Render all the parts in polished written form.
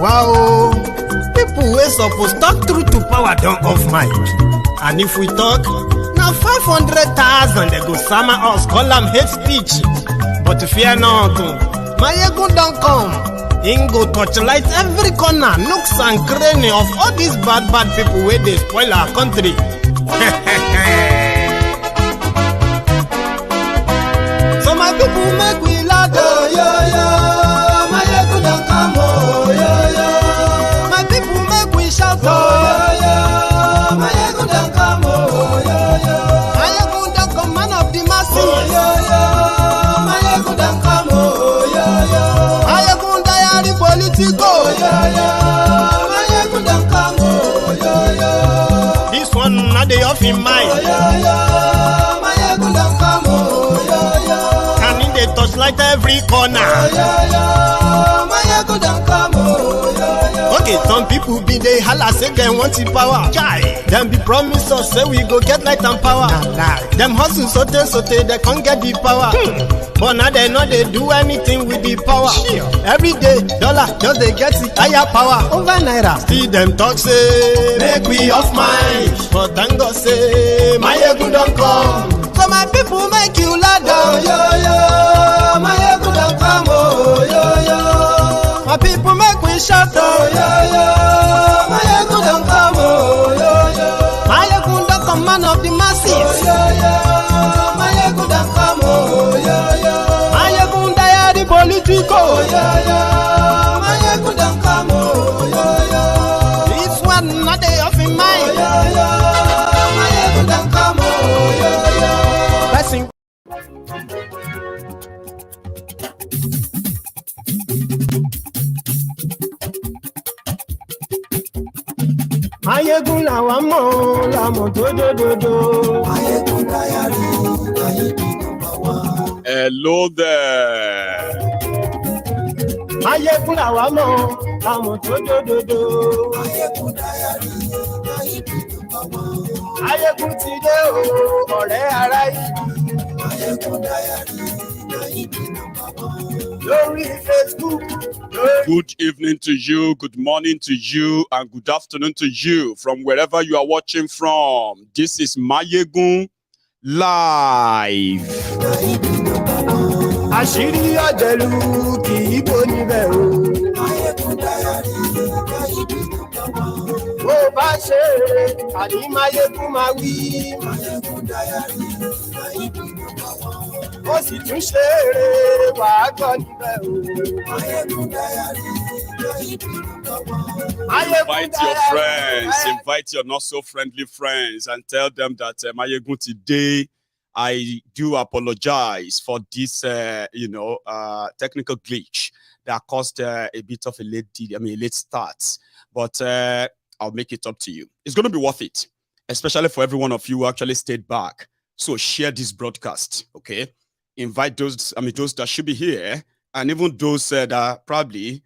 Wow, people wey suppose talk truth to power don off mic. And if we talk, now 500,000 they go sama us, call them hate speech. But fear not, Maiyegun don't come. Ingo torchlight every corner, nooks and cranny of all these bad people where they spoil our country. So my people make we laugh, oh yo yo. Maiyegun don't come, oh yo yo. My people make we shout, oh yo yo. Maiyegun don't come, oh yo yo. Maiyegun don't come, man of the masses, oh yo yo. Maiyegun don't come, oh yo yo. Maiyegun diary Politico, oh yo yo. Maiyegun don't come, oh yo yo. This one not the off in mind, oh yo yo. Maiyegun don't come, oh yo yo. Can in the touchlight every corner, oh yo yo. Maiyegun don't come, oh yo yo. Okay, some people be they holla say they want the power. Chai, them be promise us say we go get light and power. Them hustle sote they can't get the power. But now they know they do anything with the power. Every day, dollar just they get the higher power over naira. See them talk say make we off mind, but thank God say Maiyegun don't come. So my people make you laugh, oh yo yo. Maiyegun don't come, oh yo yo. My people make we shout, oh yo yo. Maiyegun don't come, oh yo yo. Maiyegun don't come, man of the masses, oh yo yo. Maiyegun don't come, oh yo yo. Maiyegun diary Politico, oh yo yo. Maiyegun don't come, oh yo yo. This one not they off in mind, oh yo yo. Maiyegun don't come, oh yo yo. Blessing. Maiyegun làwa mọ̀ làmọ̀ dódódódó. Maiyegun diary, Maiyegun number one. Hello there. Maiyegun làwa mọ̀ làmọ̀ dódódódó. Maiyegun diary, Maiyegun number one. Maiyegun ti dé o, ọ̀rẹ́ ará ìlú. Maiyegun diary, Maiyegun number one. Lórí Facebook. Good evening to you, good morning to you, and good afternoon to you from wherever you are watching from. This is Maiyegun Live. Àṣírí ọ̀jẹ̀lú kì í bò níbẹ̀ o. Maiyegun diary, Maiyegun number one. Bó bá ṣe é, àní Maiyegun máa wí. Maiyegun diary, Maiyegun number one. Ó sì tún ṣe é, wàá gbọ́ níbẹ̀ o. Maiyegun diary, Maiyegun number one. Invite your friends, invite your not so friendly friends, and tell them that Maiyegun today. I do apologize for this, technical glitch that caused a bit of a late start. But I'll make it up to you. It's going to be worth it, especially for every one of you who actually stayed back. So share this broadcast, okay? Invite those that should be here, and even those that probably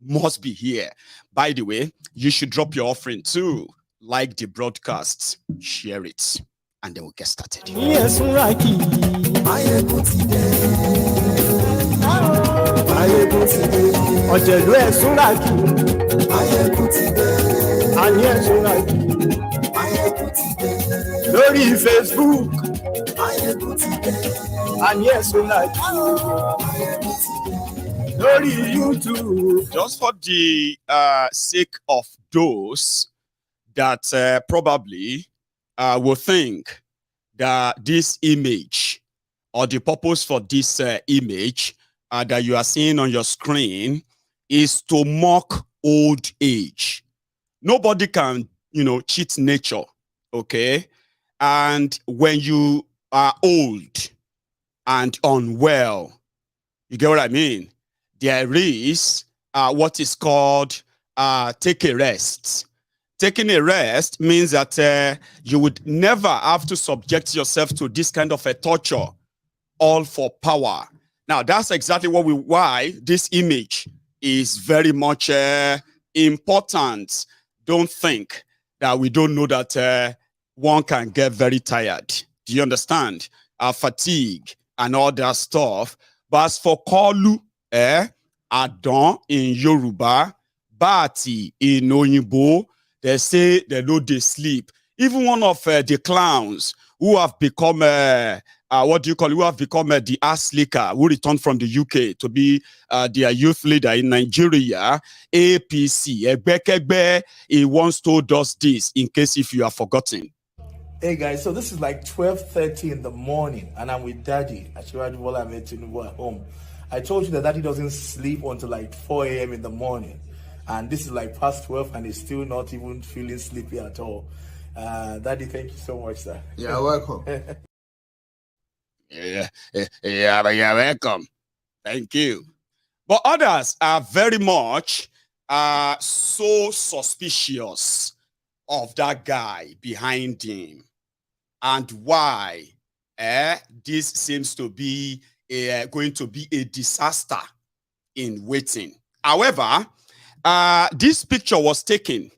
must be here. By the way, you should drop your offering too. Like the broadcast, share it. And then we'll get started. Yes, Raki. Maiyegun ti dé. Maiyegun ti dé. Ọ̀jẹ̀lú ẹ̀sùn Raki. Maiyegun ti dé. Àní ẹ̀sùn Raki. Maiyegun ti dé. Lórí Facebook. Maiyegun ti dé. Àní ẹ̀sùn Raki. Maiyegun ti dé. Lórí YouTube. Just for the sake of those that probably will think that this image or the purpose for this image that you are seeing on your screen is to mock old age. Nobody can, cheat nature, okay? And when you are old and unwell, you get what I mean? There is what is called take a rest. Taking a rest means that you would never have to subject yourself to this kind of a torture, all for power. Now, that's exactly why this image is very much important. Don't think that we don't know that one can get very tired. Do you understand? Fatigue and all that stuff. But as for Kolu, Adon in Yoruba, Bati in Oyinbo, they say they know they sleep. Even one of the clowns who have become what do you call it? Who have become the ass licker, who returned from the UK to be their youth leader in Nigeria, APC. Egbekegbe, he once told us this, in case if you have forgotten. Hey guys, so this is like 12:30 in the morning, and I'm with Daddy at Charade while I'm at Tinubu at home. I told you that Daddy doesn't sleep until like 4 a.m. in the morning, and this is like past 12, and he's still not even feeling sleepy at all. Daddy, thank you so much, sir. You're welcome. Yeah, you're welcome. Thank you. But others are very much so suspicious of that guy behind him, and why this seems to be going to be a disaster in waiting. However, this picture was taken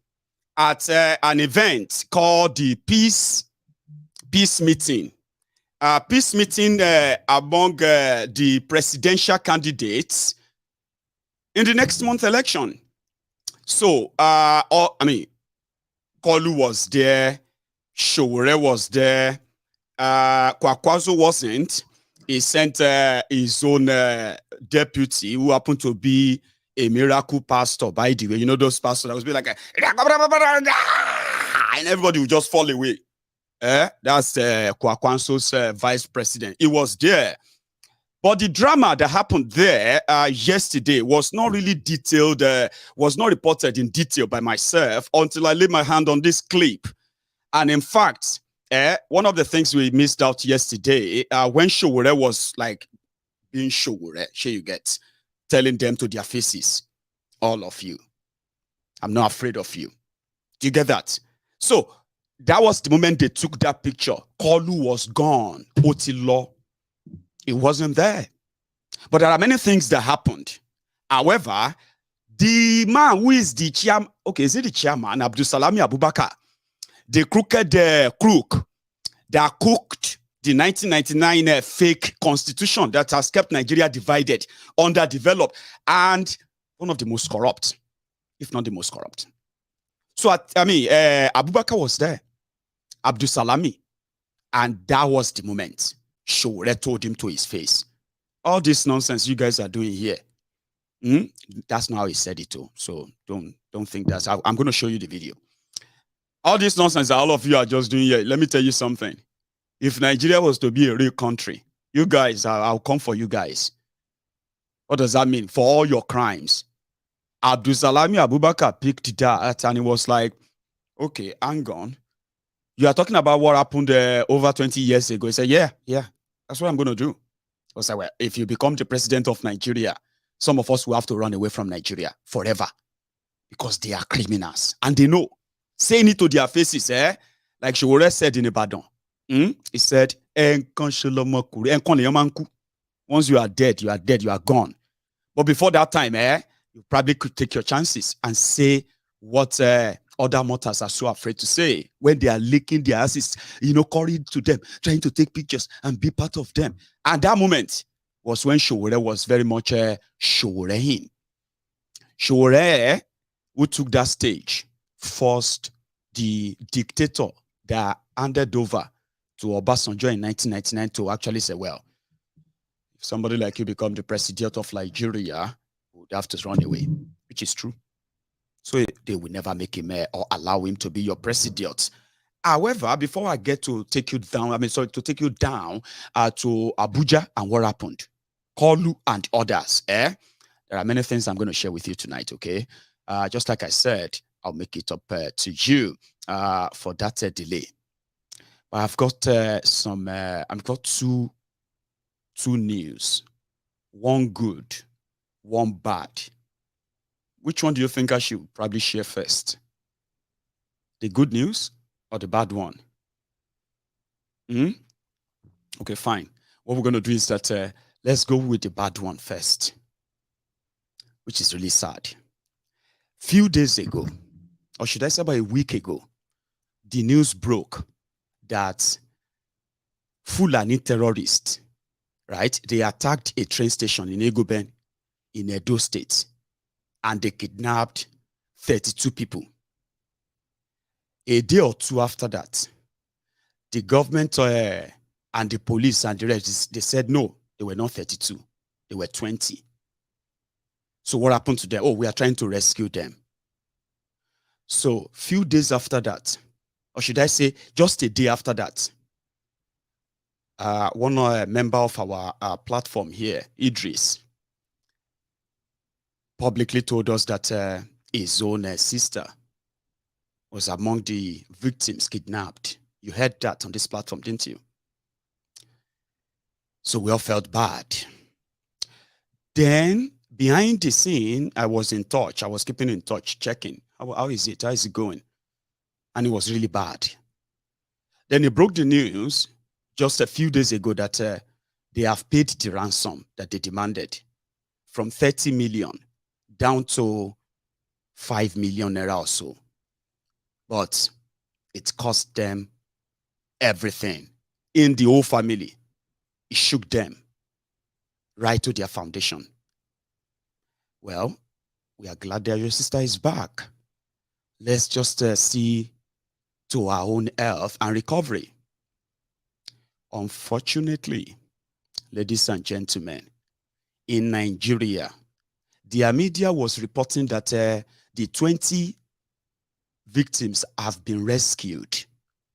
at an event called the peace meeting. Peace meeting among the presidential candidates in the next month election. So, Kolu was there, Sowore was there, Kwakwazo wasn't. He sent his own deputy, who happened to be a miracle pastor, by the way. You know those pastors that was be like, and everybody would just fall away. That's Kwakwanso's vice president. He was there. But the drama that happened there yesterday was not really detailed, was not reported in detail by myself until I laid my hand on this clip. And in fact, one of the things we missed out yesterday, when Sowore was like being Sowore, you get, telling them to their faces, all of you, I'm not afraid of you. Do you get that? So that was the moment they took that picture. Kolu was gone. Otilo, it wasn't there. But there are many things that happened. However, the man who is the chairman, okay, is it the chairman, Abdulsalami Abubakar, the crooked crook that cooked the 1999 fake constitution that has kept Nigeria divided, underdeveloped, and one of the most corrupt, if not the most corrupt. So, Abubakar was there, Abdulsalami, and that was the moment Sowore told him to his face, all this nonsense you guys are doing here, that's not how he said it too. So don't think that's how. I'm going to show you the video. All this nonsense that all of you are just doing here, let me tell you something. If Nigeria was to be a real country, you guys, I'll come for you guys. What does that mean? For all your crimes. Abdulsalami Abubakar picked that and he was like, okay, hang on. You are talking about what happened over 20 years ago. He said, yeah, that's what I'm going to do. I was like, well, if you become the president of Nigeria, some of us will have to run away from Nigeria forever because they are criminals. And they know. Saying it to their faces, like Sowore said in Ibadan. He said, once you are dead, you are gone. But before that time, you probably could take your chances and say what other mortals are so afraid to say when they are licking their asses, calling to them, trying to take pictures and be part of them. And that moment was when Sowore was very much Sowore-in. Sowore, who took that stage, forced the dictator that handed over to Obasanjo in 1999 to actually say, well, if somebody like you become the president of Nigeria, you would have to run away, which is true. So they will never make him or allow him to be your president. However, before I get to take you down, to take you down to Abuja and what happened, Kolu and others, there are many things I'm going to share with you tonight, okay? Just like I said, I'll make it up to you for that delay. But I've got I've got two news. One good, one bad. Which one do you think I should probably share first? The good news or the bad one? Okay, fine. What we're going to do is that let's go with the bad one first, which is really sad. Few days ago, or should I say about a week ago, the news broke that Fulani terrorists, right? They attacked a train station in Egoben in Edo State, and they kidnapped 32 people. A day or two after that, the government and the police and the rest, they said no, they were not 32, they were 20. So what happened to them? Oh, we are trying to rescue them. So few days after that, or should I say just a day after that, one member of our platform here, Idris, publicly told us that his own sister was among the victims kidnapped. You heard that on this platform, didn't you? So we all felt bad. Then, behind the scene, I was in touch. I was keeping in touch, checking. How is it? How is it going? And it was really bad. Then he broke the news just a few days ago that they have paid the ransom that they demanded from 30 million down to 5 million naira or so. But it cost them everything. In the whole family, it shook them right to their foundation. Well, we are glad that your sister is back. Let's just see to our own health and recovery. Unfortunately, ladies and gentlemen, in Nigeria, their media was reporting that the 20 victims have been rescued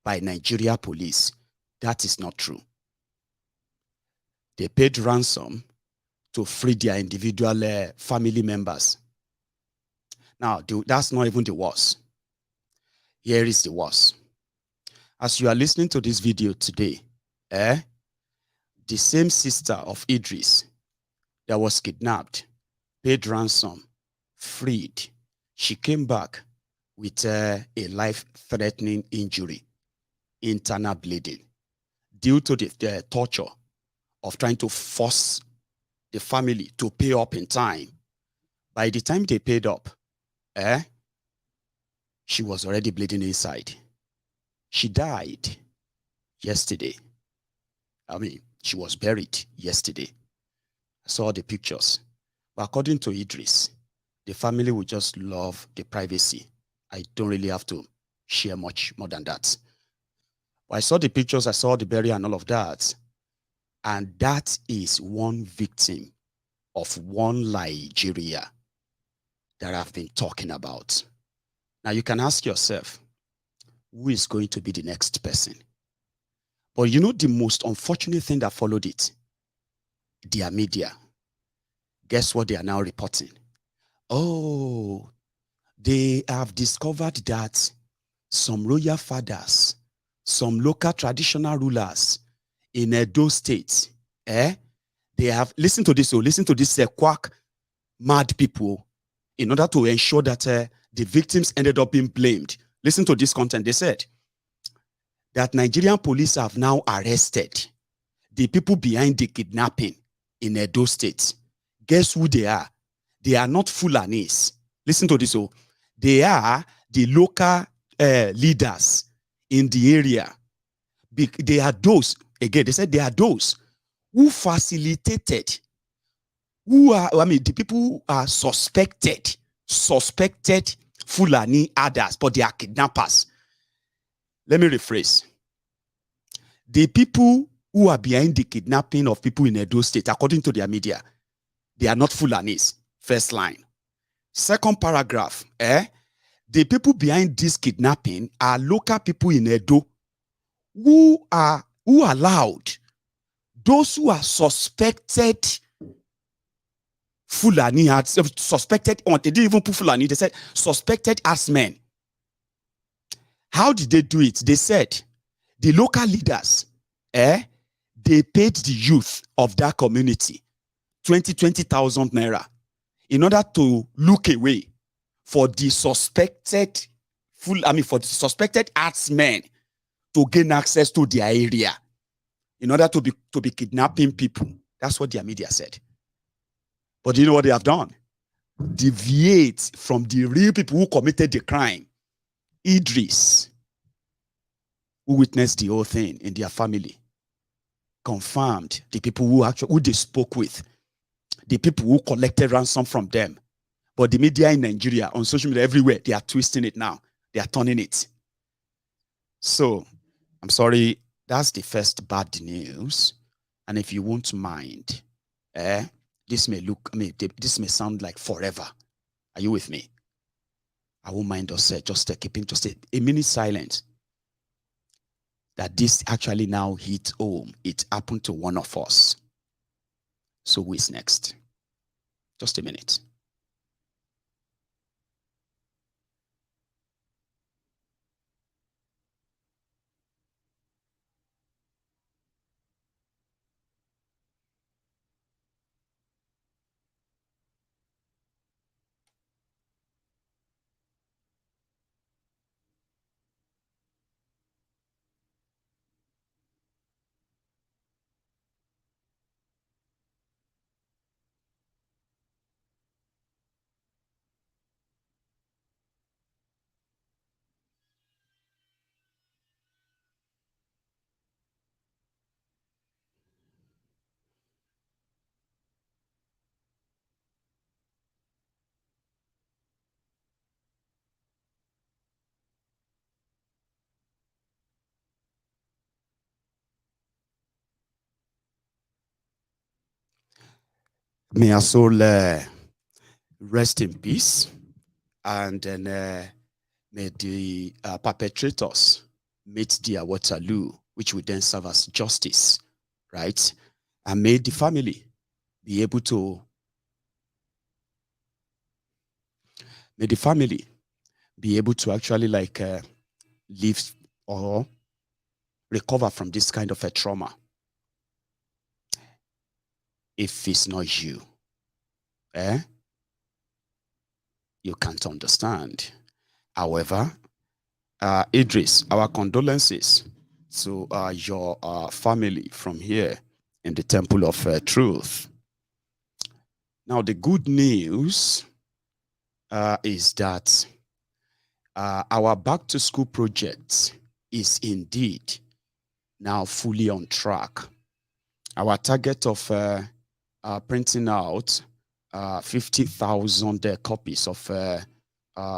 by Nigeria police. That is not true. They paid ransom to free their individual family members. Now, that's not even the worst. Here is the worst. As you are listening to this video today, the same sister of Idris that was kidnapped, paid ransom, freed, she came back with a life-threatening injury, internal bleeding, due to the torture of trying to force the family to pay up in time. By the time they paid up, she was already bleeding inside. She died yesterday. I mean, she was buried yesterday. I saw the pictures. But according to Idris, the family would just love the privacy. I don't really have to share much more than that. But I saw the pictures, I saw the burial and all of that. And that is one victim of one Nigeria that I've been talking about. Now you can ask yourself, who is going to be the next person? But you know the most unfortunate thing that followed it? Their media. Guess what they are now reporting? Oh, they have discovered that some royal fathers, some local traditional rulers in Edo State, they have, listen to this, quack, mad people, in order to ensure that the victims ended up being blamed. Listen to this content. They said that Nigerian police have now arrested the people behind the kidnapping in Edo State. Guess who they are? They are not Fulanis. Listen to this. They are the local leaders in the area. They are those, again, they said they are those who facilitated, the people who are suspected Fulani others, but they are kidnappers. Let me rephrase. The people who are behind the kidnapping of people in Edo State, according to their media, they are not Fulanis. First line. Second paragraph, the people behind this kidnapping are local people in Edo who allowed those who are suspected Fulani, suspected, they didn't even put Fulani, they said suspected as men. How did they do it? They said the local leaders, they paid the youth of that community 20,000 naira in order to look away for the suspected herdsmen to gain access to their area in order to be kidnapping people. That's what their media said. But you know what they have done? Deviate from the real people who committed the crime. Idris, who witnessed the whole thing in their family, confirmed the people who they spoke with, the people who collected ransom from them, But the media in Nigeria, on social media, everywhere, they are twisting it now. They are turning it. So, I'm sorry, that's the first bad news. And if you won't mind, this may look, this may sound like forever. Are you with me? I won't mind us just keeping just a minute silent. That this actually now hit home. It happened to one of us. So who is next? Just a minute. May our soul rest in peace, and then may the perpetrators meet their Waterloo, which will then serve as justice, right? And may the family be able to, actually like live or recover from this kind of a trauma. If it's not you, you can't understand. However, Idris, our condolences to your family from here in the Temple of Truth. Now, the good news is that our back to school project is indeed now fully on track. Our target of printing out 50,000 copies of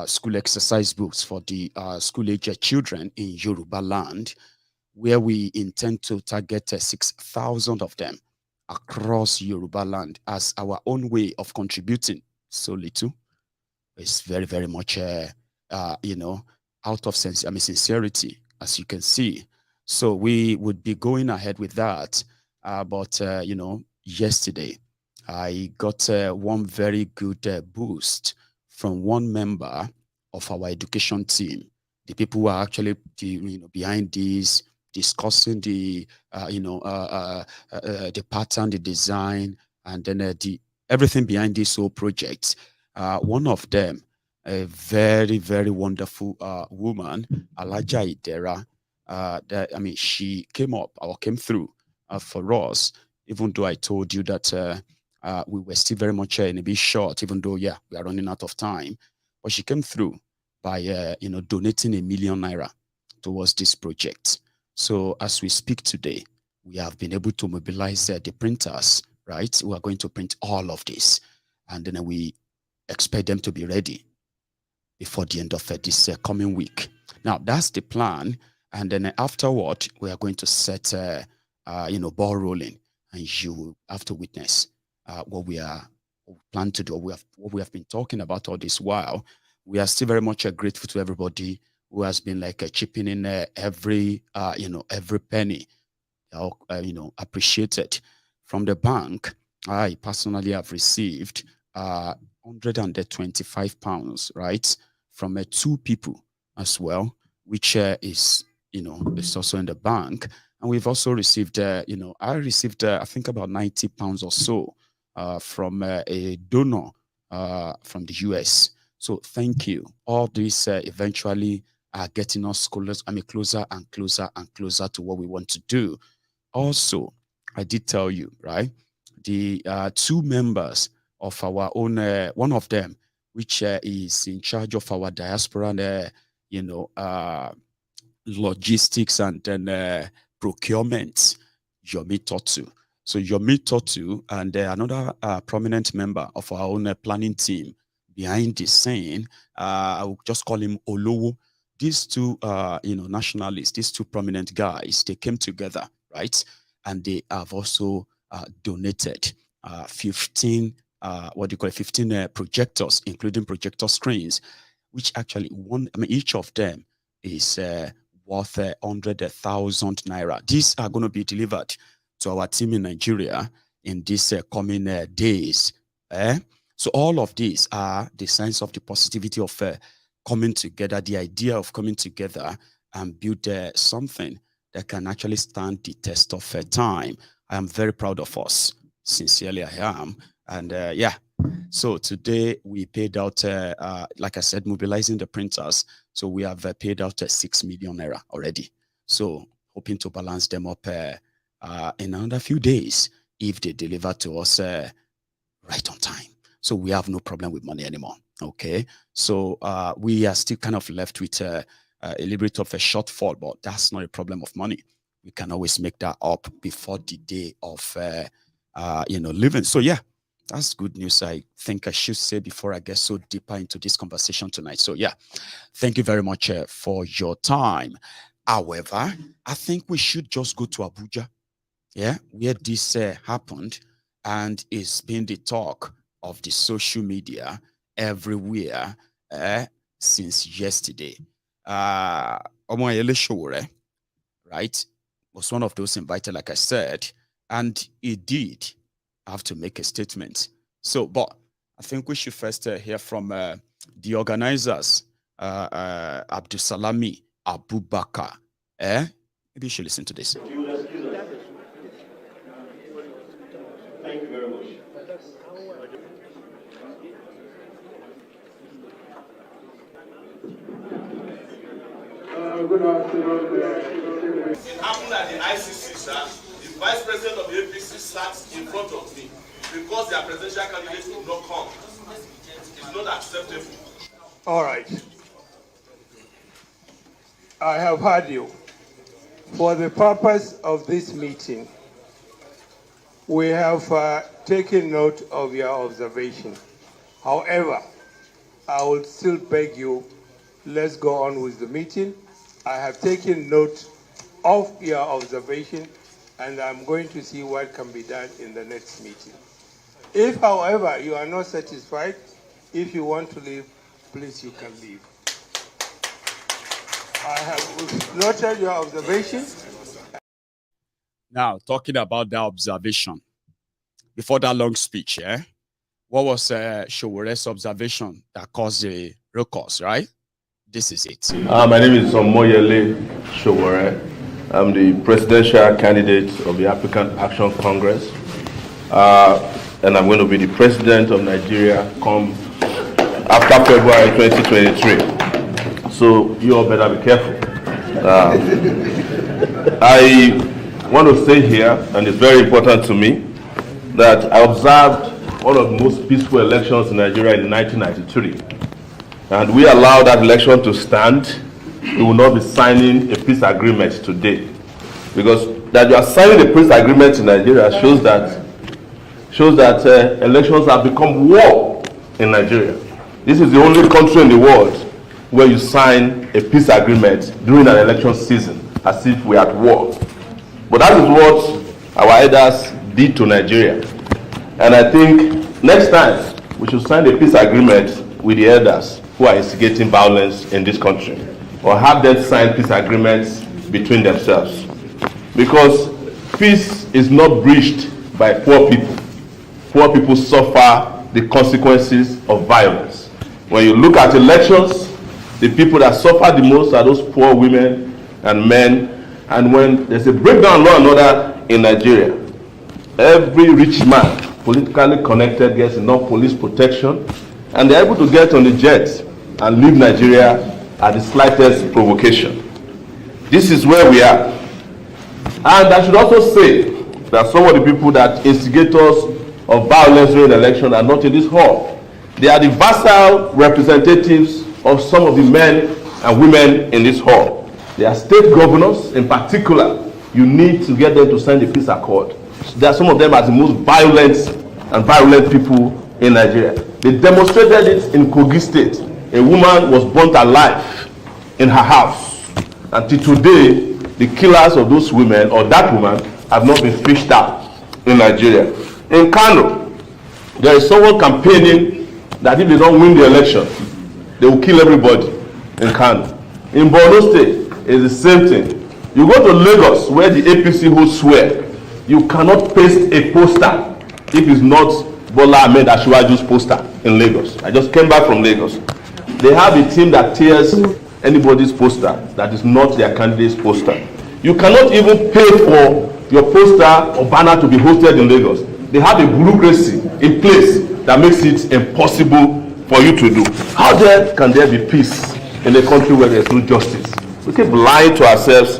school exercise books for the school-age children in Yoruba land, where we intend to target 6,000 of them across Yoruba land as our own way of contributing so little. It's very, very much, out of sincerity, as you can see. So we would be going ahead with that. But yesterday, I got one very good boost from one member of our education team. The people who are actually behind this, discussing the the pattern, the design, and then everything behind this whole project. One of them, a very, very wonderful woman, Alaja Idera. She came through for us, even though I told you that we were still very much in a bit short, even though, we are running out of time. But she came through by, donating ₦1 million towards this project. So as we speak today, we have been able to mobilize the printers, right? We are going to print all of this. And then we expect them to be ready before the end of this coming week. Now, that's the plan. And then afterward, we are going to set, ball rolling. And you will have to witness what we plan to do, what we have been talking about all this while. We are still very much grateful to everybody who has been chipping in every penny, appreciated. From the bank, I personally have received £125, right, from 2 people as well, which is also in the bank. And we've also received, I received, I think about £90 or so from a donor from the US. So thank you. All this eventually are getting us closer and closer and closer to what we want to do. Also, I did tell you, right? The 2 members of our own, one of them, which is in charge of our diaspora, logistics and then procurement, Yomi Totu. So Yomi Totu and another prominent member of our own planning team, behind the scene. I will just call him Olowo. These two, nationalists, these two prominent guys, they came together, right? And they have also donated 15, 15 projectors, including projector screens, which actually each of them is worth 100,000 naira. These are going to be delivered to our team in Nigeria in these coming days. So all of these are the signs of the positivity of coming together, the idea of coming together and build something that can actually stand the test of time. I am very proud of us. Sincerely, I am. And so today we paid out, like I said, mobilizing the printers. So we have paid out 6 million naira already. So hoping to balance them up in another few days if they deliver to us right on time. So we have no problem with money anymore. Okay. So we are still kind of left with a little bit of a shortfall, but that's not a problem of money. We can always make that up before the day of, living. So yeah, that's good news. I think I should say before I get so deeper into this conversation tonight. So yeah, thank you very much for your time. However, I think we should just go to Abuja, where this happened, and it's been the talk of the social media everywhere since yesterday. Sowore, right, was one of those invited, like I said, and he did have to make a statement. So, but I think we should first hear from the organizers, Abdusalami Abubakar. Maybe you should listen to this. Thank you very much. Good afternoon. It happened at the ICC, sir. The vice president of the APC sat in front of me because their presidential candidates could not come. It's not acceptable. All right. I have heard you. For the purpose of this meeting, we have taken note of your observation. However, I will still beg you, let's go on with the meeting. I have taken note of your observation, and I'm going to see what can be done in the next meeting. If, however, you are not satisfied, if you want to leave, please, you can leave. I have noted your observation. Now, talking about that observation, before that long speech, what was Sowore's observation that caused the ruckus, right? This is it. My name is Sowore. I'm the presidential candidate of the African Action Congress, and I'm going to be the president of Nigeria come after February 2023. So you all better be careful. I want to say here, and it's very important to me, that I observed one of the most peaceful elections in Nigeria in 1993. And we allowed that election to stand. We will not be signing a peace agreement today. Because that you are signing a peace agreement in Nigeria shows that elections have become war in Nigeria. This is the only country in the world where you sign a peace agreement during an election season as if we are at war. But that is what our elders did to Nigeria. And I think next time we should sign a peace agreement with the elders who are instigating violence in this country, or have them sign peace agreements between themselves. Because peace is not breached by poor people. Poor people suffer the consequences of violence. When you look at elections, the people that suffer the most are those poor women and men. And when there's a breakdown in law and order in Nigeria, every rich man, politically connected, gets enough police protection, and they're able to get on the jet and leave Nigeria at the slightest provocation. This is where we are. And I should also say that some of the people that instigators of violence during the election are not in this hall. They are the vassal representatives of some of the men and women in this hall. They are state governors in particular. You need to get them to sign the peace accord. There are some of them are the most violent and virulent people in Nigeria. They demonstrated it in Kogi State. A woman was burnt alive in her house. Until today, the killers of those women or that woman have not been fished out in Nigeria. In Kano, there is someone campaigning that if they don't win the election, they will kill everybody in Kano. In Borno State, it's the same thing. You go to Lagos, where the APC holds sway, you cannot paste a poster if it's not Bola Ahmed Asiwaju's poster in Lagos. I just came back from Lagos. They have a team that tears anybody's poster that is not their candidate's poster. You cannot even pay for your poster or banner to be hosted in Lagos. They have a bureaucracy in place that makes it impossible for you to do. How can there be peace in a country where there's no justice? We keep lying to ourselves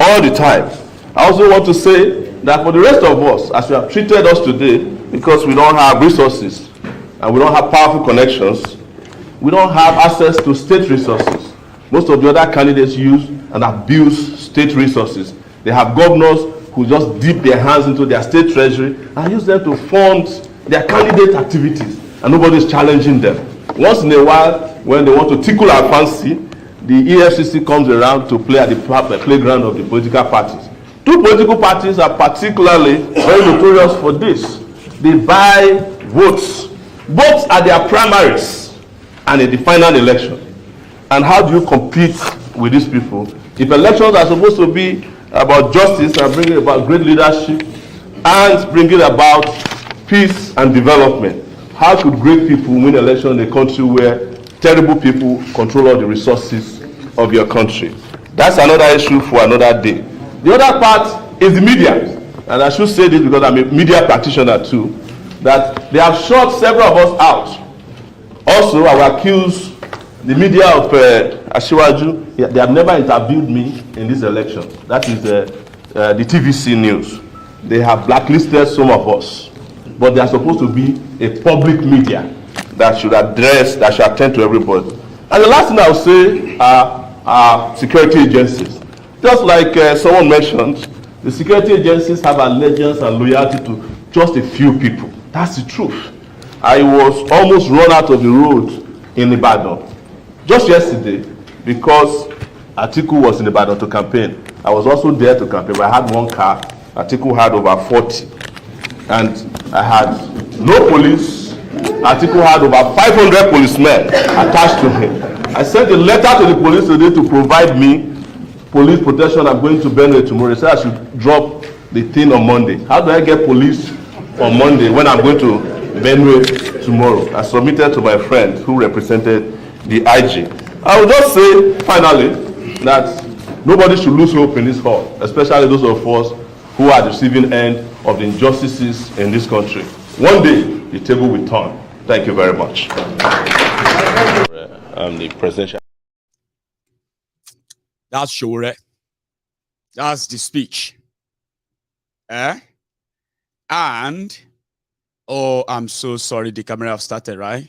all the time. I also want to say that for the rest of us, as you have treated us today, because we don't have resources and we don't have powerful connections, we don't have access to state resources. Most of the other candidates use and abuse state resources. They have governors who just dip their hands into their state treasury and use them to fund their candidate activities, and nobody is challenging them. Once in a while, when they want to tickle our fancy, the EFCC comes around to play at the playground of the political parties. Two political parties are particularly very notorious for this. They buy votes, both at their primaries and in the final election. And how do you compete with these people? If elections are supposed to be about justice and bringing about great leadership and bringing about peace and development, how could great people win elections in a country where terrible people control all the resources of your country? That's another issue for another day. The other part is the media. And I should say this because I'm a media practitioner too, that they have shut several of us out. Also, I will accuse the media of Asiwaju. They have never interviewed me in this election. That is the TVC News. They have blacklisted some of us. But they are supposed to be a public media that should address, that should attend to everybody. And the last thing I will say are security agencies. Just like someone mentioned, the security agencies have allegiance and loyalty to just a few people. That's the truth. I was almost run out of the road in Ibadan just yesterday because Atiku was in Ibadan to campaign. I was also there to campaign, but I had one car. Atiku had over 40. And I had no police. Atiku had over 500 policemen attached to him. I sent a letter to the police today to provide me police protection. I'm going to Benue tomorrow. They said I should drop the thing on Monday. How do I get police on Monday when I'm going to Benue tomorrow? I submitted to my friend who represented the IG. I will just say finally that nobody should lose hope in this hall, especially those of us who are the receiving end of the injustices in this country. One day, the table will turn. Thank you very much. I'm the presidential. That's Sowore. That's the speech. And, oh, I'm so sorry, the camera have started, right?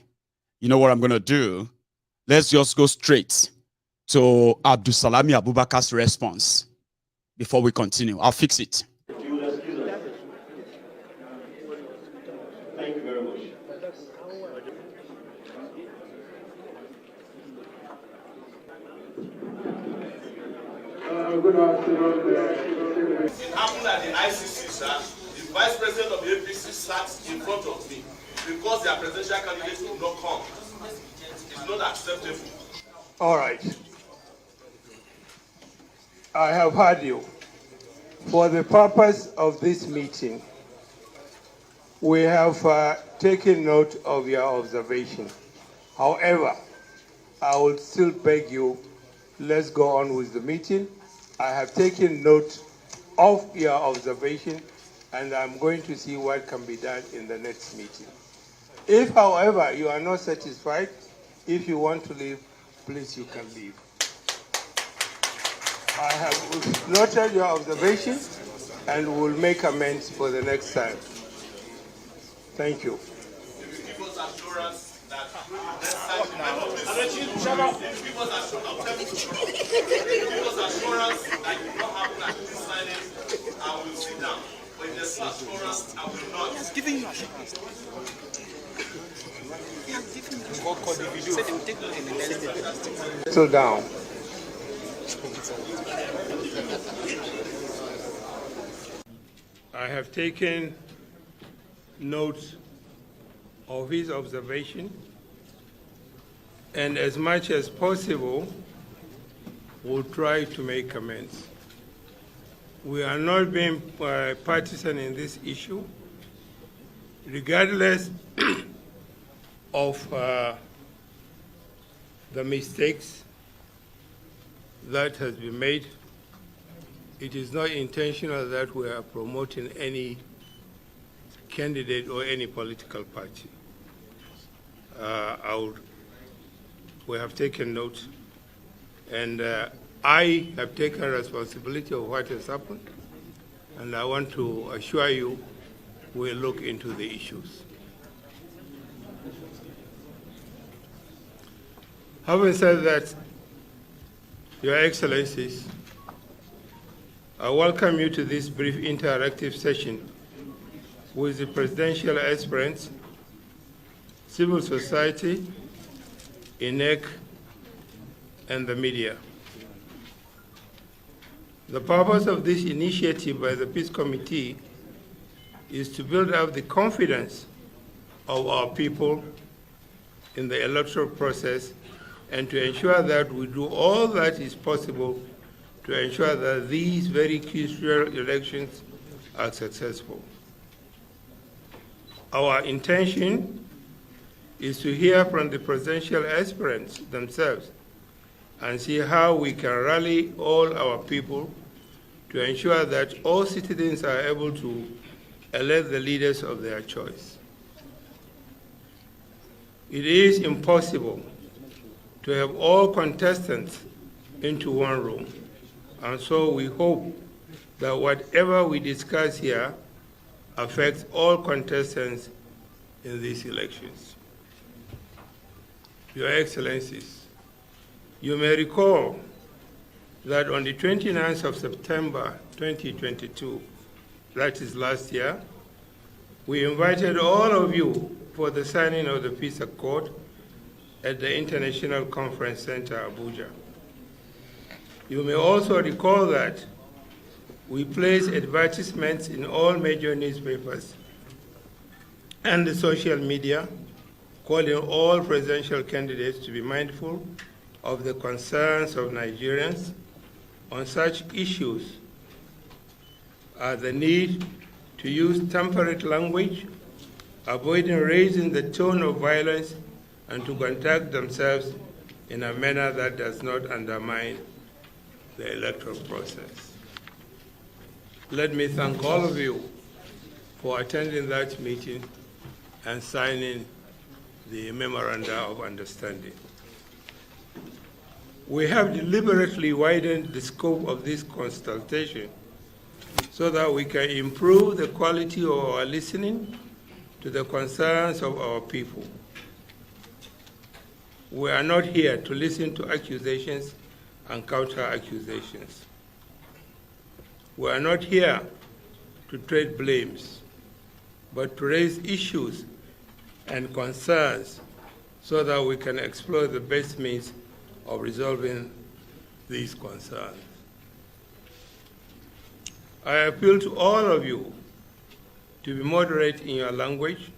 You know what I'm going to do? Let's just go straight to Abdusalami Abubakar's response before we continue. I'll fix it. Thank you very much. Good afternoon. It happened at the ICC, sir. The vice president of the APC sat in front of me because their presidential candidates would not come. It's not acceptable. All right. I have heard you. For the purpose of this meeting, we have taken note of your observation. However, I will still beg you, let's go on with the meeting. I have taken note of your observation, and I'm going to see what can be done in the next meeting. If, however, you are not satisfied, if you want to leave, please, you can leave. I have noted your observation and will make amends for the next time. Thank you. If you give us assurance that give us assurance that you will not happen at this signing, I will sit down. But if there's no assurance, I will not. He's giving you assurance. Settle down. I have taken note of his observation, and as much as possible, we'll try to make amends. We are not being partisan in this issue, regardless of the mistakes that has been made. It is not intentional that we are promoting any candidate or any political party. We have taken note, and I have taken responsibility of what has happened, and I want to assure you we'll look into the issues. Having said that, Your Excellencies, I welcome you to this brief interactive session with the presidential aspirants, civil society, INEC, and the media. The purpose of this initiative by the Peace Committee is to build up the confidence of our people in the electoral process and to ensure that we do all that is possible to ensure that these very crucial elections are successful. Our intention is to hear from the presidential aspirants themselves and see how we can rally all our people to ensure that all citizens are able to elect the leaders of their choice. It is impossible to have all contestants into one room, and so we hope that whatever we discuss here affects all contestants in these elections. Your Excellencies, you may recall that on the 29th of September 2022, that is last year, we invited all of you for the signing of the Peace Accord at the International Conference Center, Abuja. You may also recall that we placed advertisements in all major newspapers and the social media calling all presidential candidates to be mindful of the concerns of Nigerians on such issues as the need to use temperate language, avoiding raising the tone of violence, and to conduct themselves in a manner that does not undermine the electoral process. Let me thank all of you for attending that meeting and signing the Memoranda of Understanding. We have deliberately widened the scope of this consultation so that we can improve the quality of our listening to the concerns of our people. We are not here to listen to accusations and counter-accusations. We are not here to trade blames, but to raise issues and concerns so that we can explore the best means of resolving these concerns. I appeal to all of you to be moderate in your language,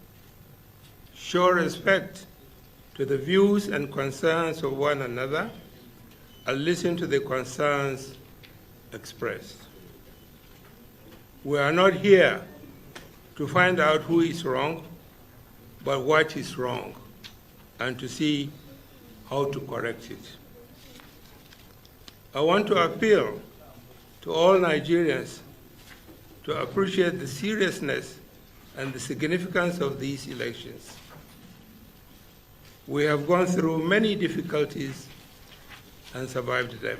show respect to the views and concerns of one another, and listen to the concerns expressed. We are not here to find out who is wrong, but what is wrong, and to see how to correct it. I want to appeal to all Nigerians to appreciate the seriousness and the significance of these elections. We have gone through many difficulties and survived them.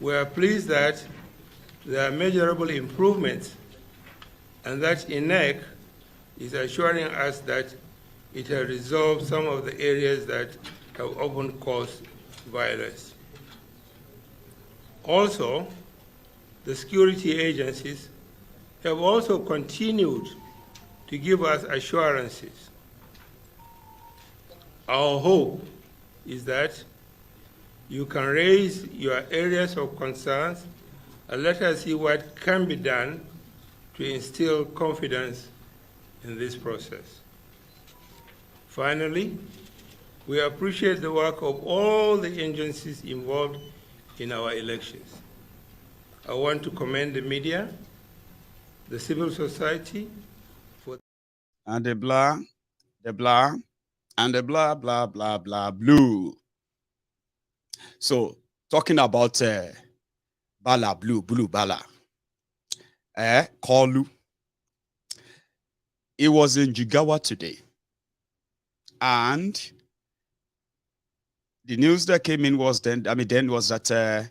We are pleased that there are measurable improvements and that INEC is assuring us that it has resolved some of the areas that have often caused violence. Also, the security agencies have also continued to give us assurances. Our hope is that you can raise your areas of concerns and let us see what can be done to instill confidence in this process. Finally, we appreciate the work of all the agencies involved in our elections. I want to commend the media, the civil society, for And the blah, and the blah, blah, blah, blah, blue. So, talking about Bala, blue, Bala. Kolu. It was in Jigawa today. And the news that came in was then was that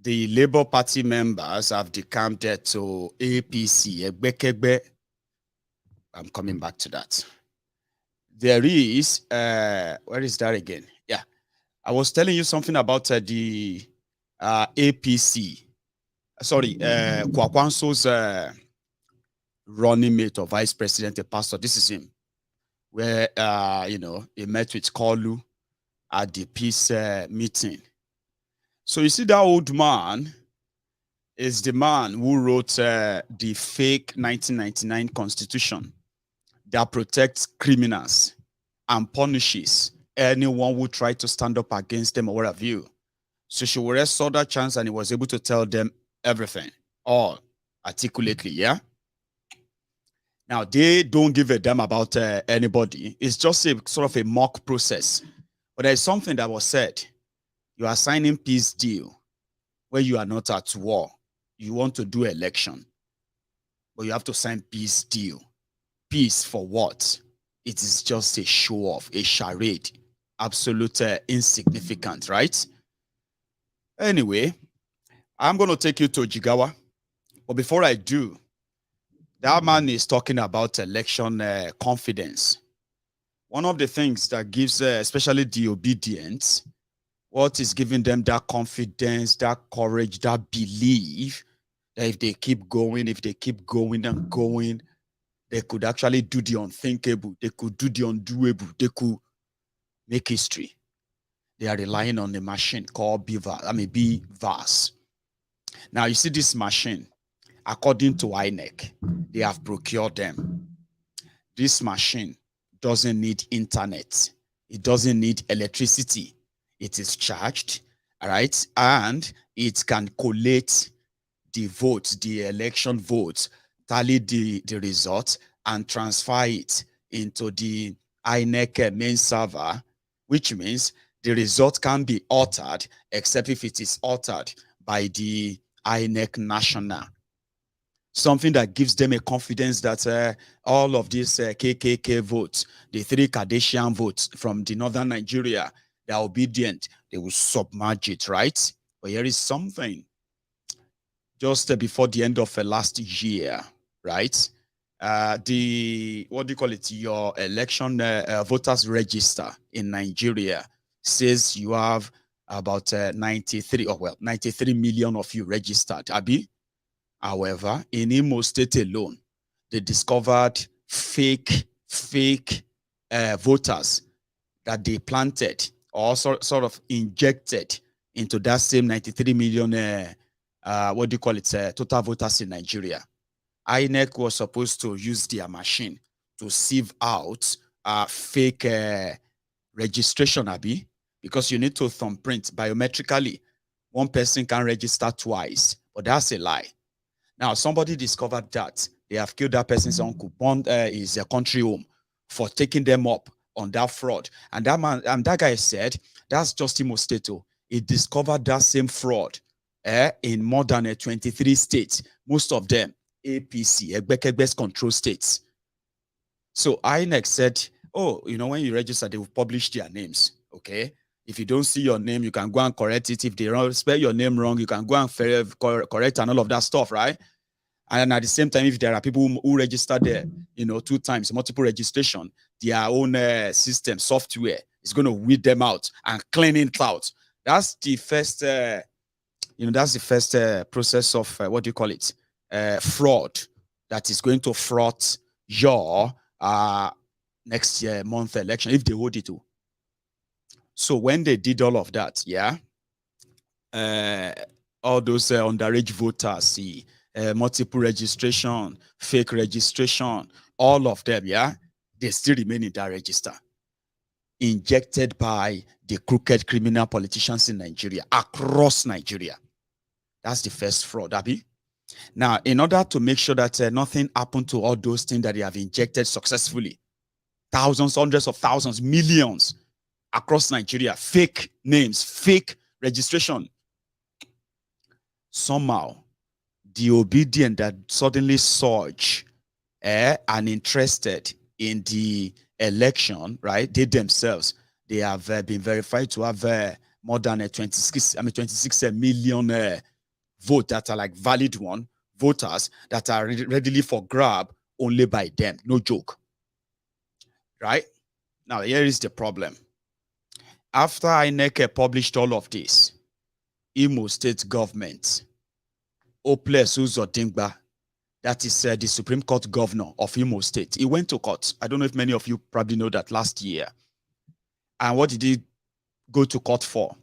the Labour Party members have decamped to APC. I'm coming back to that. There is, where is that again? Yeah. I was telling you something about the APC. Sorry, Kwakwanso's running mate or vice president, a pastor. This is him. Where, he met with Kolu at the peace meeting. So you see that old man is the man who wrote the fake 1999 constitution that protects criminals and punishes anyone who tried to stand up against them or what have you. So Sowore saw that chance and he was able to tell them everything, all articulately, yeah? Now, they don't give a damn about anybody. It's just a sort of a mock process. But there's something that was said. You are signing peace deal where you are not at war. You want to do election, but you have to sign peace deal. Peace for what? It is just a show off, a charade. Absolute insignificant, right? Anyway, I'm going to take you to Jigawa. But before I do, that man is talking about election confidence. One of the things that gives, especially the obedient, what is giving them that confidence, that courage, that belief that if they keep going and going, they could actually do the unthinkable. They could do the undoable. They could make history. They are relying on a machine called BVAS. Now, you see this machine, according to INEC, they have procured them. This machine doesn't need internet. It doesn't need electricity. It is charged, all right? And it can collate the votes, the election votes, tally the results, and transfer it into the INEC main server, which means the result can be altered, except if it is altered by the INEC national. Something that gives them a confidence that all of these KKK votes, the 3 Kardashian votes from the northern Nigeria, they're obedient, they will submerge it, right? But here is something. Just before the end of last year, right? What do you call it? Your election voters register in Nigeria says you have about 93 million of you registered, Abi. However, in Imo State alone, they discovered fake voters that they planted or sort of injected into that same 93 million, total voters in Nigeria. INEC was supposed to use their machine to sieve out fake registration, Abi, because you need to thumbprint biometrically. One person can register twice, but that's a lie. Now, somebody discovered that they have killed that person's uncle, burned his country home for taking them up on that fraud. And that guy said, that's just Imo State. He discovered that same fraud in more than 23 states, most of them APC, Egbekegbe's control states. So INEC said, oh, when you register, they will publish their names, okay? If you don't see your name, you can go and correct it. If they spell your name wrong, you can go and correct and all of that stuff, right? And at the same time, if there are people who register there, 2 times, multiple registration, their own system, software is going to weed them out and clean it out. That's the first, process of, fraud that is going to fraud your next year month election if they hold it. So when they did all of that, yeah, all those underage voters, see, multiple registration, fake registration, all of them, yeah, they still remain in that register, injected by the crooked criminal politicians in Nigeria, across Nigeria. That's the first fraud, Abi. Now, in order to make sure that nothing happened to all those things that they have injected successfully, thousands, hundreds of thousands, millions across Nigeria, fake names, fake registration. Somehow, the obedient that suddenly surge and interested in the election, right? They themselves, they have been verified to have more than 26 million votes that are like valid voters that are readily for grab only by them. No joke. Right? Now, here is the problem. After INEC published all of this, Imo State government, Oples Uzodingba, that is the Supreme Court governor of Imo State, he went to court. I don't know if many of you probably know that last year. And what did he go to court for?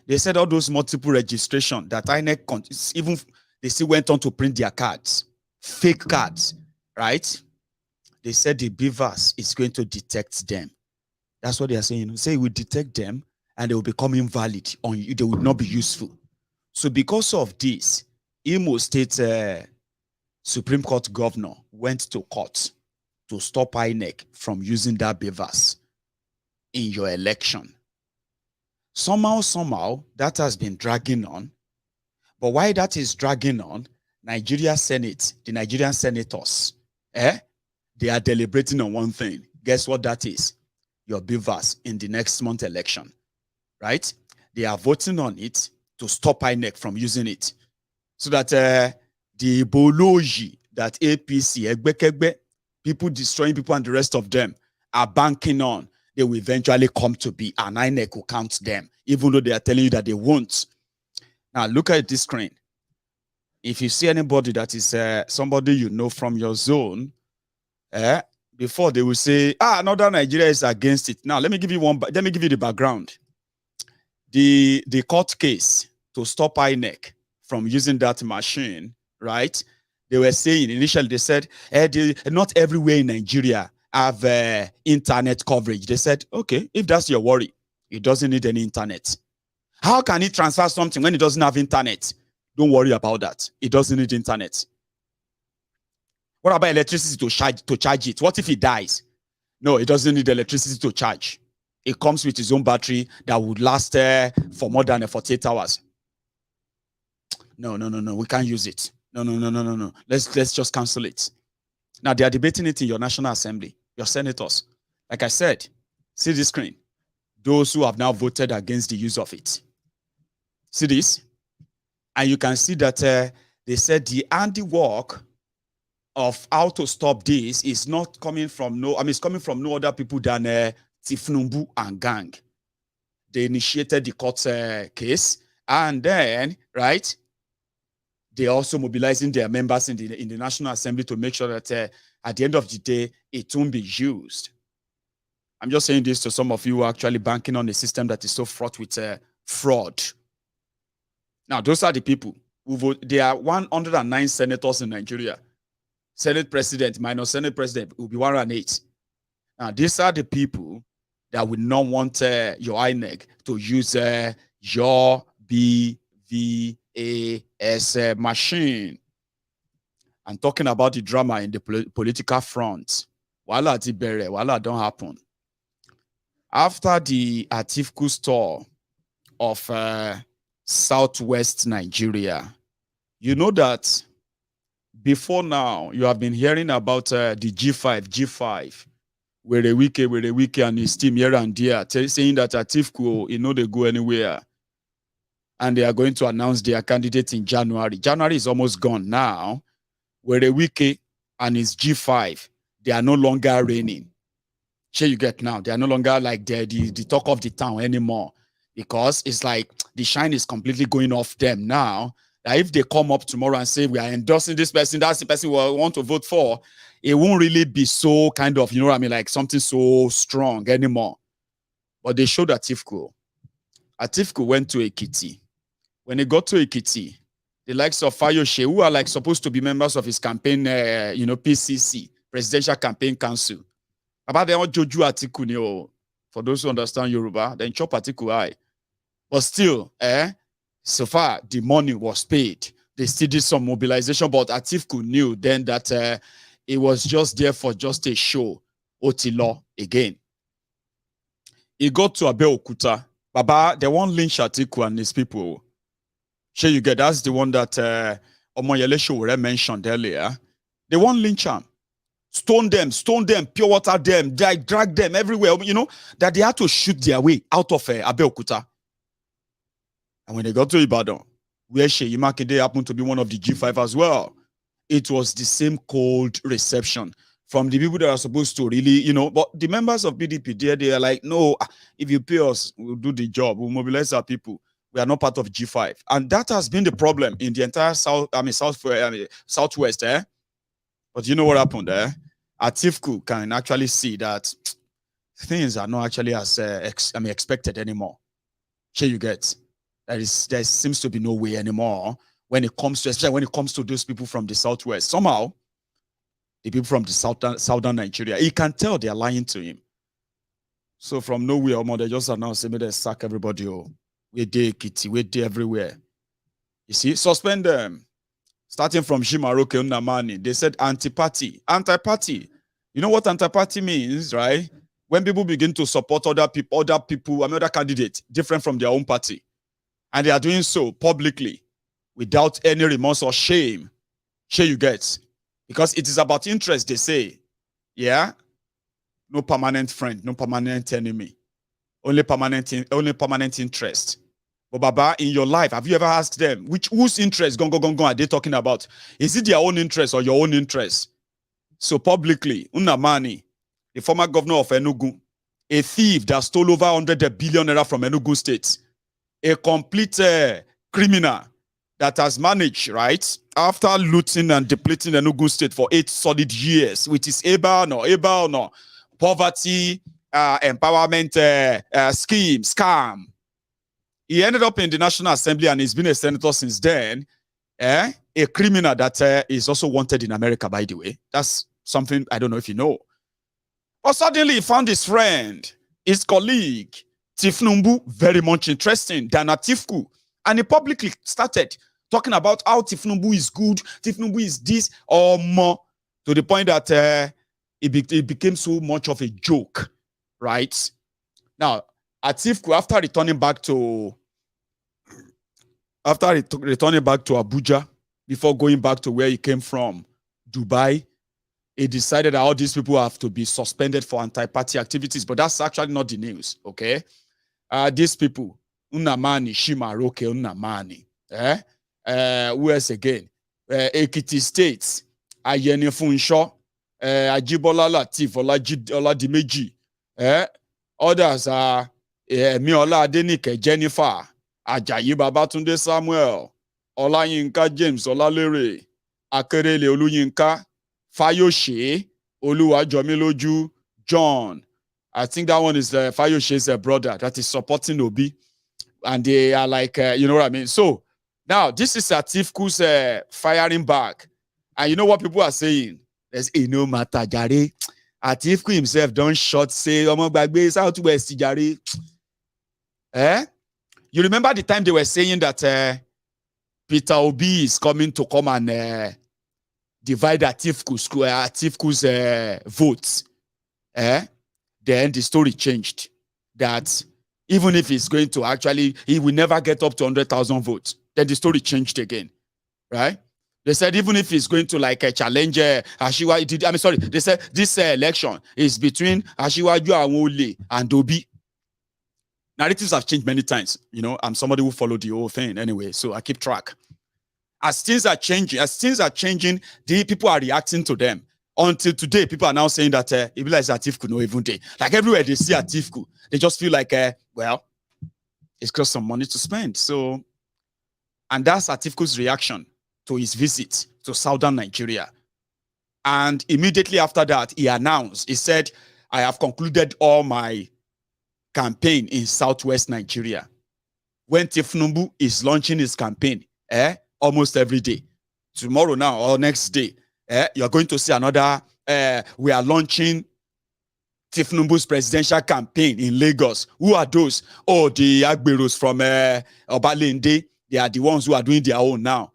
They said all those multiple registration that INEC, even they still went on to print their cards, fake cards, right? They said the beavers is going to detect them. That's what they are saying. Say it will detect them and they will become invalid on you. They will not be useful. So because of this, Imo State Supreme Court governor went to court to stop INEC from using that beavers in your election. Somehow, that has been dragging on. But why that is dragging on, Nigeria Senate, the Nigerian senators, they are deliberating on one thing. Guess what that is? Your beavers in the next month election, right? They are voting on it to stop INEC from using it. So that the boloji that APC, Egbekegbe, people destroying people and the rest of them are banking on, they will eventually come to be, and INEC will count them, even though they are telling you that they won't. Now, look at this screen. If you see anybody that is somebody you know from your zone, before they will say, Northern Nigeria is against it. Now, let me give you the background. The court case to stop INEC from using that machine, right? They were saying, initially they said, not everywhere in Nigeria have internet coverage. They said, okay, if that's your worry, it doesn't need any internet. How can it transfer something when it doesn't have internet? Don't worry about that. It doesn't need internet. What about electricity to charge it? What if it dies? No, it doesn't need electricity to charge. It comes with its own battery that would last for more than 48 hours. No, we can't use it. No. Let's just cancel it. Now, they are debating it in your National Assembly, your senators. Like I said, see this screen. Those who have now voted against the use of it. See this? And you can see that they said the handiwork of how to stop this is not coming from it's coming from no other people than Tinubu and gang. They initiated the court case, and then, right, they're also mobilizing their members in the National Assembly to make sure that at the end of the day, it won't be used. I'm just saying this to some of you who are actually banking on a system that is so fraught with fraud. Now, those are the people who vote. There are 109 senators in Nigeria. Senate president minus Senate president will be 108. Now, these are the people that would not want your INEC to use your BVAS machine. I'm talking about the drama in the political front. Wala don't happen. After the Atiku store of Southwest Nigeria, you know that before now, you have been hearing about the G5, where a wiki and his team here and there, saying that Atiku, they go anywhere. And they are going to announce their candidate in January. January is almost gone now, where a wiki and his G5, they are no longer reigning. Sure, you get now. They are no longer like the talk of the town anymore, because it's like the shine is completely going off them now. That if they come up tomorrow and say we are endorsing this person, that's the person we want to vote for, it won't really be so kind of, you know what I mean, like something so strong anymore. But they showed Atiku. Atiku went to Ekiti. When he got to Ekiti, the likes of Fayose, who are like supposed to be members of his campaign, PCC, Presidential Campaign Council. About they want Joju Atiku, for those who understand Yoruba, then chop Atiku high. But still, so far, the money was paid. They still did some mobilization, but Atiku knew then that it was just there for just a show. Otilo again. He got to Abeokuta. Baba, they won't lynch Atiku and his people. Sure, you get that's the one that Omoyele Sowore mentioned earlier. They won't lynch him. Stone them, pure water them, drag them everywhere. You know, that they had to shoot their way out of Abeokuta. And when they got to Ibadan, where Seyi Makinde happened to be one of the G5 as well, it was the same cold reception from the people that are supposed to really, you know, but the members of PDP there, they are like, no, if you pay us, we'll do the job, we'll mobilize our people. We are not part of G5. And that has been the problem in the entire Southwest, But you know what happened there? Atiku can actually see that things are not actually as expected anymore. Here you get. There seems to be no way anymore when it comes to, especially when it comes to those people from the Southwest. Somehow, the people from the southern Nigeria, he can tell they are lying to him. So from nowhere, they just announced, maybe they sack everybody. We did Kitty, we did everywhere. You see, suspend them. Starting from Shimaroke Unamani, they said anti-party. Anti-party. You know what anti-party means, right? When people begin to support other people, other candidates, different from their own party. And they are doing so publicly, without any remorse or shame. Shame you get. Because it is about interest, they say. Yeah? No permanent friend, no permanent enemy. Only permanent interest. But Baba, in your life, have you ever asked them, whose interest are they talking about? Is it their own interest or your own interest? So publicly, Unamani, the former governor of Enugu, a thief that stole over 100 billion naira from Enugu State, a complete criminal that has managed, right, after looting and depleting Enugu State for 8 solid years, which is no, poverty, empowerment scheme, scam. He ended up in the National Assembly and he's been a senator since then. A criminal that is also wanted in America, by the way. That's something I don't know if you know. But suddenly he found his friend, his colleague, Tinubu, very much interesting than Atiku. And he publicly started talking about how Tinubu is good, Tinubu is this or more, to the point that it became so much of a joke, right? Now, Atiku, after returning back to Abuja, before going back to where he came from, Dubai, he decided that all these people have to be suspended for anti-party activities, but that's actually not the news, okay? These people, Unamani, Shimaroke, Unamani, who else again? Ekiti State, Ayeni Funsho, Ajibola Latif, Oladimeji, others are Miola Adenike, Jennifer, Ajayi Babatunde Samuel, Olayinka James Olalere, Akerele Oluyinka, Fayose, Oluwajomiloju, John. I think that one is Fayose's brother that is supporting Obi. And they are like, you know what I mean? So now this is Atifu's firing back. And you know what people are saying? There's no matter, Jare. Atifu himself don't shot say, Southwest, Jare. You remember the time they were saying that Peter Obi is coming to come and divide Atifu's votes. Then the story changed. That even if he's going to actually, he will never get up to 100,000 votes. Then the story changed again, right? They said even if he's going to like challenge Ashiwa, they said this election is between Ashiwaju Awole and Obi. Narratives have changed many times. You know, I'm somebody who followed the whole thing anyway, so I keep track. As things are changing, the people are reacting to them. Until today, people are now saying that it like Atifu no even day. Like everywhere they see Atifu, they just feel like, well, it's got some money to spend. So, and that's Atifu's reaction to his visit to southern Nigeria. And immediately after that, he announced, he said, I have concluded all my campaign in Southwest Nigeria. When Tinubu is launching his campaign, almost every day, tomorrow now or next day, you're going to see another, we are launching Tinubu's presidential campaign in Lagos. Who are those? Oh, the Agberos from Obalende. They are the ones who are doing their own now.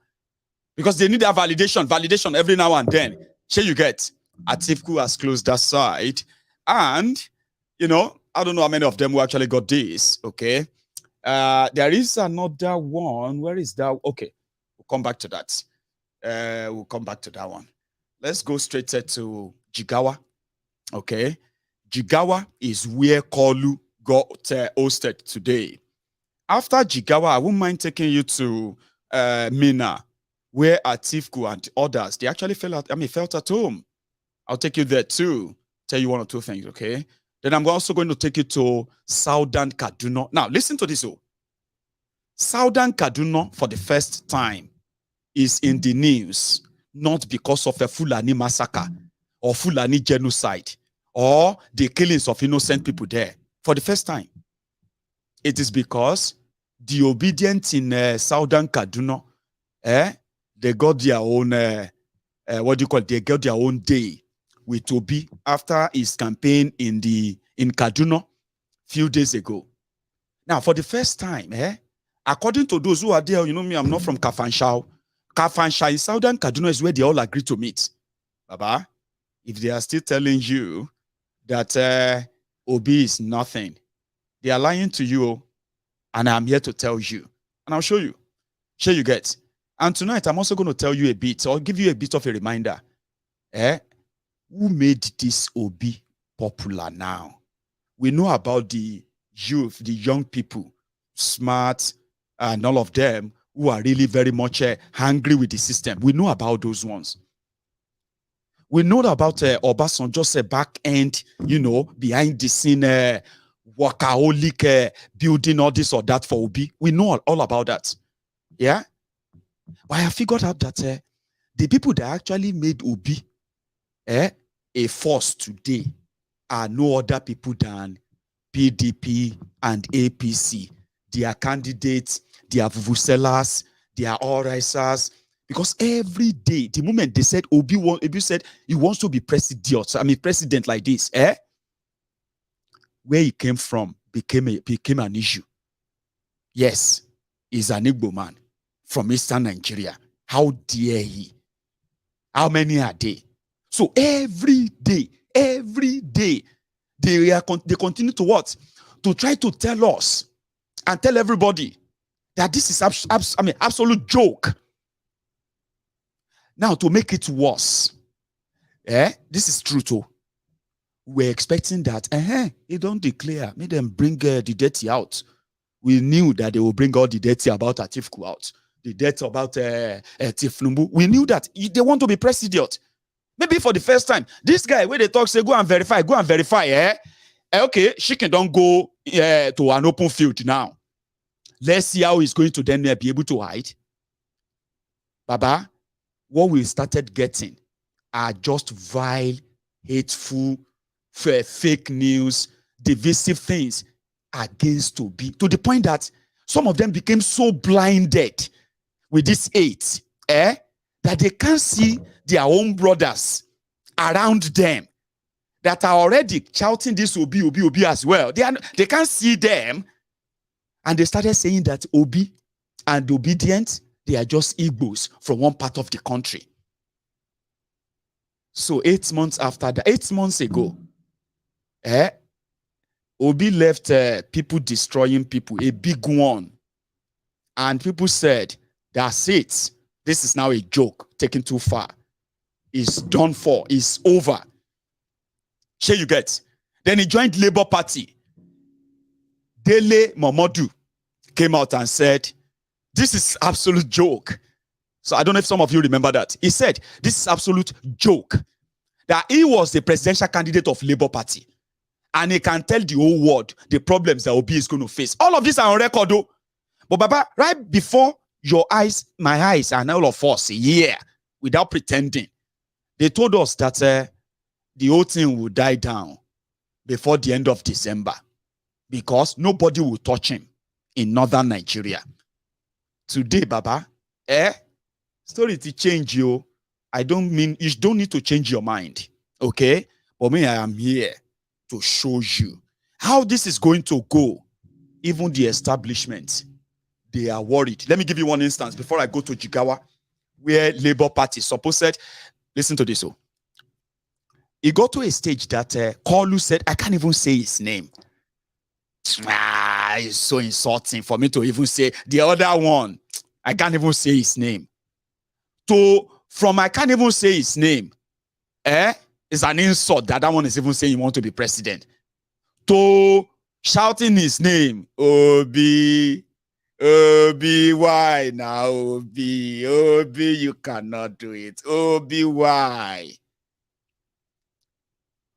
Because they need that validation every now and then. Sure you get. Atiku has closed that side. And, you know, I don't know how many of them who actually got this, okay? There is another one. Where is that? Okay, we'll come back to that. We'll come back to that one. Let's go straight to Jigawa, okay? Jigawa is where Kolu got hosted today. After Jigawa, I wouldn't mind taking you to Mina, where Atiku and others, they actually felt at home. I'll take you there too. Tell you one or two things, okay? Then I'm also going to take you to Southern Kaduna. Now, listen to this. Southern Kaduna, for the first time, is in the news, not because of a Fulani massacre or Fulani genocide or the killings of innocent people there. For the first time, it is because the obedient in Southern Kaduna, they got their own, they got their own day with Obi after his campaign in Kaduna few days ago. Now, for the first time, according to those who are there, you know me, I'm not from Kafansha. Kafansha in Southern Kaduna is where they all agree to meet. Baba, if they are still telling you that Obi is nothing, they are lying to you, and I'm here to tell you. And I'll show you. Sure you get. And tonight, I'm also going to tell you a bit, or give you a bit of a reminder. Who made this Obi popular now? We know about the youth, the young people, smart, and all of them who are really very much hungry with the system. We know about those ones. We know about Obasanjo's back end, you know, behind the scene, workaholic building all this or that for Obi. We know all about that. Yeah? But I figured out that the people that actually made Obi a force today are no other people than PDP and APC. They are candidates, they are vuvuzelas, they are all risers. Because every day, the moment they said Obi said he wants to be president like this, where he came from became an issue. Yes, he's an Igbo man from Eastern Nigeria. How dare he? How many are they? So every day, they continue to what? To try to tell us and tell everybody that this is absolute joke. Now, to make it worse, this is true too. We're expecting that, they don't declare, make them bring the dirty out. We knew that they will bring all the dirty about Atiku out. The dirty about Tinubu. We knew that they want to be president. Maybe for the first time, this guy, where they talk, say, go and verify, okay, she can don't go to an open field now. Let's see how he's going to then be able to hide. Baba, what we started getting are just vile, hateful, fake news, divisive things against Obi, to the point that some of them became so blinded with this hate, that they can't see their own brothers around them that are already shouting this Obi as well. They can't see them, and they started saying that Obi and obedient, they are just Igbos from one part of the country. So 8 months after that, 8 months ago, Obi left people destroying people, a big one. And people said, that's it. This is now a joke, taken too far. It's done for, it's over. Sure you get. Then he joined Labour Party. Dele Momodu came out and said, this is absolute joke. So I don't know if some of you remember that. He said, this is absolute joke. That he was the presidential candidate of Labour Party. And he can tell the whole world the problems that Obi is going to face. All of this are on record though. But Baba, right before your eyes, my eyes, and all of us here, without pretending, They told us that the whole thing will die down before the end of December because nobody will touch him in northern Nigeria. Today, Baba, story to change you. I don't mean you don't need to change your mind, okay? But me, I am here to show you how this is going to go. Even the establishment, they are worried. Let me give you one instance before I go to Jigawa, where Labour Party supposed, listen to this. It got to a stage that Kolu said, I can't even say his name. It's so insulting for me to even say the other one. I can't even say his name. From I can't even say his name, it's an insult that one is even saying you want to be president. To shouting his name, Obi, why now, Obi, you cannot do it. Obi, why?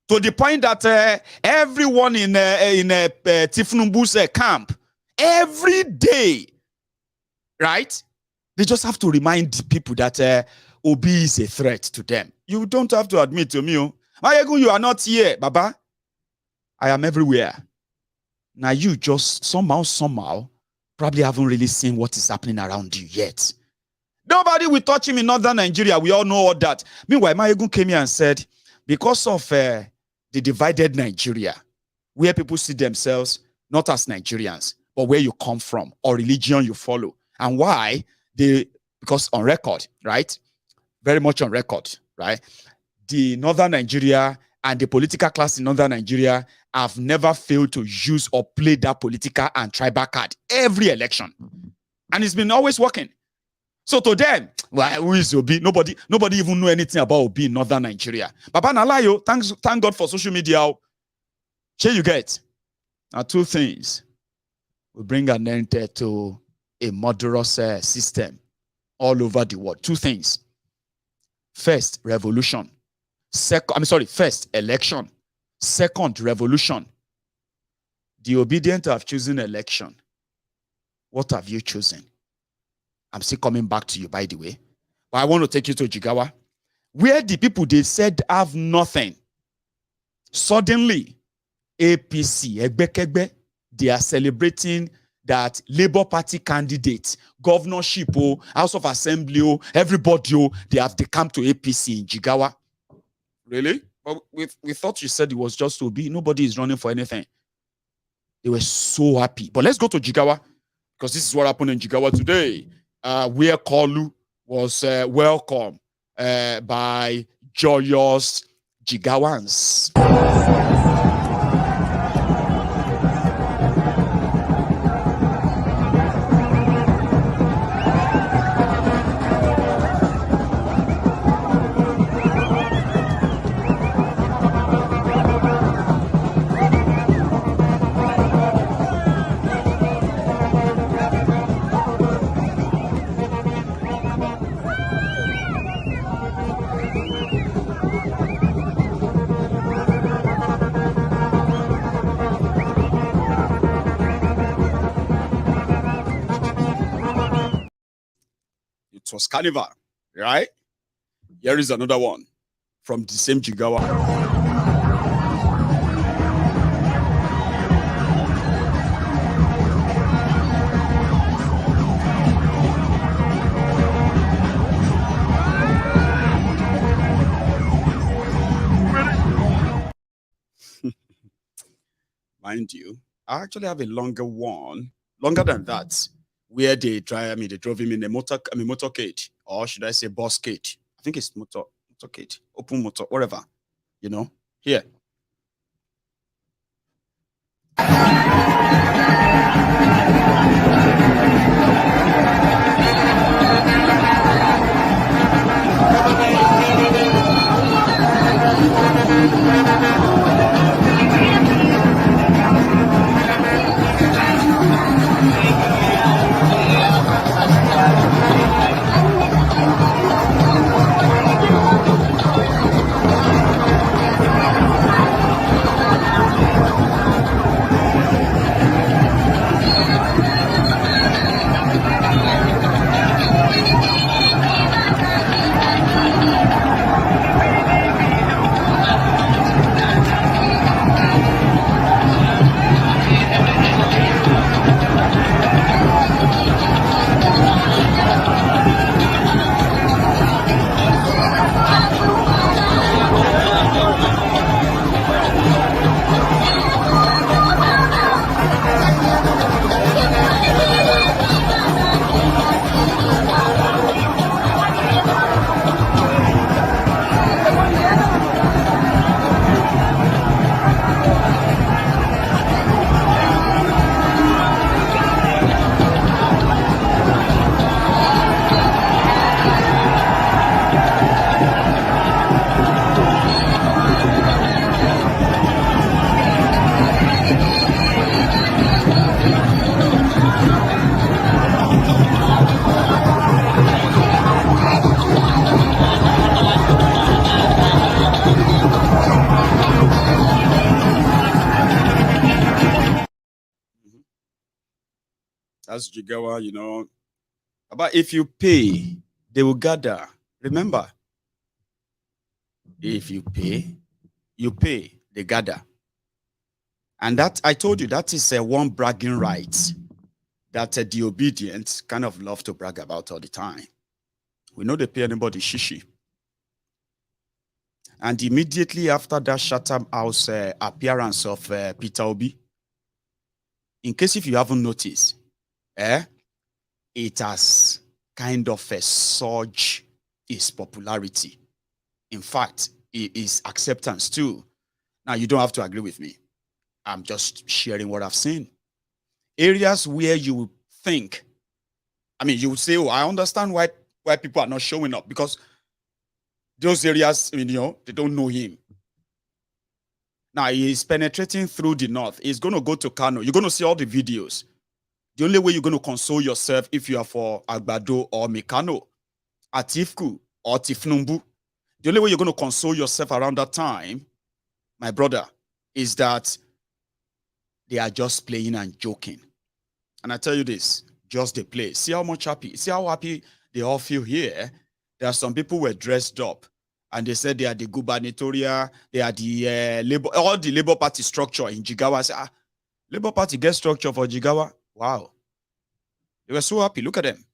To the point that everyone in Tinubu's camp, every day, right? They just have to remind people that Obi is a threat to them. You don't have to admit to me, Maiyegun, you are not here, Baba. I am everywhere. Now you just somehow, probably haven't really seen what is happening around you yet. Nobody will touch him in northern Nigeria. We all know all that. Meanwhile, Maiyegun came here and said, because of the divided Nigeria, where people see themselves not as Nigerians, but where you come from or religion you follow, and why because on record, right? Very much on record, right? The northern Nigeria and the political class in northern Nigeria have never failed to use or play that political and tribal card every election. And it's been always working. So to them, well, who is Obi? Nobody even know anything about Obi in northern Nigeria. Baba Nalayo, thank God for social media. Here you get. Now, two things will bring an end to a murderous system all over the world. Two things. First, revolution. First, election. Second, revolution. The obedient have chosen election. What have you chosen? I'm still coming back to you, by the way. But I want to take you to Jigawa, where the people they said have nothing. Suddenly, APC, Egbekegbe, they are celebrating that Labour Party candidate, governorship, House of Assembly, everybody, they have come to APC in Jigawa. Really? But we thought you said it was just to be. Nobody is running for anything. They were so happy. But let's go to Jigawa, because this is what happened in Jigawa today. Where Kolu was welcomed by joyous Jigawans. It was Carnival, right? Here is another one from the same Jigawa. Mind you, I actually have a longer one, longer than that, where they drove him in a motorcade, or should I say buscade? I think it's motorcade, open motor, whatever, you know. Here. That's Jigawa, you know. But if you pay, they will gather. Remember, if you pay, they gather. And that, I told you, that is one bragging right that the obedient kind of love to brag about all the time. We know they pay anybody shishi. And immediately after that Chatham House appearance of Peter Obi, in case if you haven't noticed, it has kind of a surge its popularity. In fact, it is acceptance too. Now, you don't have to agree with me. I'm just sharing what I've seen. Areas where you think, I mean, you would say, oh, I understand why people are not showing up, because those areas, you know, they don't know him. Now, he's penetrating through the north. He's going to go to Kano. You're going to see all the videos. The only way you're going to console yourself if you are for Agbado or Mikano, Atifku or Tifnumbu, the only way you're going to console yourself around that time, my brother, is that they are just playing and joking. And I tell you this, just the play. See how much happy, see how happy they all feel here. There are some people who were dressed up and they said they are the gubernatorial, they are the labor, all the Labour Party structure in Jigawa. I said, Labour Party get structure for Jigawa. Wow. They were so happy. Look at them.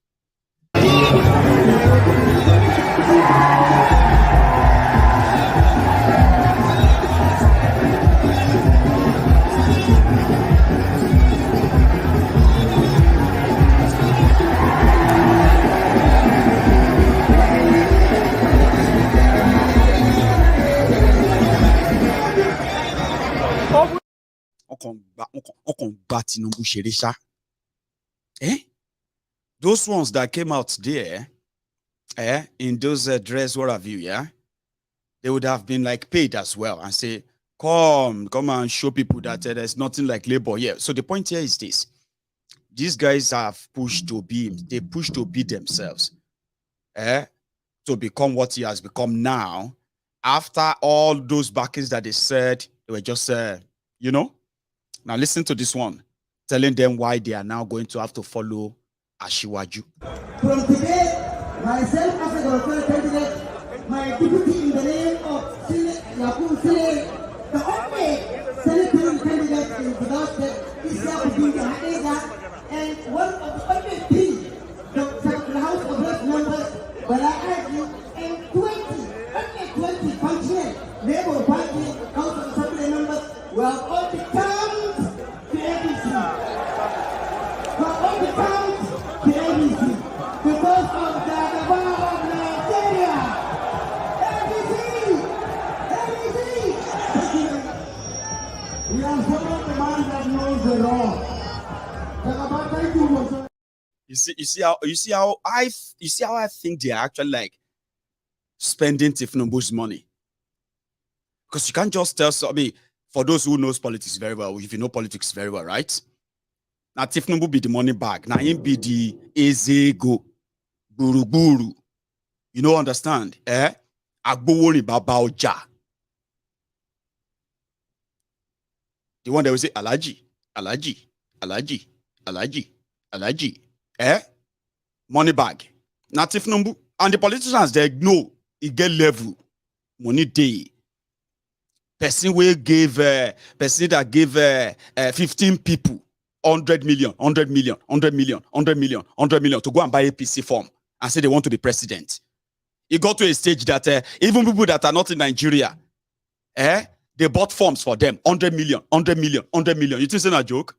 Those ones that came out there, in those dress, what have you, yeah, they would have been like paid as well and say, come and show people that there's nothing like labor here. So the point here is this: these guys have pushed Obi, they pushed Obi themselves, to become what he has become now. After all those backings that they said, they were just, you know. Now listen to this one, telling them why they are now going to have to follow Ashiwaju. From today, myself as a government candidate, my deputy in the name of Yakubu Sile, the only senatorial candidate in the state is Yakubu Sile, and one of the only three, the House of Representatives, but I urge you, and 20 functional Labour Party House of Assembly members will have all become to ABC. Will all become to ABC because of the Cabal of Nigeria. ABC! We are following the man that knows the law. Thank you. You see how I think they are actually like spending Tifnumbu's money. Because you can't just tell somebody, for those who knows politics very well, if you know politics very well, right? Now Tifnumbu be the money bag. Now him be the ezego, buru. You know, understand? Agbowori baba oja. The one that will say Alaji. Money bag. Now Tifnumbu. And the politicians, they know it get level. Money day. Person that gave 15 people 100 million to go and buy a PC form and say they want to be president. It got to a stage that even people that are not in Nigeria, they bought forms for them 100 million. You think it's a joke?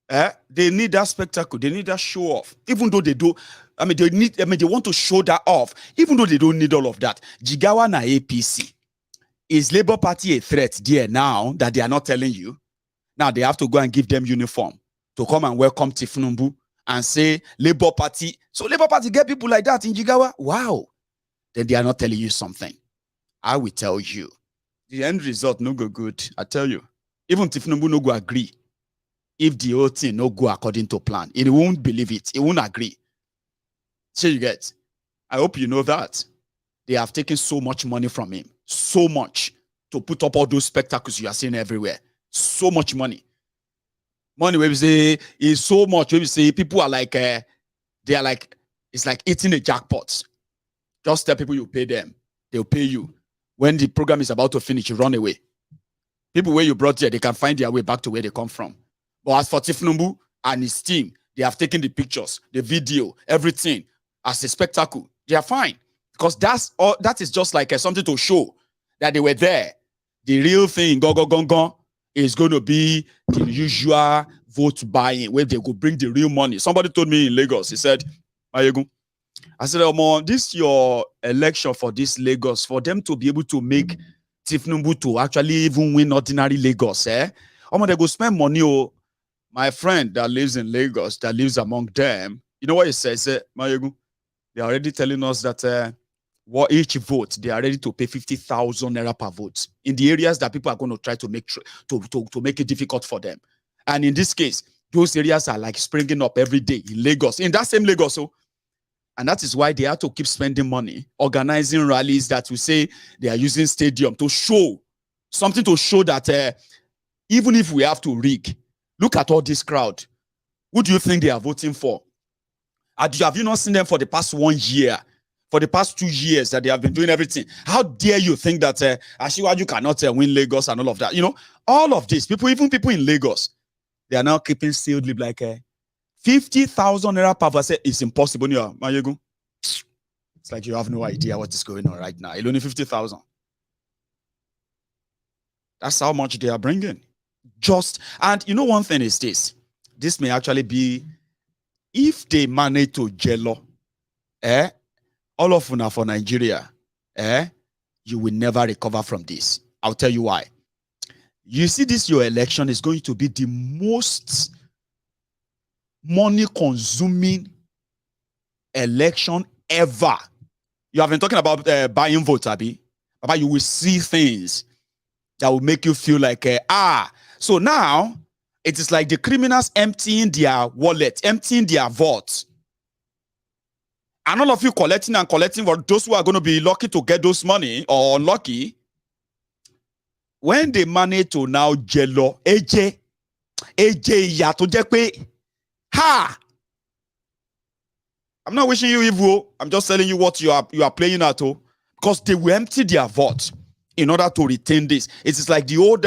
They need that spectacle. They need that show off. Even though they do, they want to show that off. Even though they don't need all of that. Jigawa na APC. Is Labour Party a threat there now that they are not telling you? Now they have to go and give them uniform to come and welcome Tifnumbu and say Labour Party. So Labour Party get people like that in Jigawa? Wow. Then they are not telling you something. I will tell you. The end result no go good. I tell you. Even Tifnumbu no go agree. If the whole thing no go according to plan, he won't believe it. He won't agree. So you get. I hope you know that. They have taken so much money from him. So much to put up all those spectacles you are seeing everywhere. So much money. Money where we say is so much. Where we say people are like, they are like, it's like eating a jackpot. Just tell people you pay them, they'll pay you. When the program is about to finish, you run away. People where you brought here, they can find their way back to where they come from. But as for Tinubu and his team, they have taken the pictures, the video, everything as a spectacle. They are fine because that's all. That is just like something to show that they were there. The real thing, go, is going to be the usual vote buying where they go bring the real money. Somebody told me in Lagos, he said, Maiyegun, I said, this your election for this Lagos, for them to be able to make Tinubu to actually even win ordinary Lagos, they go spend money. Oh, my friend that lives in Lagos, that lives among them, you know what he says? Maiyegun, they are already telling us that what each vote, they are ready to pay 50,000 naira per vote in the areas that people are going to try to make to make it difficult for them. And in this case, those areas are like springing up every day in Lagos, in that same Lagos. So, and that is why they have to keep spending money, organizing rallies that we say they are using stadium to show something, to show that even if we have to rig, look at all this crowd. Who do you think they are voting for? Have you not seen them for the past 1 year? For the past 2 years that they have been doing everything? How dare you think that Asiwaju cannot win Lagos and all of that? You know, all of this, even people in Lagos, they are now keeping sealed lip like 50,000 naira per verse is impossible. Maiyegun, it's like you have no idea what is going on right now. It's only 50,000. That's how much they are bringing. And you know, one thing is this. This may actually be, if they manage to jello, all of una for Nigeria, you will never recover from this. I'll tell you why. You see, your election is going to be the most money-consuming election ever. You have been talking about buying votes, Abi. But you will see things that will make you feel like, so now it is like the criminals emptying their wallet, emptying their vaults. And all of you collecting for those who are going to be lucky to get those money or unlucky. When they manage to now jello, AJ ya to jekwe, ha! I'm not wishing you evil. I'm just telling you what you are playing at, because they will empty their vault in order to retain this. It is like the old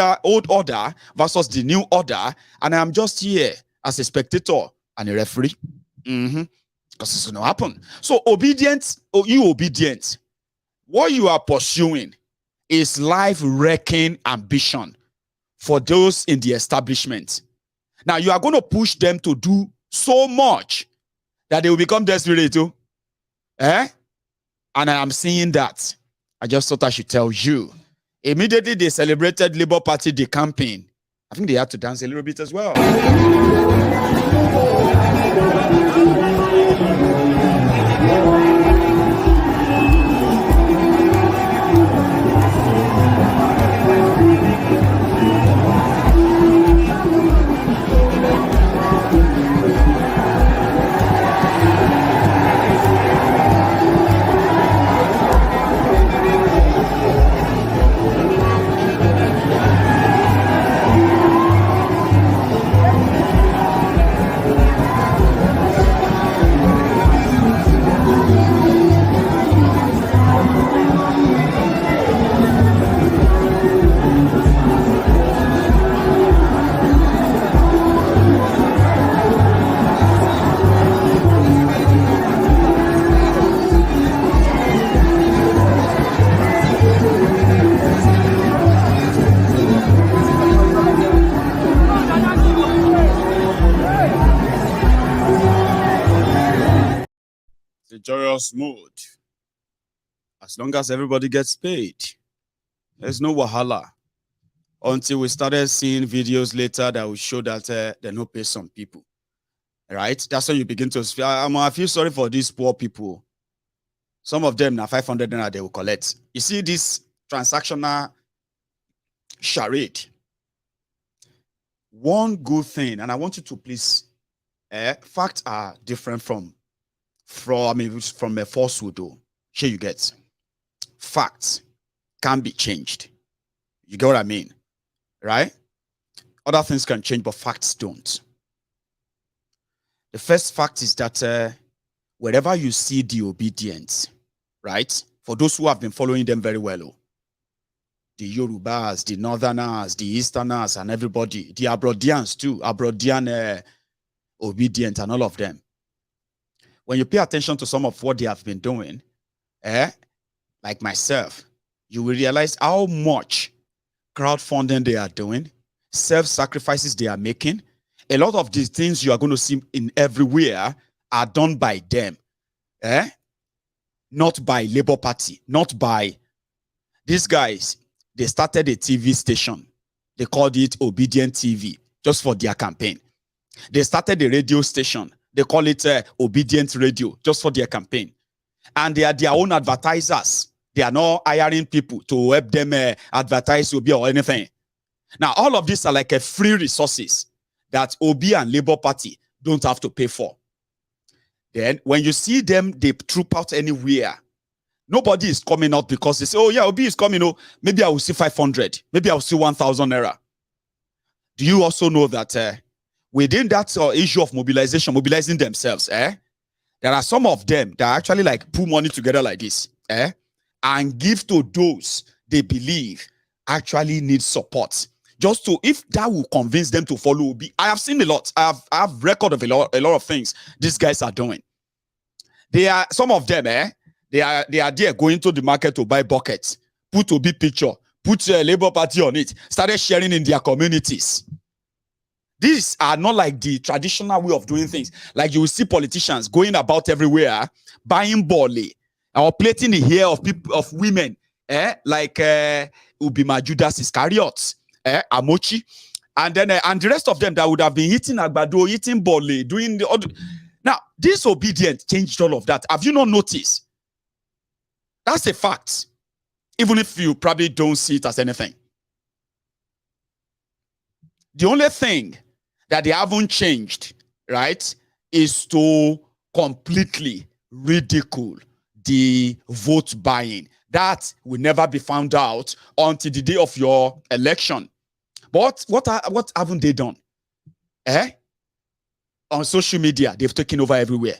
order versus the new order, and I'm just here as a spectator and a referee. Because it's going to happen. So obedient. What you are pursuing is life-wrecking ambition for those in the establishment. Now you are going to push them to do so much that they will become desperate too. And I am seeing that. I just thought I should tell you. Immediately they celebrated Labour Party, the campaign. I think they had to dance a little bit as well. Joyous mood. As long as everybody gets paid, there's no wahala. Until we started seeing videos later that will show that they no pay some people. Right? That's when you begin to feel, I feel sorry for these poor people. Some of them now 500 naira they will collect. You see this transactional charade. One good thing, and I want you to please, facts are different from a falsehood, though. Here you get. Facts can be changed. You get what I mean? Right? Other things can change, but facts don't. The first fact is that wherever you see the obedience, right? For those who have been following them very well, the Yorubas, the Northerners, the Easterners, and everybody, the Abrodians too, Abrodian obedient and all of them. When you pay attention to some of what they have been doing, like myself, you will realize how much crowdfunding they are doing, self-sacrifices they are making. A lot of these things you are going to see in everywhere are done by them, not by Labour Party, not by these guys. They started a TV station. They called it Obedient TV, just for their campaign. They started a radio station. They call it Obedient Radio, just for their campaign. And they are their own advertisers. They are not hiring people to help them advertise Obi or anything. Now, all of these are like a free resources that Obi and Labour Party don't have to pay for. Then, when you see them, they troop out anywhere. Nobody is coming out because they say, oh, yeah, Obi is coming. Oh, maybe I will see 500. Maybe I will see 1,000 naira. Do you also know that within that issue of mobilizing themselves, there are some of them that actually like put money together like this, and give to those they believe actually need support. Just to, if that will convince them to follow Obi. I have seen a lot. I have record of a lot of things these guys are doing. They are, some of them, they are there going to the market to buy buckets, put Obi picture, put Labour Party on it, started sharing in their communities. These are not like the traditional way of doing things. Like you will see politicians going about everywhere, buying bole, or plating the hair of people, of women, like Ubima Judas Iscariot, Amochi, and then and the rest of them that would have been eating agbado, eating bole, doing the other. Now, disobedience changed all of that. Have you not noticed? That's a fact. Even if you probably don't see it as anything. The only thing that they haven't changed, right, is to completely ridicule the vote buying. That will never be found out until the day of your election. But what haven't they done? On social media, they've taken over everywhere.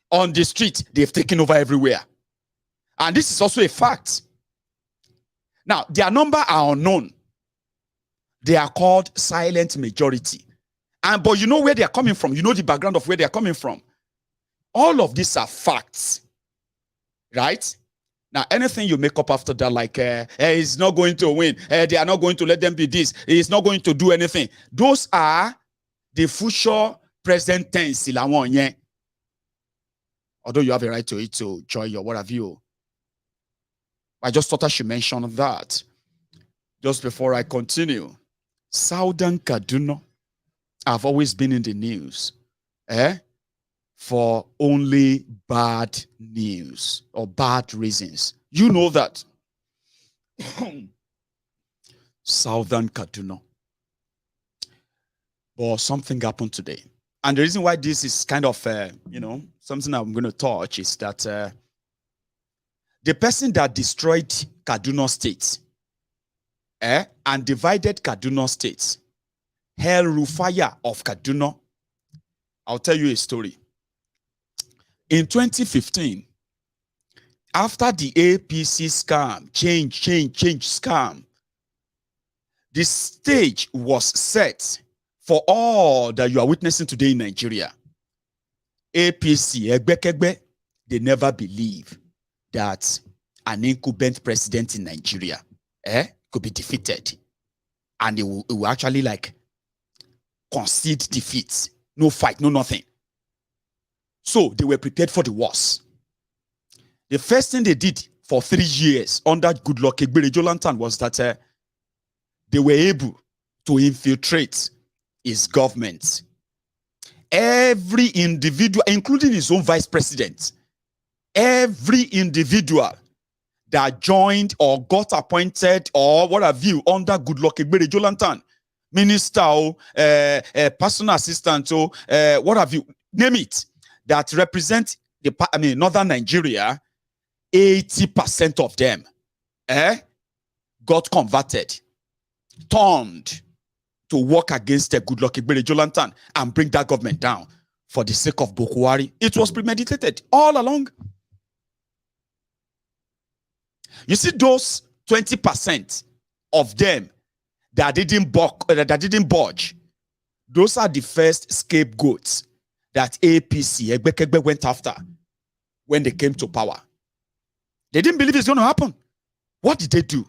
On the street, they've taken over everywhere. And this is also a fact. Now, their number are unknown. They are called silent majority. But you know where they are coming from. You know the background of where they are coming from. All of these are facts. Right? Now, anything you make up after that, like, he's not going to win. They are not going to let them be this. He's not going to do anything. Those are the future present tense. Although you have a right to it, to joy or what have you. I just thought I should mention that. Just before I continue. Southern Kaduna have always been in the news. For only bad news or bad reasons. You know that. Southern Kaduna. But something happened today. And the reason why this is kind of, something I'm going to touch is that the person that destroyed Kaduna State and divided Kaduna State, El Rufai of Kaduna, I'll tell you a story. In 2015, after the APC scam, change scam, the stage was set for all that you are witnessing today in Nigeria. APC, Egbekegbe, they never believe that an incumbent president in Nigeria could be defeated. And it will actually like concede defeat. No fight, no nothing. So they were prepared for the worst. The first thing they did for 3 years under Goodluck Egberejolantan was that they were able to infiltrate his government. Every individual, including his own vice president, every individual that joined or got appointed or what have you under Goodluck Egberejolantan, minister, personal assistant, what have you, name it, that represent the northern Nigeria, 80% of them got converted, turned to work against Goodluck Ebele Jonathan and bring that government down for the sake of Bokwari. It was premeditated all along. You see those 20% of them that didn't budge, those are the first scapegoats that APC Egbekegbe went after when they came to power. They didn't believe it's going to happen. What did they do?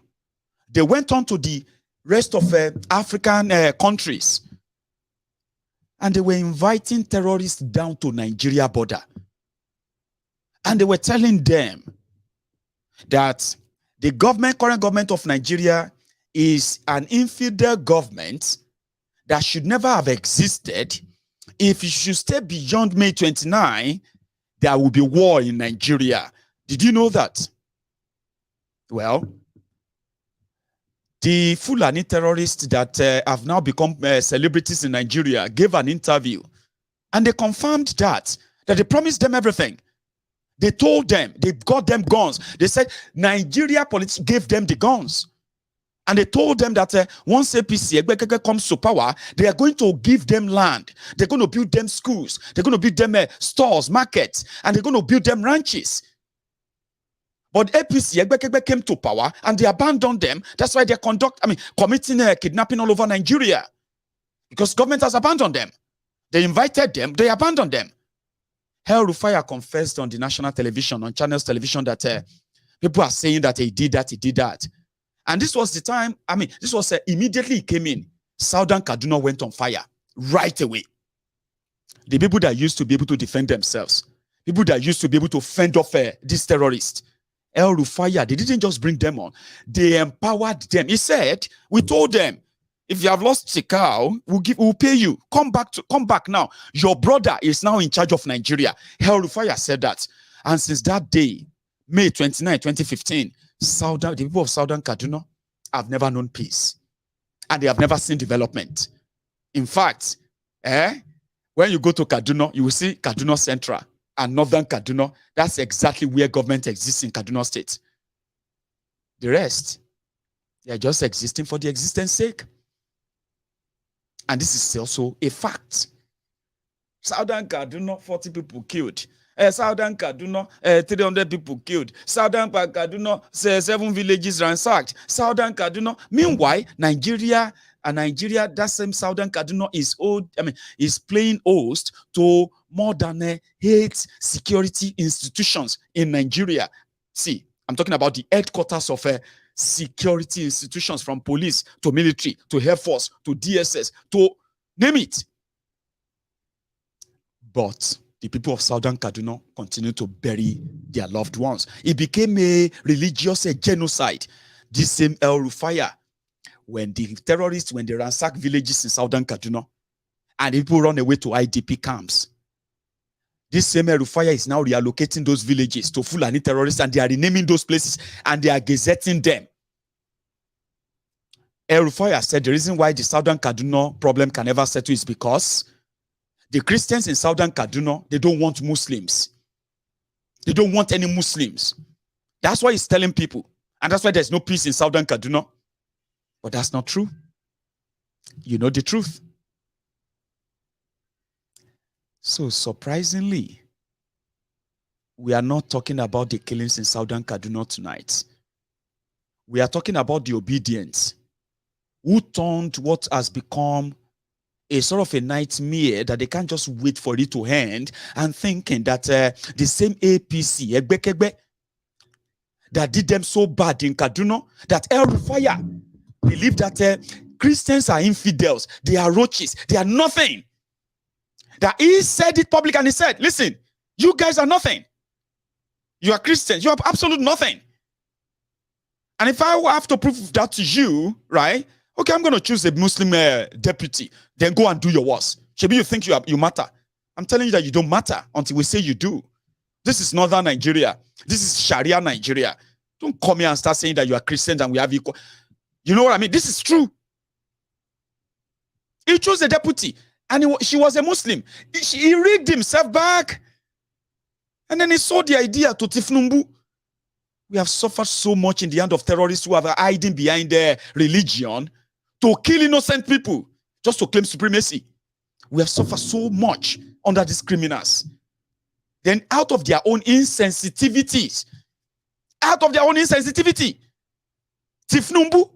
They went on to the rest of African countries, and they were inviting terrorists down to Nigeria border. And they were telling them that the current government of Nigeria is an infidel government that should never have existed. If it should stay beyond May 29, there will be war in Nigeria. Did you know that? Well, the Fulani terrorists that have now become celebrities in Nigeria gave an interview, and they confirmed that they promised them everything. They told them, they got them guns. They said Nigeria police gave them the guns. And they told them that once APC comes to power, they are going to give them land. They're going to build them schools. They're going to build them stores, markets, and they're going to build them ranches. But APC came to power and they abandoned them. That's why they're committing kidnapping all over Nigeria. Because government has abandoned them. They invited them, they abandoned them. El Rufai confessed on the national television, on Channels Television, that people are saying that he did that, he did that. And this was the time, this was immediately he came in. Southern Kaduna went on fire right away. The people that used to be able to defend themselves, people that used to be able to fend off these terrorists, El Rufai, they didn't just bring them on, they empowered them. He said, we told them, if you have lost a cow, we'll pay you. Come back now. Your brother is now in charge of Nigeria. El Rufai said that. And since that day, May 29, 2015, the people of Southern Kaduna have never known peace. And they have never seen development. In fact, when you go to Kaduna, you will see Kaduna Central and Northern Kaduna. That's exactly where government exists in Kaduna State. The rest, they are just existing for the existence sake. And this is also a fact. Southern Kaduna, 40 people killed. Southern Kaduna, 300 people killed. Southern Kaduna, 7 villages ransacked. Southern Kaduna. Meanwhile, Nigeria, that same Southern Kaduna is playing host to more than 8 security institutions in Nigeria. See, I'm talking about the headquarters of security institutions, from police to military to Air Force to DSS to name it. But the people of Southern Kaduna continue to bury their loved ones. It became a religious genocide. This same El Rufai, when the terrorists, when they ransack villages in Southern Kaduna and people run away to IDP camps, this same El Rufai is now reallocating those villages to Fulani terrorists, and they are renaming those places and they are gazetting them. El Rufai said the reason why the Southern Kaduna problem can never settle is because the Christians in Southern Kaduna, they don't want Muslims. They don't want any Muslims. That's why he's telling people. And that's why there's no peace in Southern Kaduna. But that's not true. You know the truth. So surprisingly, we are not talking about the killings in Southern Kaduna tonight. We are talking about the obedience who turned what has become a sort of a nightmare that they can't just wait for it to end, and thinking that the same APC, Egbekegbe, that did them so bad in Kaduna, that El Rufai believed that Christians are infidels, they are roaches, they are nothing. That he said it public, and he said, listen, you guys are nothing. You are Christians, you are absolute nothing. And if I have to prove that to you, right, okay, I'm going to choose a Muslim deputy, then go and do your worst. Maybe you think you matter. I'm telling you that you don't matter until we say you do. This is Northern Nigeria. This is Sharia Nigeria. Don't come here and start saying that you are Christians and we have equal. You know what I mean? This is true. He chose a deputy, and she was a Muslim. He rigged himself back. And then he sold the idea to Tinubu. We have suffered so much in the hand of terrorists who are hiding behind their religion to kill innocent people. just to claim supremacy. We have suffered so much under these criminals. Then out of their own insensitivities, Tinubu,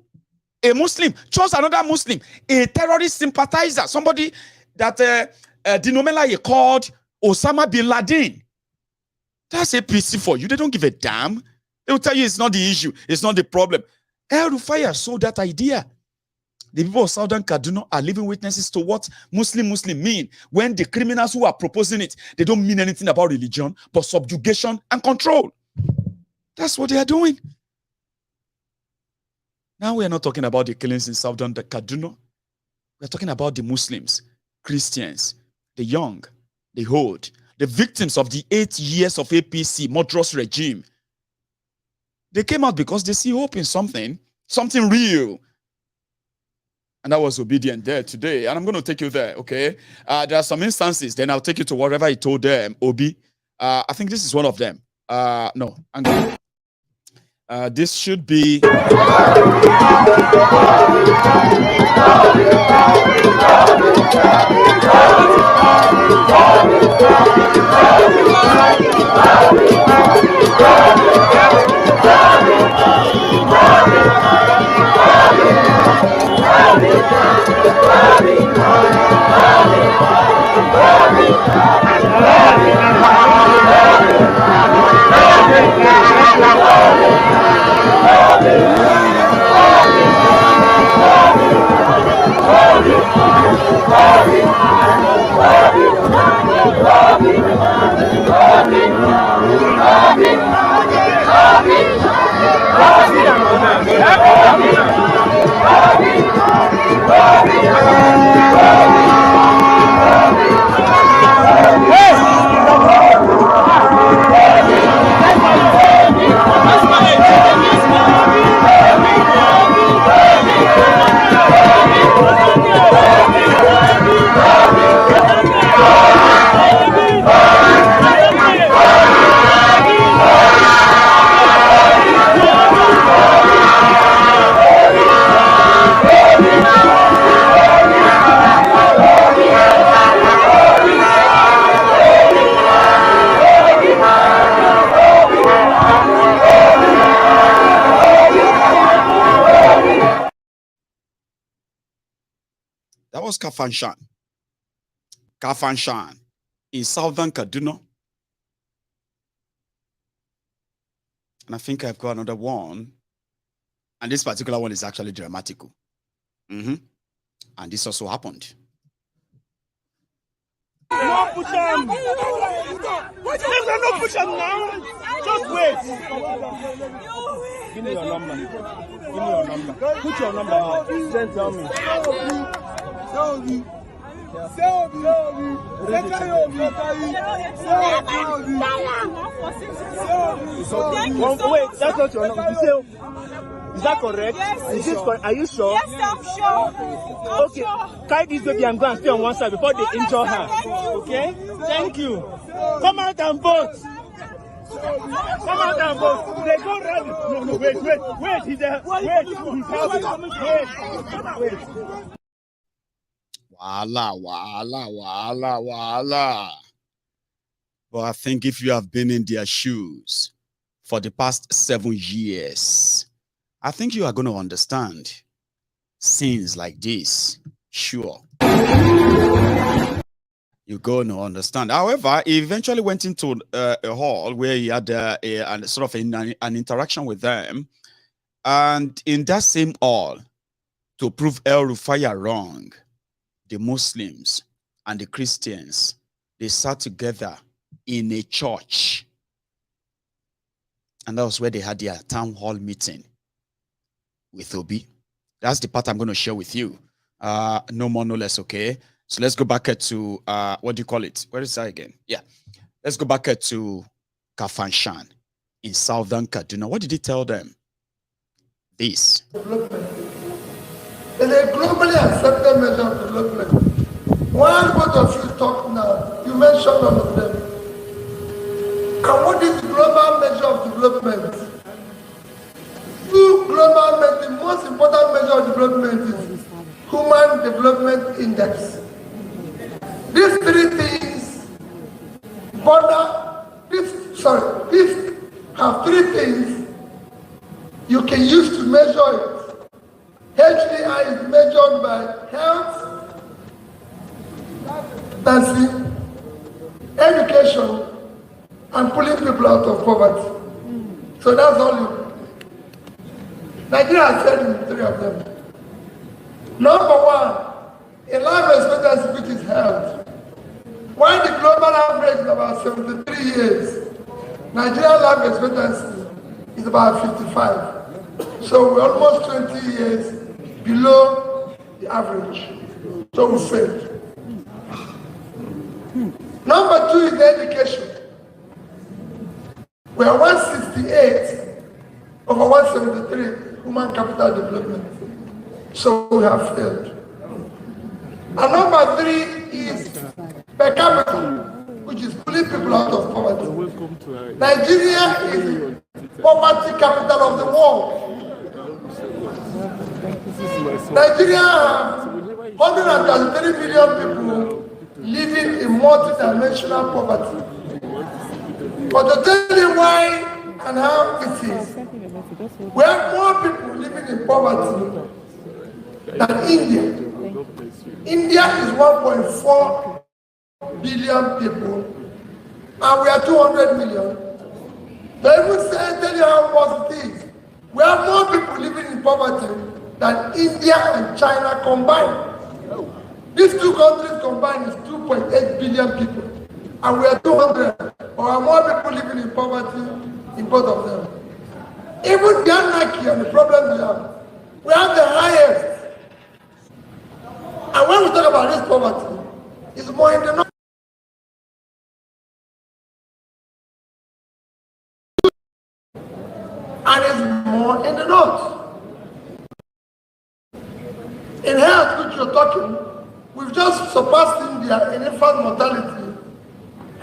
a Muslim, chose another Muslim, a terrorist sympathizer, somebody that Dinomela called Osama bin Laden. That's APC for you. They don't give a damn. They will tell you it's not the issue, it's not the problem. El-Rufai sold that idea. The people of Southern Kaduna are living witnesses to what Muslim mean when the criminals who are proposing it, they don't mean anything about religion, but subjugation and control. That's what they are doing. Now we are not talking about the killings in Southern Kaduna. We are talking about the Muslims, Christians, the young, the old, the victims of the 8 years of APC murderous regime. They came out because they see hope in something real. And I was obedient there today. And I'm going to take you there, okay? There are some instances. Then I'll take you to whatever he told them, Obi. I think this is one of them. No, I'm going this should be... That was Kafanshan in Southern Kaduna. And I think I've got another one. And this particular one is actually dramatical. And this also happened. No push him. No push him now. Just wait. Give me your number. Put your number out. Then tell me. Wait, that's not your number. Is that correct? Yes. Is this correct? Are you sure? Yes, I'm sure. Okay. Carry this baby and go and stay on one side before they injure her. Okay? Thank you. Come out and vote. Come out and vote. They go rally. No, wait. He's there. Wait. Wala. But I think if you have been in their shoes for the past 7 years, I think you are going to understand scenes like this. Sure. You're going to understand. However, he eventually went into a hall where he had a sort of an interaction with them. And in that same hall, to prove El-Rufai wrong, the Muslims and the Christians, they sat together in a church. And that was where they had their town hall meeting with Obi. That's the part I'm going to share with you. No more, no less, okay? So let's go back to, what do you call it? Where is that again? Yeah. Let's go back to Kafanshan in Southern Kaduna. What did he tell them? This. It's a globally accepted measure of development. While both of you talk now, you mentioned all of them. And what is the global measure of development? The most important measure of development is human development credit index. These three things these have three things you can use to measure it. HDI is measured by health, dancing, education, and pulling people out of poverty. So that's all you. Nigeria has said in three of them. Number one, a life expectancy which is health. While the global average is about 73 years, Nigerian life expectancy is about 55. So we're almost 20 years below the average. So we failed. Number two is education. We are 168 over 173 human capital development. So we have failed. And number three is per capita, which is pulling people out of poverty. Nigeria is the poverty capital of the world. Nigeria has 133 million people living in multi-dimensional poverty. But to tell you why and how it is, we have more people living in poverty than India. India is 1.4 billion people, and we are 200 million. They even tell you how much it is. We have more people living in poverty than India and China combined. These two countries combined is 2.8 billion people, and we are 200, or more people living in poverty in both of them. Even the anarchy and the problems we have the highest. And when we talk about this poverty, it's more in the north. And it's more in the north. In health, which you're talking, we've just surpassed India in infant mortality,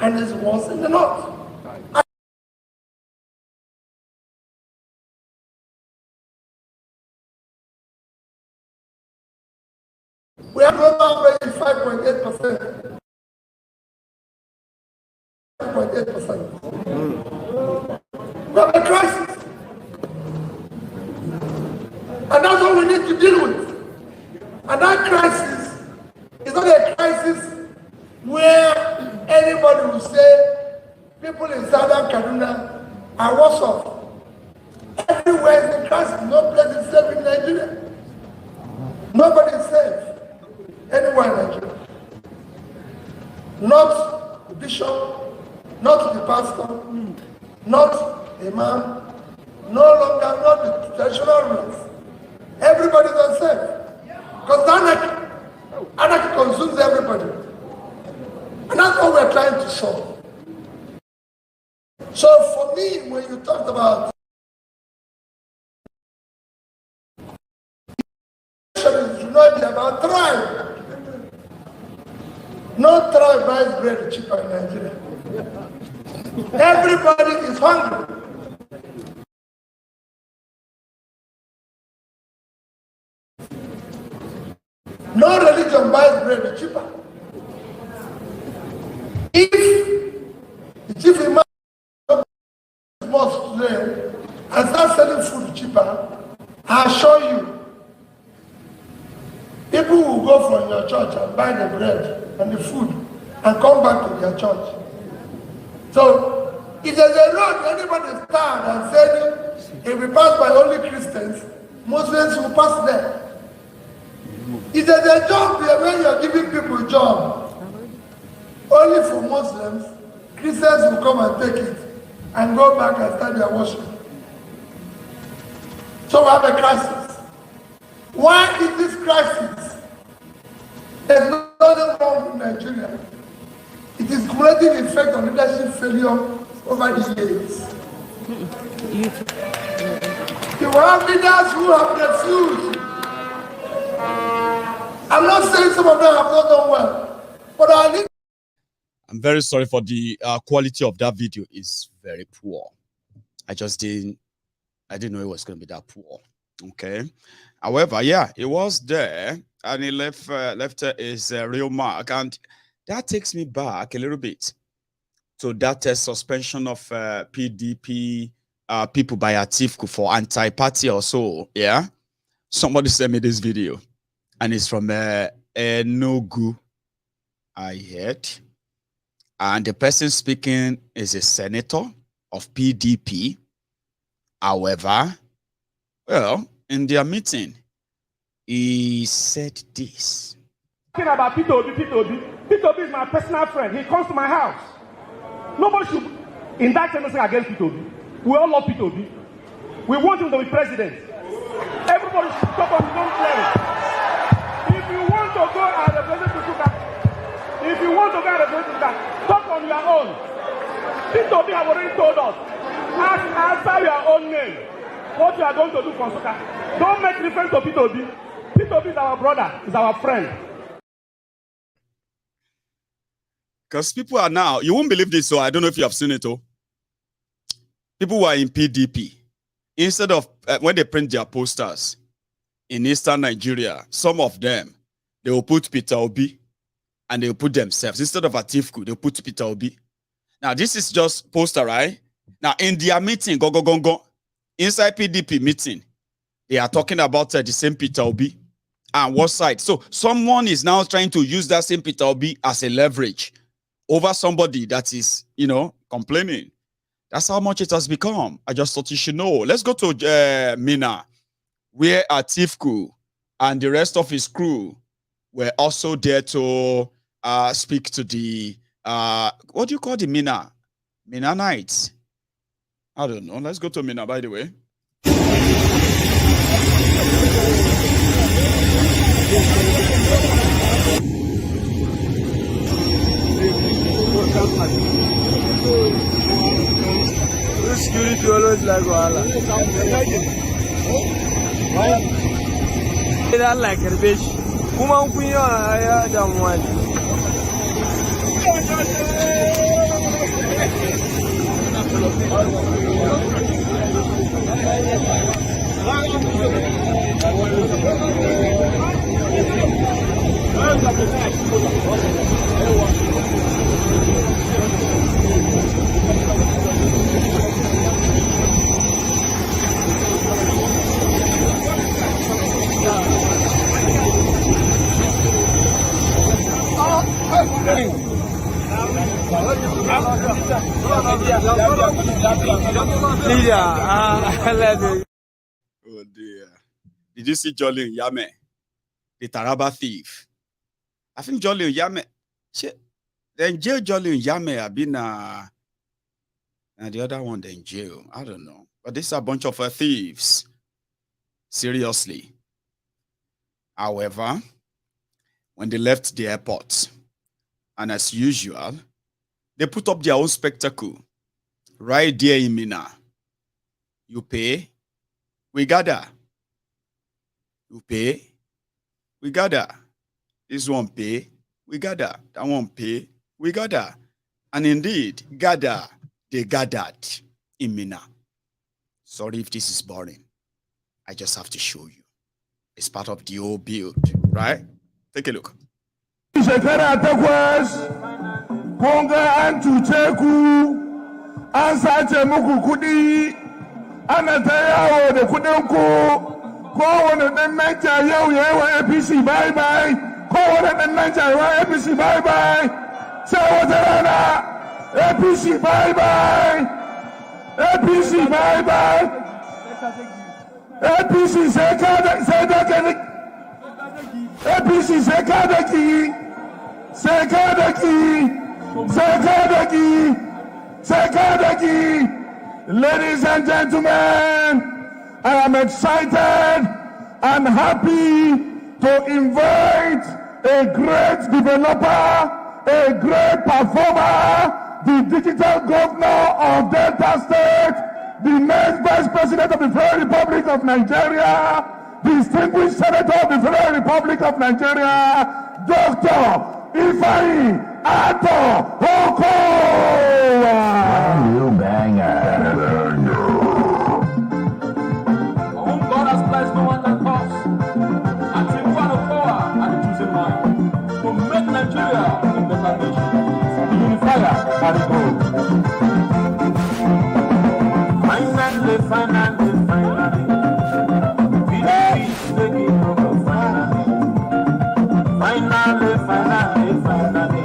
and it's worse in the north. We have global average 5.8%. 5.8%. We have a crisis. And that's what we need to deal with. And that crisis is not a crisis where anybody will say people in Southern Kaduna are worse off. Everywhere is a crisis. No place is safe in Nigeria. Nobody is safe anywhere in Nigeria. Not the bishop, not the pastor, not a man, no longer not the traditional rulers. Everybody is unsafe. Because anarchy consumes everybody. And that's what we're trying to solve. So for me, when you talked about it should not be about tribe. No tribe buys bread cheaper in Nigeria. Everybody is hungry. No religion buys bread cheaper. If the chief imam mosque today and start selling food cheaper, I assure you, people will go from your church and buy the bread and the food and come back to their church. So if there's a road anybody stand and say if we pass by only Christians, Muslims will pass there. If there's a job there where you're giving people a job, only for Muslims, Christians will come and take it and go back and start their worship. So we have a crisis. Why is this crisis? There's nothing wrong with Nigeria. It is cumulative effect on leadership failure over the years. You have leaders who have refused. I'm not saying some of them have not done well, but I'm very sorry for the quality of that video is very poor. I didn't know it was going to be that poor. Okay. However, yeah, he was there and he left his real mark. And that takes me back a little bit to that suspension of PDP people by Atiku for anti-party or so. Yeah. Somebody sent me this video and it's from Enugu, I heard. And the person speaking is a senator of PDP. However, well, in their meeting, he said this. Talking about P2B is my personal friend. He comes to my house. Nobody should indict anything against P2B. We all love P2B. We want him to be president. Everybody should stop on his own claim. If you want to go and represent Suka, talk on your own. P2B have already told us. Answer your own name. What you are going to do for Suka. Don't make reference to P2B. P2B is our brother, is our friend. Because people are now, you won't believe this, so I don't know if you have seen it. People who are in PDP, instead of, when they print their posters in Eastern Nigeria, some of them, they will put Peter Obi and they will put themselves. Instead of Atiku, they'll put Peter Obi. Now, this is just poster, right? Now, in their meeting, go, inside PDP meeting, they are talking about the same Peter Obi and what side. So someone is now trying to use that same Peter Obi as a leverage over somebody that is, complaining. That's how much it has become. I just thought you should know. Let's go to Mina, where Atiku and the rest of his crew were also there to speak to the, what do you call the Mina? Mina Nights. I don't know. Let's go to Mina, by the way. Security always like Wala. They don't like her bitch. Kuma kunyo aya jamwali. Oh dear. Did you see Jolly Yame, the Taraba thief? I think Jolly Yame, then jail Jolly Yame have been and the other one then in jail. I don't know. But these are a bunch of thieves. Seriously. However, when they left the airport, and as usual, they put up their own spectacle right there in Mina. You pay, we gather. You pay, we gather. This one pay, we gather. That one pay, we gather. And indeed, they gathered in Mina. Sorry if this is boring. I just have to show you. It's part of the whole build, right? Take a look. Shekara takwas, kunga an cuce ku, an sace muku kuɗi, ana ta yawo da kuɗin ku, kowane ɗan Naija yau ya yi wa APC bye-bye, kowane ɗan Naija ya wa APC bye-bye, sai wata rana APC bye-bye, APC bye-bye, APC sai da ka APC Sekadaki, ladies and gentlemen, I am excited and happy to invite a great developer, a great performer, the digital governor of Delta State, the next vice president of the Federal Republic of Nigeria, distinguished Senator of the Federal Republic of Nigeria, Dr. Ifeanyi Ato Okowa. You banger. God has blessed finally.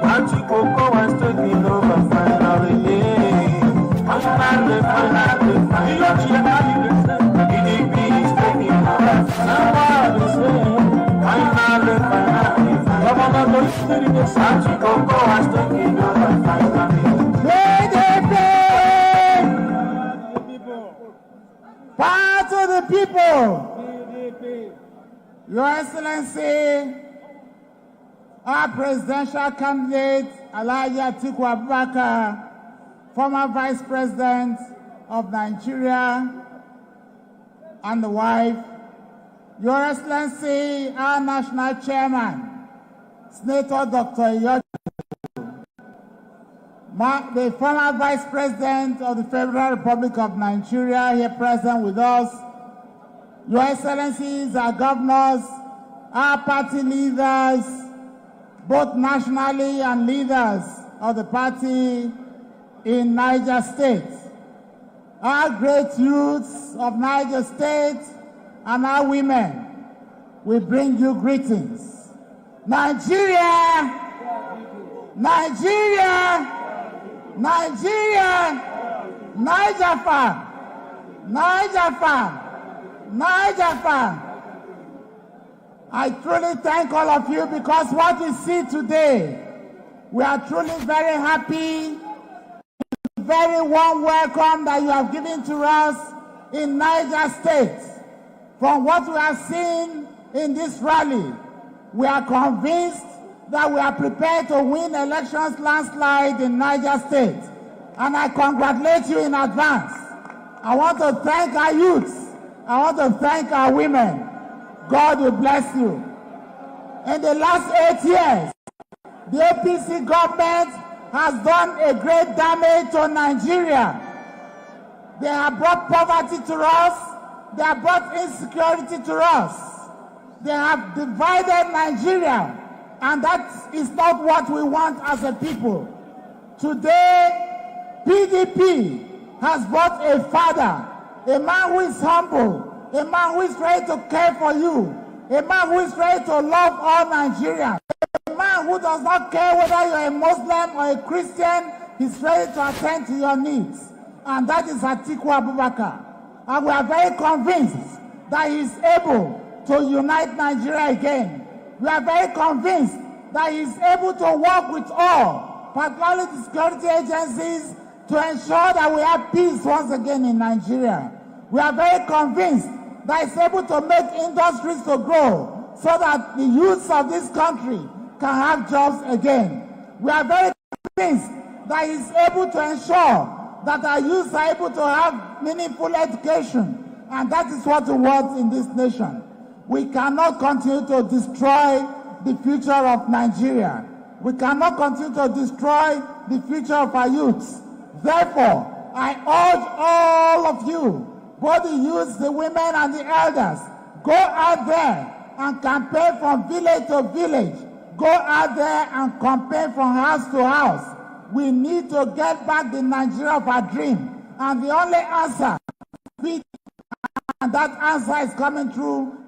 Politico was taking over finally. Finally. PDP is taking over. Somebody say, finally. Governor Politico was taking over finally. Power to the people. Your Excellency, our presidential candidate, Alhaji Atiku Abubakar, former Vice President of Nigeria, and the wife, Your Excellency, our National Chairman, Senator Dr. Yoruna, the former Vice President of the Federal Republic of Nigeria, here present with us, Your Excellencies, our governors, our party leaders, both nationally and leaders of the party in Niger State, our great youths of Niger State and our women, we bring you greetings. Nigeria, Niger farm. I truly thank all of you because what we see today, we are truly very happy, very warm welcome that you have given to us in Niger State. From what we have seen in this rally, we are convinced that we are prepared to win elections landslide in Niger State. And I congratulate you in advance. I want to thank our youths. I want to thank our women. God will bless you. In the last 8 years, the APC government has done a great damage to Nigeria. They have brought poverty to us. They have brought insecurity to us. They have divided Nigeria. And that is not what we want as a people. Today, PDP has brought a father, a man who is humble, a man who is ready to care for you, a man who is ready to love all Nigerians, a man who does not care whether you're a Muslim or a Christian, he's ready to attend to your needs. And that is Atiku Abubakar. And we are very convinced that he is able to unite Nigeria again. We are very convinced that he is able to work with all, particularly the security agencies, to ensure that we have peace once again in Nigeria. We are very convinced that he is able to make industries to grow so that the youths of this country can have jobs again. We are very convinced that he is able to ensure that our youths are able to have meaningful education, and that is what we want in this nation. We cannot continue to destroy the future of Nigeria. We cannot continue to destroy the future of our youths. Therefore, I urge all of you, both the youths, the women, and the elders, go out there and campaign from village to village. Go out there and campaign from house to house. We need to get back the Nigeria of our dream. And the only answer, and that answer is coming through.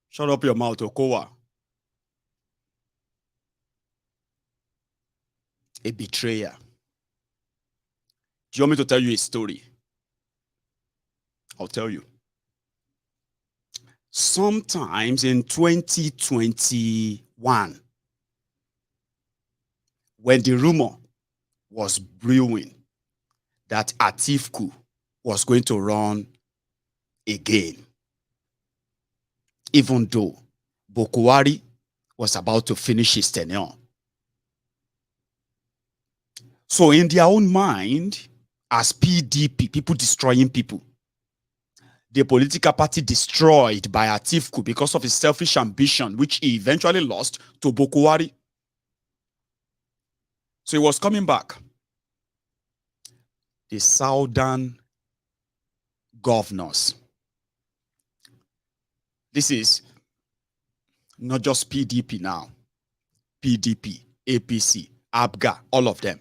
Shut up your mouth, Okowa. A betrayer. Do you want me to tell you a story? I'll tell you. Sometimes in 2021, when the rumor was brewing that Atiku was going to run again, even though Bokuwari was about to finish his tenure. So in their own mind, as PDP, people destroying people, the political party destroyed by Atiku because of his selfish ambition, which he eventually lost to Bokuwari. So he was coming back. The southern governors. This is not just PDP now. PDP, APC, ABGA, all of them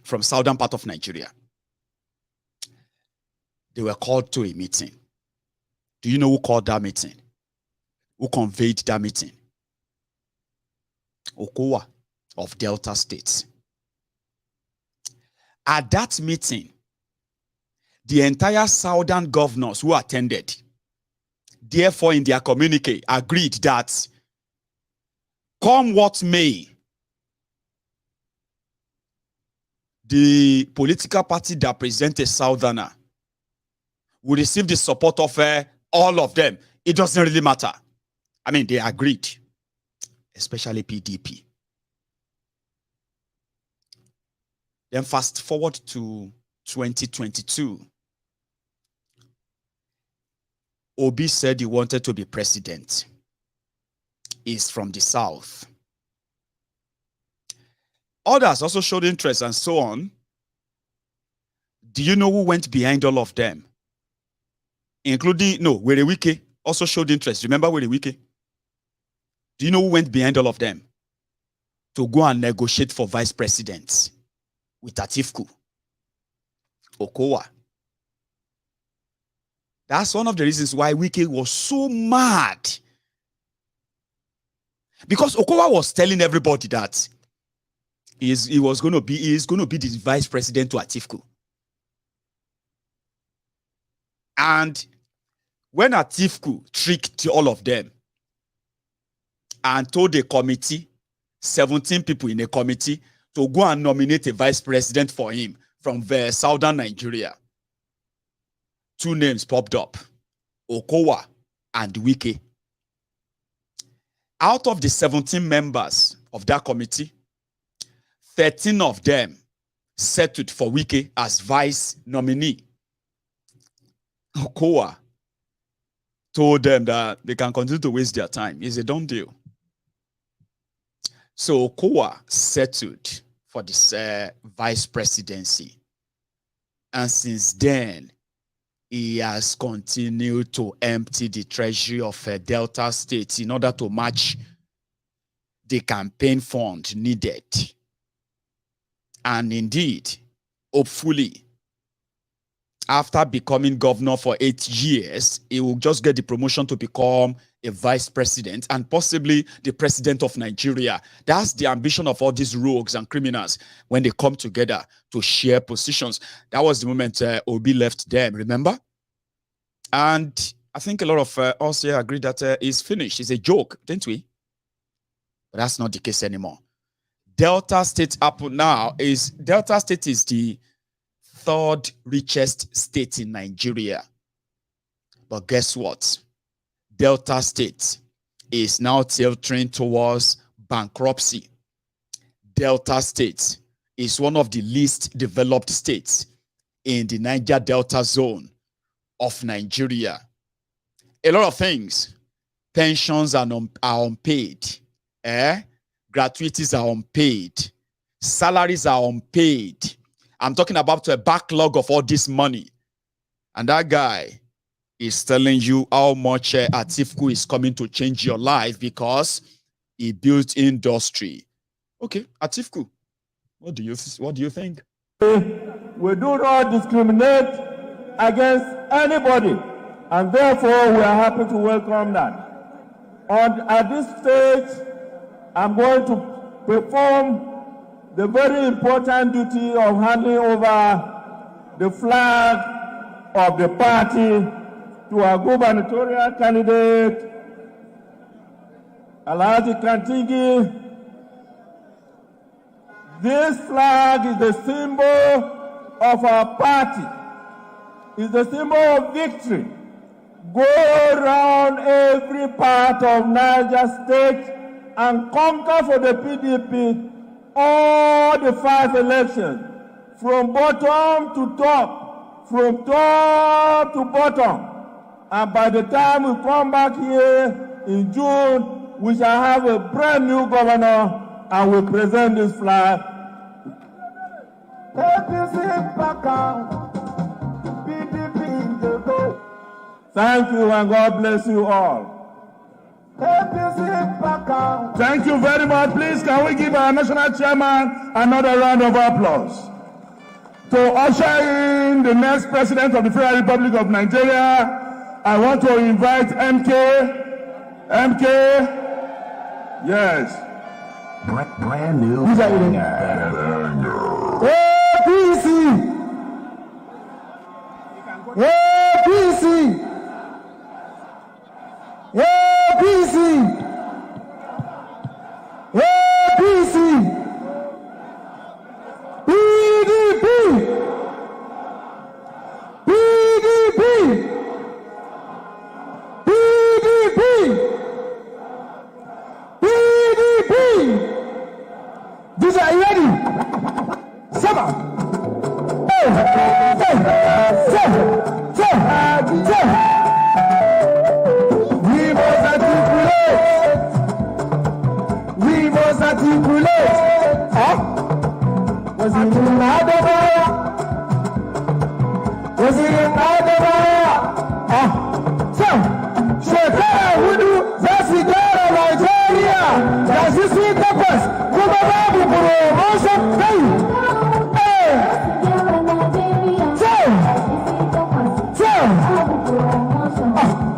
from southern part of Nigeria. They were called to a meeting. Do you know who called that meeting? Who conveyed that meeting? Okowa of Delta State. At that meeting, the entire southern governors who attended, therefore in their communique, agreed that come what may, the political party that presents a southerner will receive the support of all of them. It doesn't really matter. I mean, they agreed, especially PDP. Then fast forward to 2022. Obi said he wanted to be president. He's from the south. Others also showed interest and so on. Do you know who went behind all of them? Including, Werewike also showed interest. Remember Werewike? Do you know who went behind all of them? To go and negotiate for vice president with Atiku. Okowa. That's one of the reasons why Wike was so mad. Because Okowa was telling everybody that he is going to be the vice president to Atiku. And when Atiku tricked all of them and told the committee, 17 people in a committee, to go and nominate a vice president for him from southern Nigeria, 2 names popped up, Okowa and Wike. Out of the 17 members of that committee, 13 of them settled for Wike as vice nominee. Okowa told them that they can continue to waste their time. It's a done deal. So Okowa settled for this vice presidency. And since then, he has continued to empty the treasury of Delta State in order to match the campaign fund needed. And indeed, hopefully, after becoming governor for 8 years, he will just get the promotion to become a vice president and possibly the president of Nigeria. That's the ambition of all these rogues and criminals when they come together to share positions. That was the moment Obi left them, remember? And I think a lot of us here agree that it's finished. It's a joke, didn't we? But that's not the case anymore. Delta State is the 3rd richest state in Nigeria. But guess what? Delta State is now tilting towards bankruptcy. Delta State is one of the least developed states in the Niger Delta zone of Nigeria. A lot of things. Pensions are unpaid. Gratuities are unpaid. Salaries are unpaid. I'm talking about a backlog of all this money. And that guy is telling you how much Atiku is coming to change your life because he built industry. Okay, Atiku, what do you think? We do not discriminate against anybody, and therefore we are happy to welcome that. At this stage, I'm going to perform the very important duty of handing over the flag of the party to our gubernatorial candidate, Alhaji Kantigi. This flag is the symbol of our party. It's the symbol of victory. Go around every part of Niger State and conquer for the PDP all the 5 elections, from bottom to top, from top to bottom. And by the time we come back here in June, we shall have a brand new governor and we present this flag. Thank you and God bless you all. Thank you very much. Please, can we give our national chairman another round of applause to usher in the next president of the Federal Republic of Nigeria, I want to invite MK. MK. Yes. Brand new. Who's that? APC. APC. APC. APC. PDP. PDP. PDP. PDP. These are you ready? Summer. Hey, hey, we must articulate. We must articulate. Was it in Adabaya? Was it in Adabaya? Shekara Hudu, Zasigara, Nigeria. That's the sweet purpose. Kumababu promotion. Hey.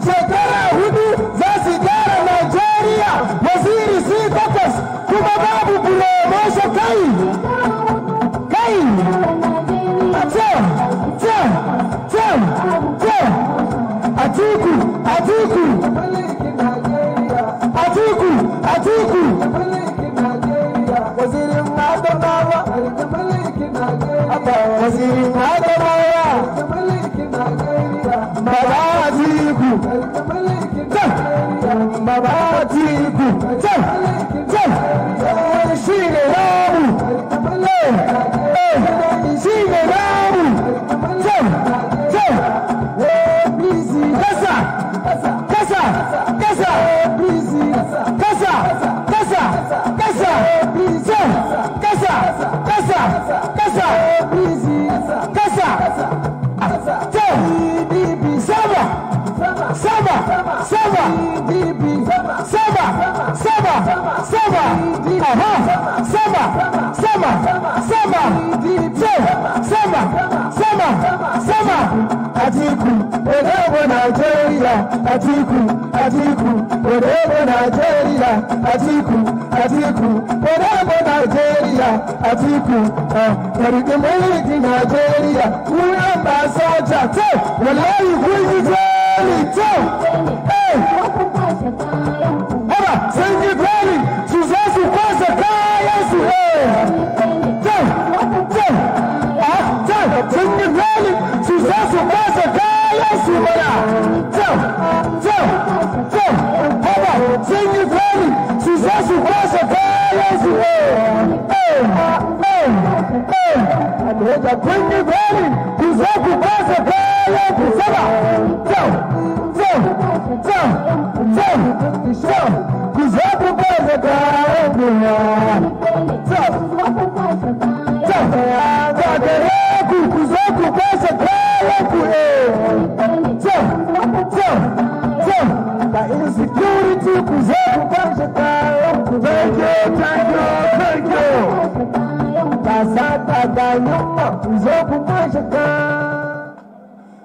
Shekara Hudu, Zasigara, Nigeria. Waziri sweet purpose. Kumababu promotion. Atiku. Waziri Adamawa. Waziri Adamawa. Baba Atiku. Baba Atiku. Shine Ramu. Shine Ramu. Atiku, whatever Nigeria. Atiku, whatever Nigeria. Atiku, whatever Nigeria. Atiku, American Nigeria. We are my soldier. Wallahi, we Hey, sing it ready. Suzasu Kwasa Kaya Suhe. Sing it ready. Suzasu Kwasa Kaya Sumara. Sing it ready. Suzasu Kwasa Kaya Suhe. Bring it ready. Suzasu Kwasa Kaya Sumara.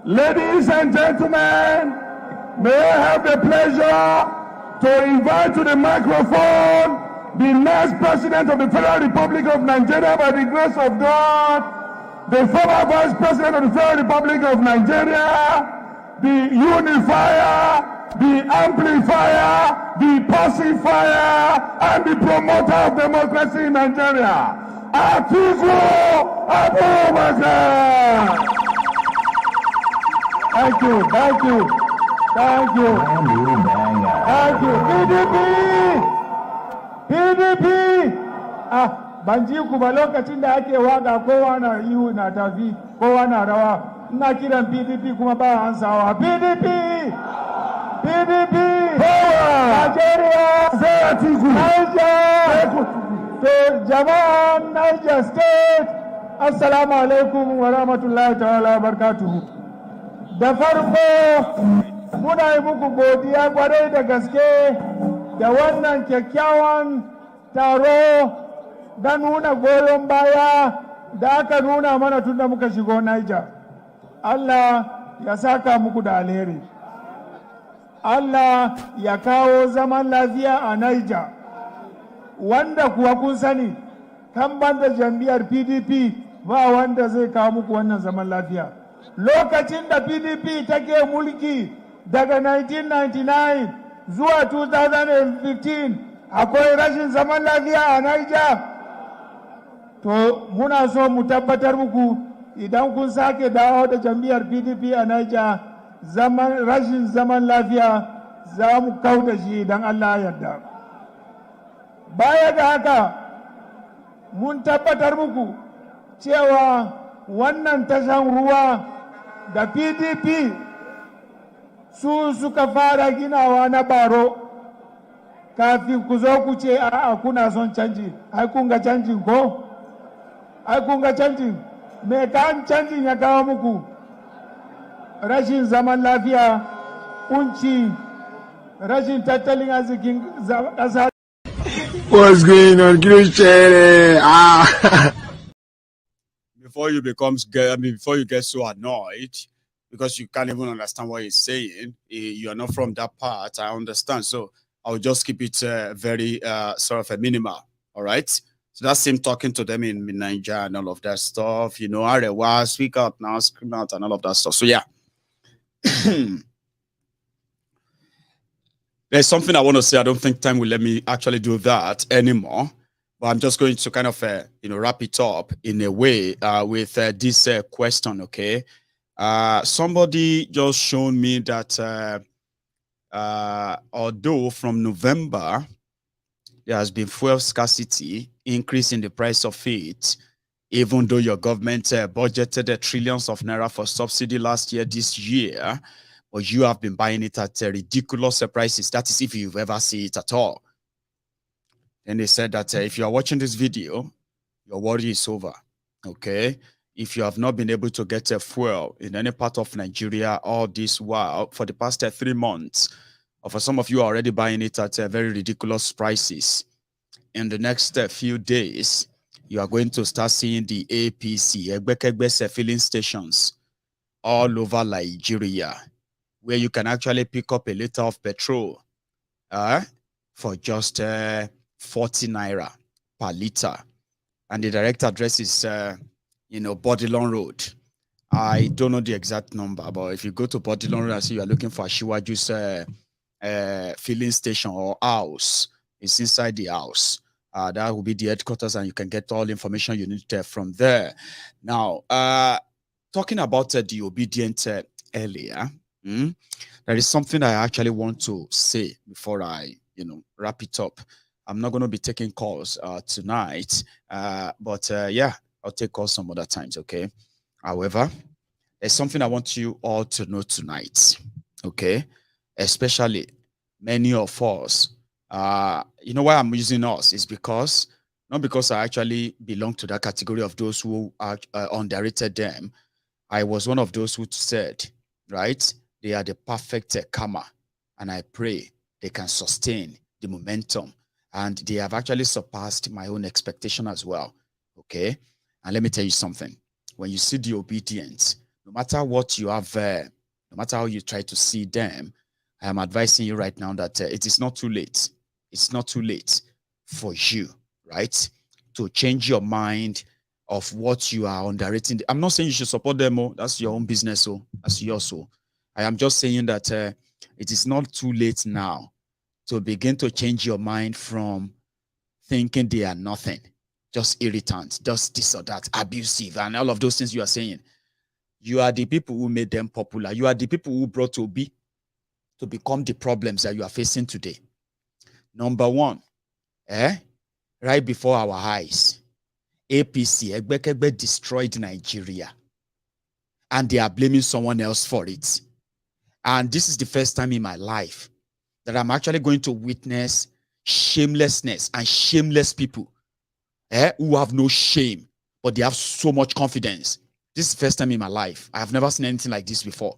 Ladies and gentlemen, may I have the pleasure to invite to the microphone the next president of the Federal Republic of Nigeria by the grace of God, the former vice president of the Federal Republic of Nigeria, the unifier, the amplifier, the pacifier, and the promoter of democracy in Nigeria, Atiku Abubakar. Thank you. PDP. Ban ji ku ba lokacin da ake waka kowa na ihu na tafi kowa na rawa. Ina kiran PDP kuma ba ansawa. PDP. Nigeria. Sai Atiku. Niger. To jama'an Niger State. Assalamu alaikum wa rahmatullahi ta'ala wa barakatuhu. Da farko muna yi muku godiya kwarai da gaske da wannan kyakkyawan taro da nuna goyon baya da aka nuna mana tun da muka shigo Niger. Allah ya saka muku da alheri. Allah ya kawo zaman lafiya a Niger. Wanda kuwa kun sani, kan banda jam'iyyar PDP ba wanda zai kawo muku wannan zaman lafiya. Lokacin da PDP take mulki daga 1999 zuwa 2015 akwai rashin zaman lafiya a Niger. To muna so mu tabbatar muku idan kun sake dawo da jam'iyyar PDP a Niger, rashin zaman lafiya za mu kauda shi idan Allah ya yarda. Baya da haka mun tabbatar muku cewa wannan tashan ruwa da PDP su suka fara ginawa na baro kafin ku zo ku ce a'a kuna son canji. Ai kun ga canjin ko? Ai kun ga canjin? Me kan canjin ya kawo muku? Rashin zaman lafiya, kunci, rashin tattalin arzikin ƙasa. What's going on? Before you get so annoyed because you can't even understand what he's saying, you are not from that part. I understand, so I'll just keep it very sort of a minimal. All right. So that's him talking to them in Niger and all of that stuff. You know, Arewa, speak out now, scream out, and all of that stuff. So yeah. There's something I want to say. I don't think time will let me actually do that anymore. But I'm just going to kind of, wrap it up in a way with this question, okay? Somebody just shown me that although from November, there has been fuel scarcity, increase in the price of it, even though your government budgeted trillions of naira for subsidy last year, this year, but you have been buying it at ridiculous prices. That is if you've ever seen it at all. And they said that if you are watching this video, your worry is over, okay? If you have not been able to get a fuel in any part of Nigeria all this while, for the past 3 months, or for some of you are already buying it at very ridiculous prices, in the next few days, you are going to start seeing the APC, filling stations all over Nigeria, where you can actually pick up a liter of petrol for just 40 naira per liter. And the direct address is, Bodilon Road. I don't know the exact number, but if you go to Bodilon Road and see you are looking for a Shiwaju's filling station or house, it's inside the house. That will be the headquarters, and you can get all the information you need from there. Now, talking about the obedient earlier, there is something I actually want to say before I, wrap it up. I'm not going to be taking calls tonight, but yeah, I'll take calls some other times, okay? However, there's something I want you all to know tonight, okay? Especially many of us. You know why I'm using us is because, not because I actually belong to that category of those who underrated them. I was one of those who said, right, they are the perfect karma, and I pray they can sustain the momentum, and they have actually surpassed my own expectation as well, okay? And let me tell you something. When you see the obedience, no matter what you have, no matter how you try to see them, I am advising you right now that it is not too late. It's not too late for you, right, to change your mind of what you are underrating. I'm not saying you should support them. Oh, that's your own business. Oh, that's yours. Oh, I am just saying that it is not too late now to begin to change your mind from thinking they are nothing, just irritant, just this or that, abusive, and all of those things you are saying. You are the people who made them popular. You are the people who brought Obi to become the problems that you are facing today. Number one, right before our eyes, APC, Egbekegbe, destroyed Nigeria, and they are blaming someone else for it. And this is the first time in my life that I'm actually going to witness shamelessness and shameless people who have no shame, but they have so much confidence. This is the first time in my life. I have never seen anything like this before.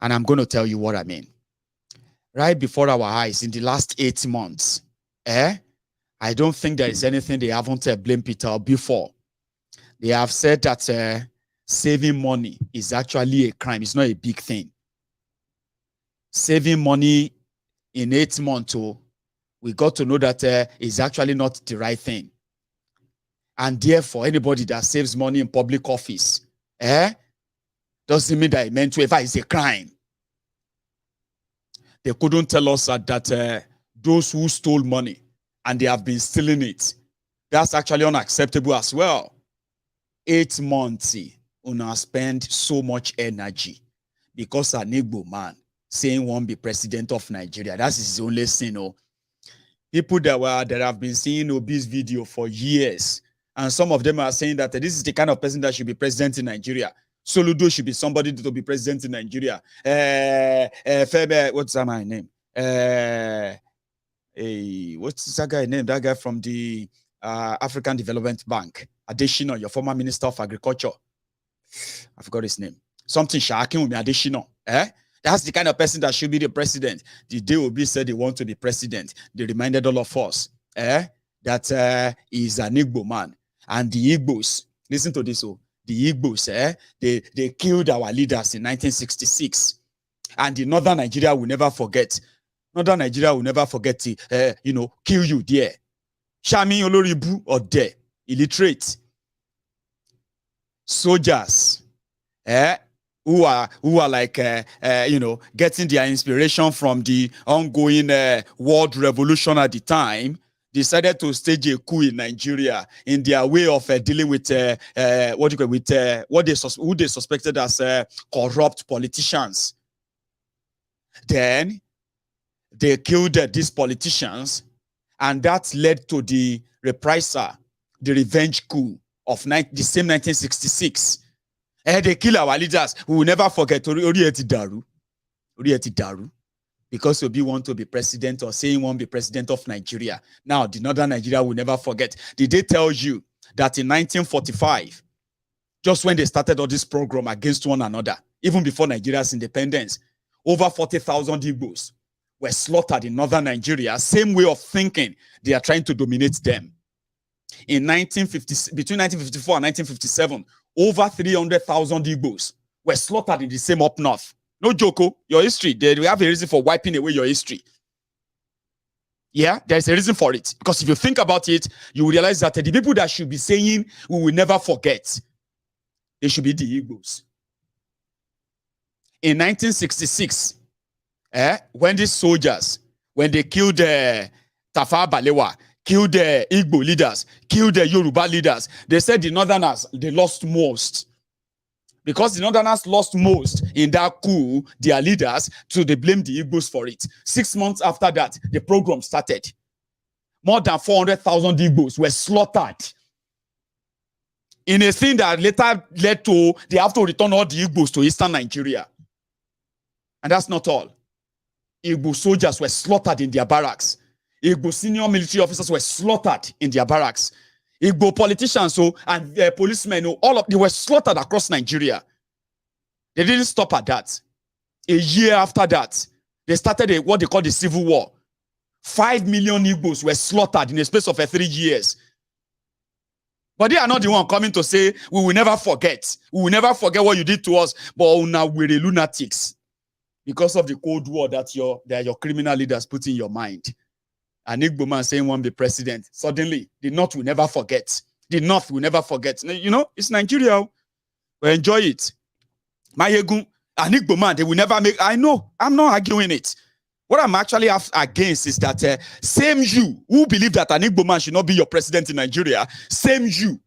And I'm going to tell you what I mean. Right before our eyes, in the last 8 months, I don't think there is anything they haven't blamed Peter Obi for. They have said that saving money is actually a crime. It's not a big thing. saving money in 8 months, we got to know that is actually not the right thing. And therefore, anybody that saves money in public office, doesn't mean that it meant to ever is a crime. They couldn't tell us that those who stole money and they have been stealing it, that's actually unacceptable as well. 8 months, una spend so much energy because an Igbo man saying won't be president of Nigeria. That's his only sin. People that have been seeing Obi's video for years, and some of them are saying that this is the kind of person that should be president in Nigeria. Soludo should be somebody to be president in Nigeria. Febe, what's that my name? What's that guy name? That guy from the African Development Bank, Adeshino, your former Minister of Agriculture. I forgot his name. Something Shakin with me, Adeshino. That's the kind of person that should be the president. The day Obi said they want to be president, they reminded all of us that he's an Igbo man. And the Igbos, listen to this, the Igbos, they killed our leaders in 1966. And the Northern Nigeria will never forget. Northern Nigeria will never forget to, kill you there. Shami Oloribu or there, illiterate. Soldiers, who are like, getting their inspiration from the ongoing world revolution at the time, decided to stage a coup in Nigeria in their way of dealing with who they suspected as corrupt politicians. Then they killed these politicians, and that led to the reprisal, the revenge coup of the same 1966. They kill our leaders. We will never forget Orieti Daru. Because Obi want to be president or saying won't be president of Nigeria. Now, the Northern Nigeria will never forget. Did they tell you that in 1945, just when they started all this program against one another, even before Nigeria's independence, over 40,000 Igbos were slaughtered in Northern Nigeria, same way of thinking they are trying to dominate them. In between 1954 and 1957, over 300,000 Igbos were slaughtered in the same up north. No joke, your history, we have a reason for wiping away your history. Yeah, there's a reason for it. Because if you think about it, you will realize that the people that should be saying we will never forget, they should be the Igbos. In 1966, when these soldiers, when they killed Tafawa Balewa, killed the Igbo leaders, killed the Yoruba leaders, they said the Northerners, they lost most. Because the Northerners lost most in that coup, their leaders, so they blamed the Igbos for it. 6 months after that, the program started. More than 400,000 Igbos were slaughtered. In a thing that later led to, they have to return all the Igbos to eastern Nigeria. And that's not all. Igbo soldiers were slaughtered in their barracks. Igbo senior military officers were slaughtered in their barracks. Igbo politicians and policemen, they were slaughtered across Nigeria. They didn't stop at that. A year after that, they started what they call the Civil War. 5 million Igbos were slaughtered in a space of 3 years. But they are not the one coming to say, we will never forget. We will never forget what you did to us. But now we're lunatics. Because of the Cold War that your criminal leaders put in your mind. An Igbo man saying won't be president. Suddenly, the North will never forget. The North will never forget. It's Nigeria. We enjoy it. Maiyegun, an Igbo man, they will never make. I know. I'm not arguing it. What I'm actually against is that same you who believe that an Igbo man should not be your president in Nigeria, same you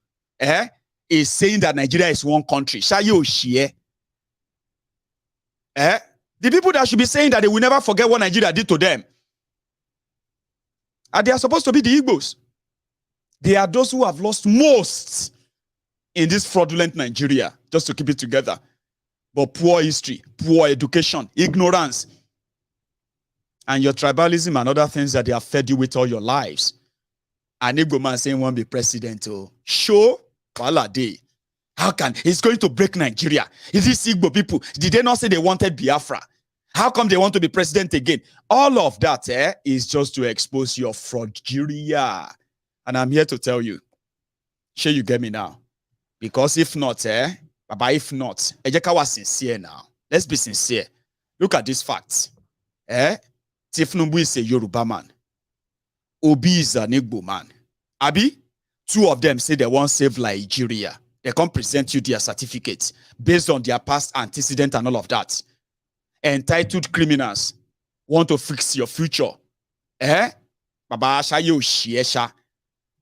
is saying that Nigeria is one country. The people that should be saying that they will never forget what Nigeria did to them. And they are supposed to be the Igbos. They are those who have lost most in this fraudulent Nigeria, just to keep it together. But poor history, poor education, ignorance, and your tribalism and other things that they have fed you with all your lives. An Igbo man saying won't be president. Show Palade. How can he's going to break Nigeria? Is this Igbo people? Did they not say they wanted Biafra? How come they want to be president again? All of that is just to expose your frauderia. And I'm here to tell you, sure you get me now. Because if not, Baba, if not, Ejeka was sincere now. Let's be sincere. Look at these facts. Tinubu is a Yoruba man. Obi is an Igbo man. Abi, two of them say they want to save Nigeria. They can present you their certificates based on their past antecedent and all of that. Entitled criminals want to fix your future. Baba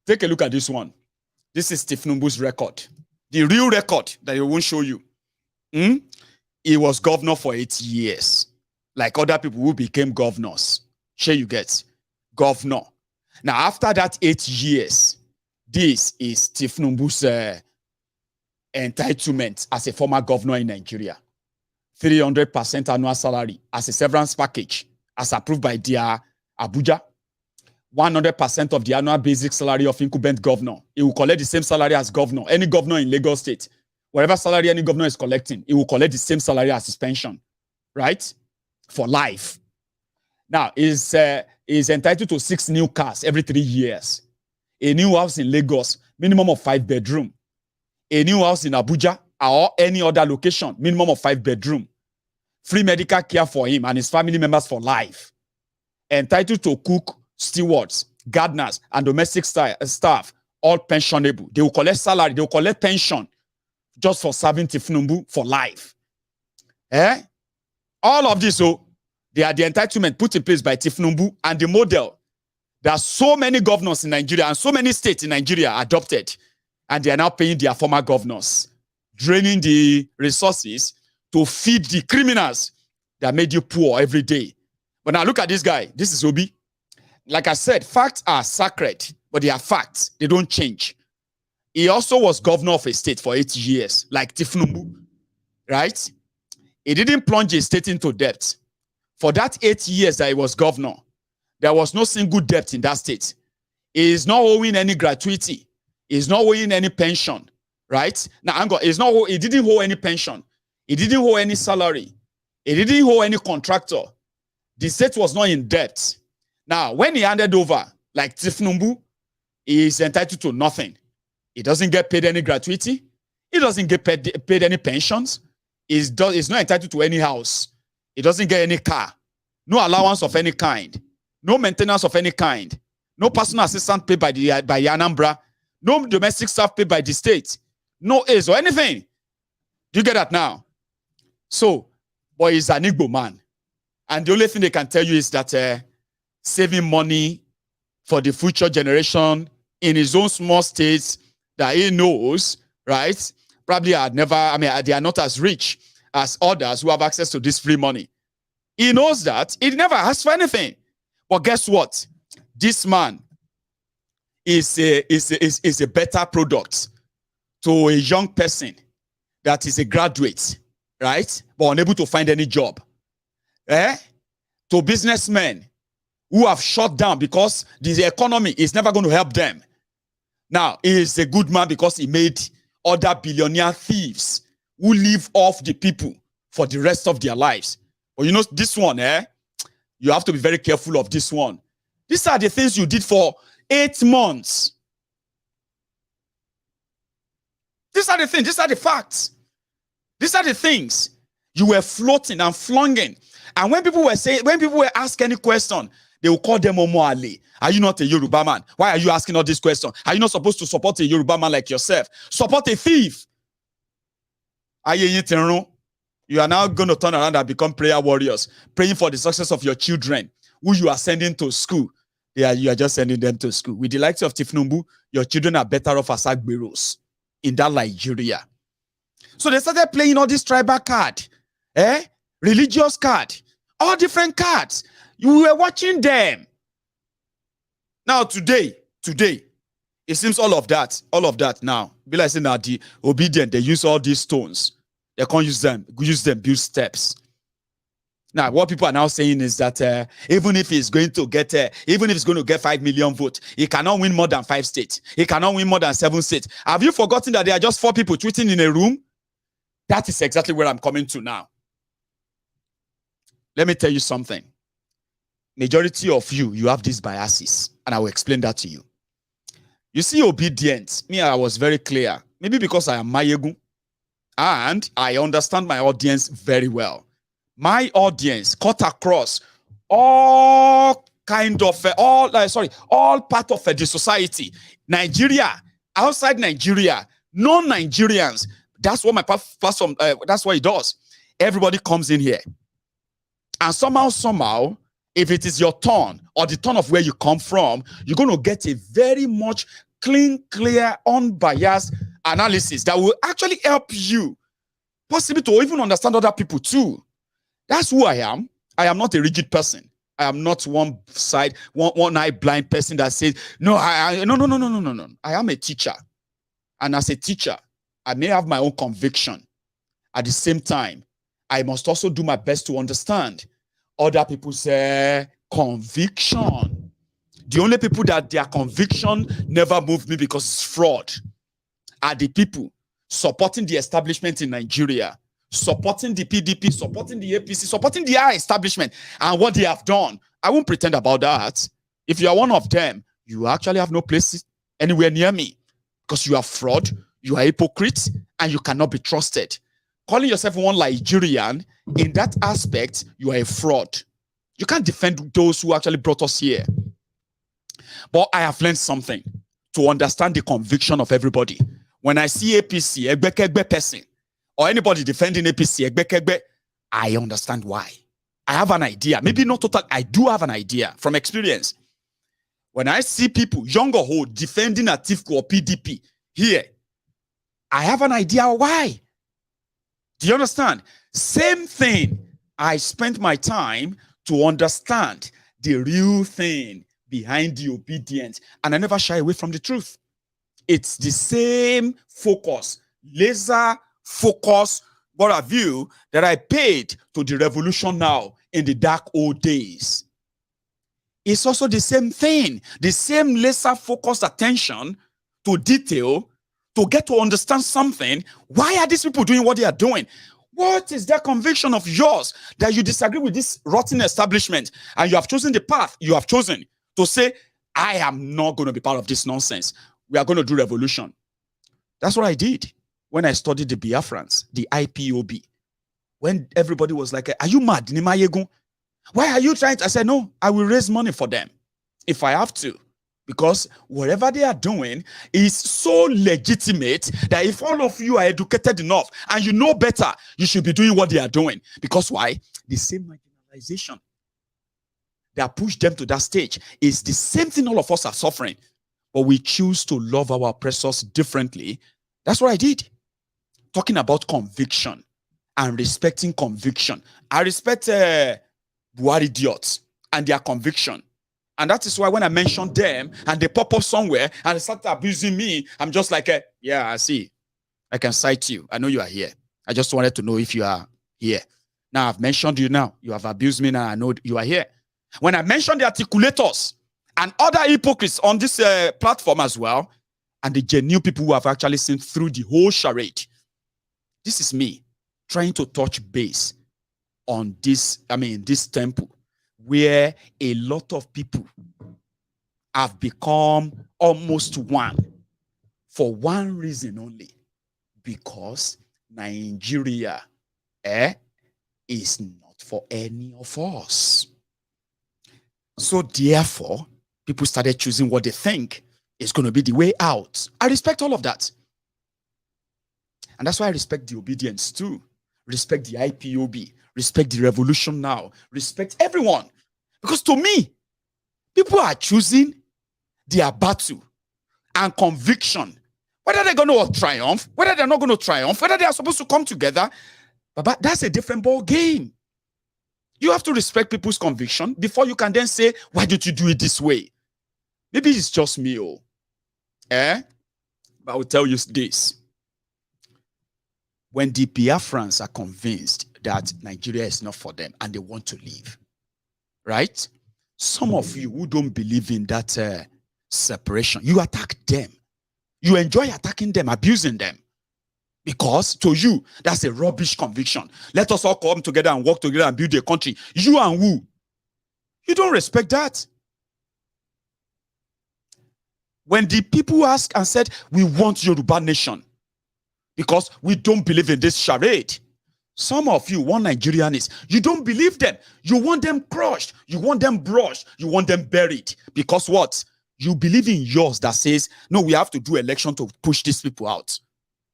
take a look at this one. This is Tinubu's record. The real record that he won't show you. He was governor for 8 years. Like other people who became governors. Sure you get. Governor. Now, after that 8 years, this is Tinubu's entitlement as a former governor in Nigeria. 300% annual salary as a severance package as approved by their Abuja. 100% of the annual basic salary of incumbent governor. He will collect the same salary as governor. Any governor in Lagos State, whatever salary any governor is collecting, he will collect the same salary as his pension, right? For life. Now, he's entitled to 6 new cars every 3 years. A new house in Lagos, minimum of 5 bedroom. A new house in Abuja or any other location, minimum of 5 bedroom. Free medical care for him and his family members for life. Entitled to cook, stewards, gardeners, and domestic staff, all pensionable. They will collect salary, they will collect pension just for serving Tinubu for life. All of this, they are the entitlement put in place by Tinubu and the model. There are so many governors in Nigeria and so many states in Nigeria adopted, and they are now paying their former governors, draining the resources to feed the criminals that made you poor every day. But now look at this guy. This is Obi. Like I said, facts are sacred, but they are facts. They don't change. He also was governor of a state for 8 years, like Tinubu, right? He didn't plunge a state into debt. For that 8 years that he was governor, there was no single debt in that state. He is not owing any gratuity. He is not owing any pension, right? Now, he didn't owe any pension. He didn't owe any salary. He didn't owe any contractor. The state was not in debt. Now, when he handed over, like Tinubu, he is entitled to nothing. He doesn't get paid any gratuity. He doesn't get paid any pensions. He's not entitled to any house. He doesn't get any car. No allowance of any kind. No maintenance of any kind. No personal assistant paid by Anambra. No domestic staff paid by the state. No aids or anything. Do you get that now? So, boy, he's an Igbo man. And the only thing they can tell you is that saving money for the future generation in his own small states that he knows, right? Probably they are not as rich as others who have access to this free money. He knows that. He never asked for anything. But guess what? This man is a better product to a young person that is a graduate, right? But unable to find any job. To businessmen who have shut down because the economy is never going to help them. Now, he is a good man because he made other billionaire thieves who live off the people for the rest of their lives. But you know, this one, you have to be very careful of this one. These are the things you did for 8 months. These are the things, these are the facts. These are the things you were floating and flunging. And when people were asking any question, they will call them Omoale. Are you not a Yoruba man? Why are you asking all these questions? Are you not supposed to support a Yoruba man like yourself? Support a thief. You are now going to turn around and become prayer warriors, praying for the success of your children, who you are sending to school. You are just sending them to school. With the likes of Tinubu, your children are better off as Agberos in that Nigeria. So they started playing all this tribal card, religious card, all different cards. You were watching them. Now today, it seems all of that now. Be like saying that the obedient, they use all these stones. They can't use them build steps. Now, what people are now saying is that even if he's going to get 5 million votes, he cannot win more than 5 states. He cannot win more than 7 states. Have you forgotten that there are just 4 people tweeting in a room? That is exactly where I'm coming to now. Let me tell you something. Majority of you have these biases, and I will explain that to you. You see, obedience. Me, I was very clear. Maybe because I am Maiyegun, and I understand my audience very well. My audience cut across all kind of all part of the society. Nigeria, outside Nigeria, non-Nigerians. That's what my platform. That's what it does. Everybody comes in here, and somehow, if it is your turn or the turn of where you come from, you're going to get a very much clean, clear, unbiased analysis that will actually help you, possibly to even understand other people too. That's who I am. I am not a rigid person. I am not one eye blind person that says, no. No. I am a teacher. And as a teacher, I may have my own conviction. At the same time, I must also do my best to understand other people's conviction. The only people that their conviction never moved me because it's fraud are the people supporting the establishment in Nigeria, supporting the PDP, supporting the APC, supporting the establishment and what they have done. I won't pretend about that. If you are one of them, you actually have no place anywhere near me because you are fraud, you are hypocrite, and you cannot be trusted. Calling yourself one Nigerian, in that aspect, you are a fraud. You can't defend those who actually brought us here. But I have learned something to understand the conviction of everybody. When I see APC, Egbekegbe person, or anybody defending APC, Egbekegbe, I understand why. I have an idea. Maybe not total. I do have an idea from experience. When I see people, young or old, defending Atiku or PDP here, I have an idea why. Do you understand? Same thing. I spent my time to understand the real thing behind the obedience, and I never shy away from the truth. It's the same focus, laser focus, what have you, that I paid to the revolution now in the dark old days. It's also the same thing, the same laser focused attention to detail to get to understand something. Why are these people doing what they are doing? What is that conviction of yours that you disagree with this rotten establishment and you have chosen the path you have chosen to say, I am not going to be part of this nonsense. We are going to do revolution. That's what I did when I studied the Biafrans, the IPOB. When everybody was like, are you mad, Maiyegun? Why are you trying to? I said, no, I will raise money for them if I have to. Because whatever they are doing is so legitimate that if all of you are educated enough and you know better, you should be doing what they are doing. Because why? The same marginalization that pushed them to that stage is the same thing all of us are suffering. But we choose to love our oppressors differently. That's what I did. Talking about conviction and respecting conviction. I respect Buhari idiots and their conviction. And that is why when I mention them and they pop up somewhere and they start abusing me, I'm just like, yeah, I see. I can cite you. I know you are here. I just wanted to know if you are here. Now I've mentioned you now. You have abused me now. I know you are here. When I mention the articulators and other hypocrites on this platform as well, and the genuine people who have actually seen through the whole charade, this is me trying to touch base on this, this temple, where a lot of people have become almost one for one reason only, because Nigeria is not for any of us. So therefore, people started choosing what they think is going to be the way out. I respect all of that. And that's why I respect the obedience too. Respect the IPOB. Respect the revolution now. Respect everyone. Because to me, people are choosing their battle and conviction. Whether they're going to triumph, whether they're not going to triumph, whether they are supposed to come together, but that's a different ball game. You have to respect people's conviction before you can then say, why did you do it this way? Maybe it's just me, but I will tell you this. When the Biafrans are convinced that Nigeria is not for them and they want to leave, right? Some of you who don't believe in that separation, you attack them. You enjoy attacking them, abusing them. Because to you, that's a rubbish conviction. Let us all come together and work together and build a country. You and who? You don't respect that. When the people asked and said, we want Yoruba nation, because we don't believe in this charade, Some of you want Nigerians. You don't believe them. You want them crushed. You want them brushed. You want them buried. Because what? You believe in yours that says, no, we have to do election to push these people out.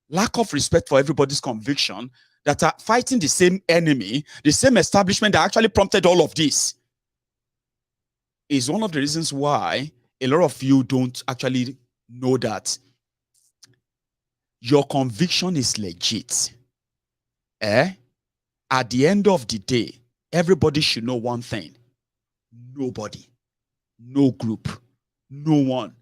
Lack of respect for everybody's conviction that are fighting the same enemy, the same establishment that actually prompted all of this, is one of the reasons why a lot of you don't actually know that your conviction is legit. At the end of the day, everybody should know one thing. Nobody, no group, no one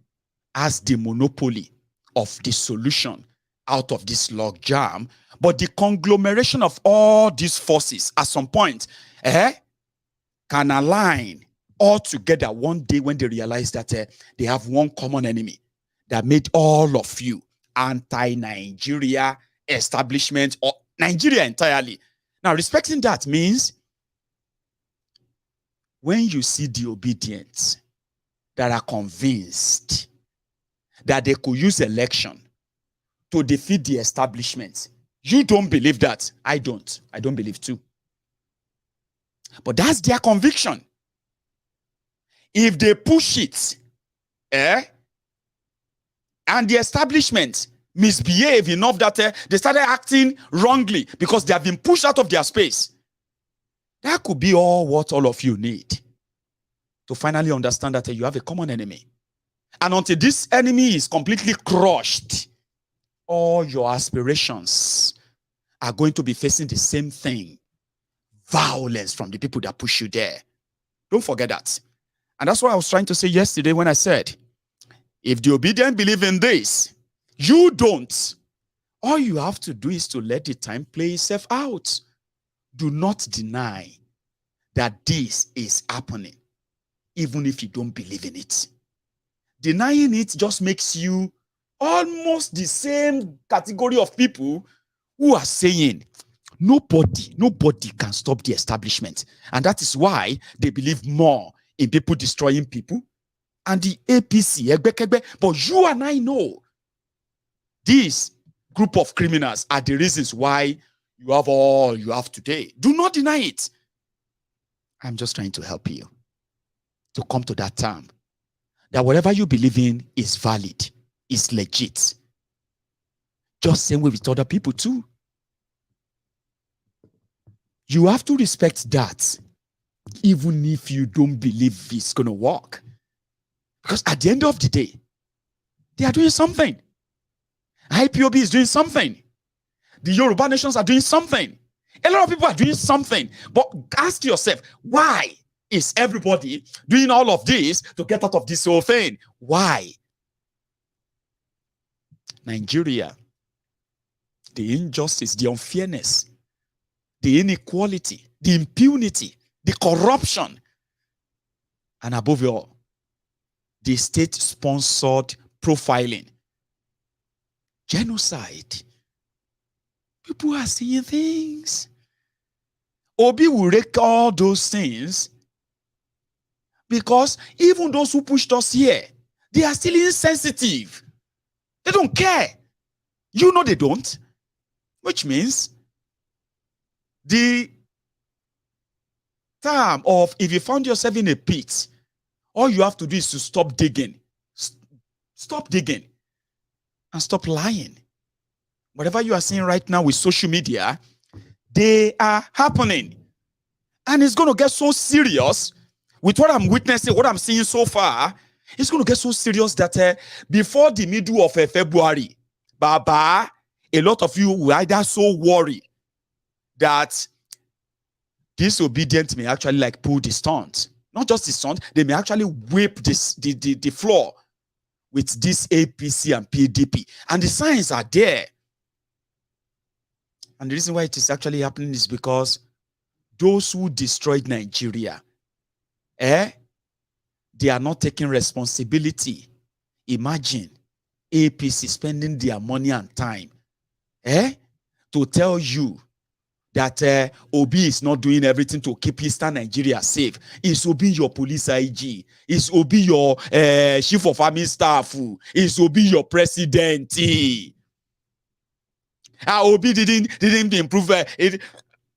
has the monopoly of the solution out of this log jam, but the conglomeration of all these forces at some point can align all together one day when they realize that they have one common enemy that made all of you anti-Nigeria establishment or Nigeria entirely. Now, respecting that means when you see the obedient that are convinced that they could use election to defeat the establishment, you don't believe that. I don't. I don't believe too. But that's their conviction. If they push it, and the establishment misbehave enough that they started acting wrongly because they have been pushed out of their space, that could be all what all of you need to finally understand that you have a common enemy. And until this enemy is completely crushed, all your aspirations are going to be facing the same thing. Violence from the people that push you there. Don't forget that. And that's what I was trying to say yesterday when I said, if the obedient believe in this, you don't. All you have to do is to let the time play itself out. Do not deny that this is happening, even if you don't believe in it. Denying it just makes you almost the same category of people who are saying, nobody can stop the establishment. And that is why they believe more in people destroying people and the APC. But you and I know this group of criminals are the reasons why you have all you have today. Do not deny it. I'm just trying to help you to come to that term that whatever you believe in is valid, is legit. Just same way with other people too. You have to respect that, even if you don't believe it's going to work. Because at the end of the day, they are doing something. IPOB is doing something. The Yoruba nations are doing something. A lot of people are doing something. But ask yourself, why is everybody doing all of this to get out of this whole thing? Why? Nigeria, the injustice, the unfairness, the inequality, the impunity, the corruption, and above all, the state-sponsored profiling, genocide. People are seeing things. Obi will rake all those things because even those who pushed us here, they are still insensitive. They don't care. You know they don't. Which means the term of if you found yourself in a pit, all you have to do is to stop digging. Stop digging and stop lying. Whatever you are seeing right now with social media, they are happening. And it's going to get so serious with what I'm witnessing, what I'm seeing so far. It's going to get so serious that before the middle of February, Baba, a lot of you will either so worry that disobedient may actually like pull the stunt. Not just the stunt, they may actually whip the floor with this APC and PDP. And the signs are there. And the reason why it is actually happening is because those who destroyed Nigeria, they are not taking responsibility. Imagine APC spending their money and time to tell you that Obi is not doing everything to keep Eastern Nigeria safe. It's Obi your police IG. It's Obi your chief of army staff. It's Obi your president. Obi didn't improve it.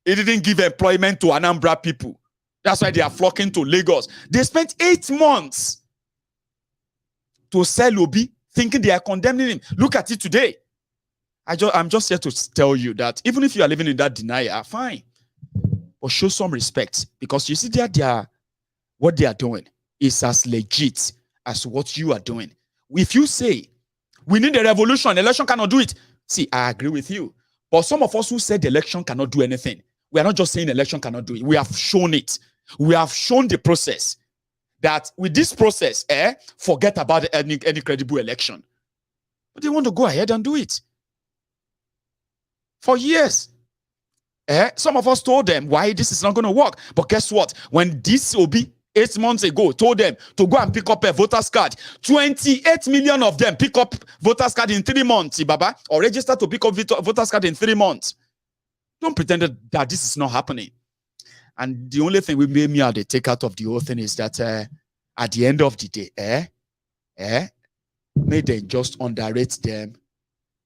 It didn't give employment to Anambra people. That's why they are flocking to Lagos. They spent 8 months to sell Obi, thinking they are condemning him. Look at it today. I'm just here to tell you that even if you are living in that denial, fine. But show some respect, because you see that what they are doing is as legit as what you are doing. If you say we need a revolution, election cannot do it. See, I agree with you. But some of us who said the election cannot do anything, we are not just saying election cannot do it. We have shown it. We have shown the process. That with this process, forget about any credible election. But they want to go ahead and do it. For years. Some of us told them why this is not going to work. But guess what? When this will be 8 months ago, told them to go and pick up a voter's card, 28 million of them pick up voter's card in 3 months, Baba, or register to pick up voter's card in 3 months. Don't pretend that this is not happening. And the only thing we made me take out of the whole thing is that at the end of the day, may they just underrate them,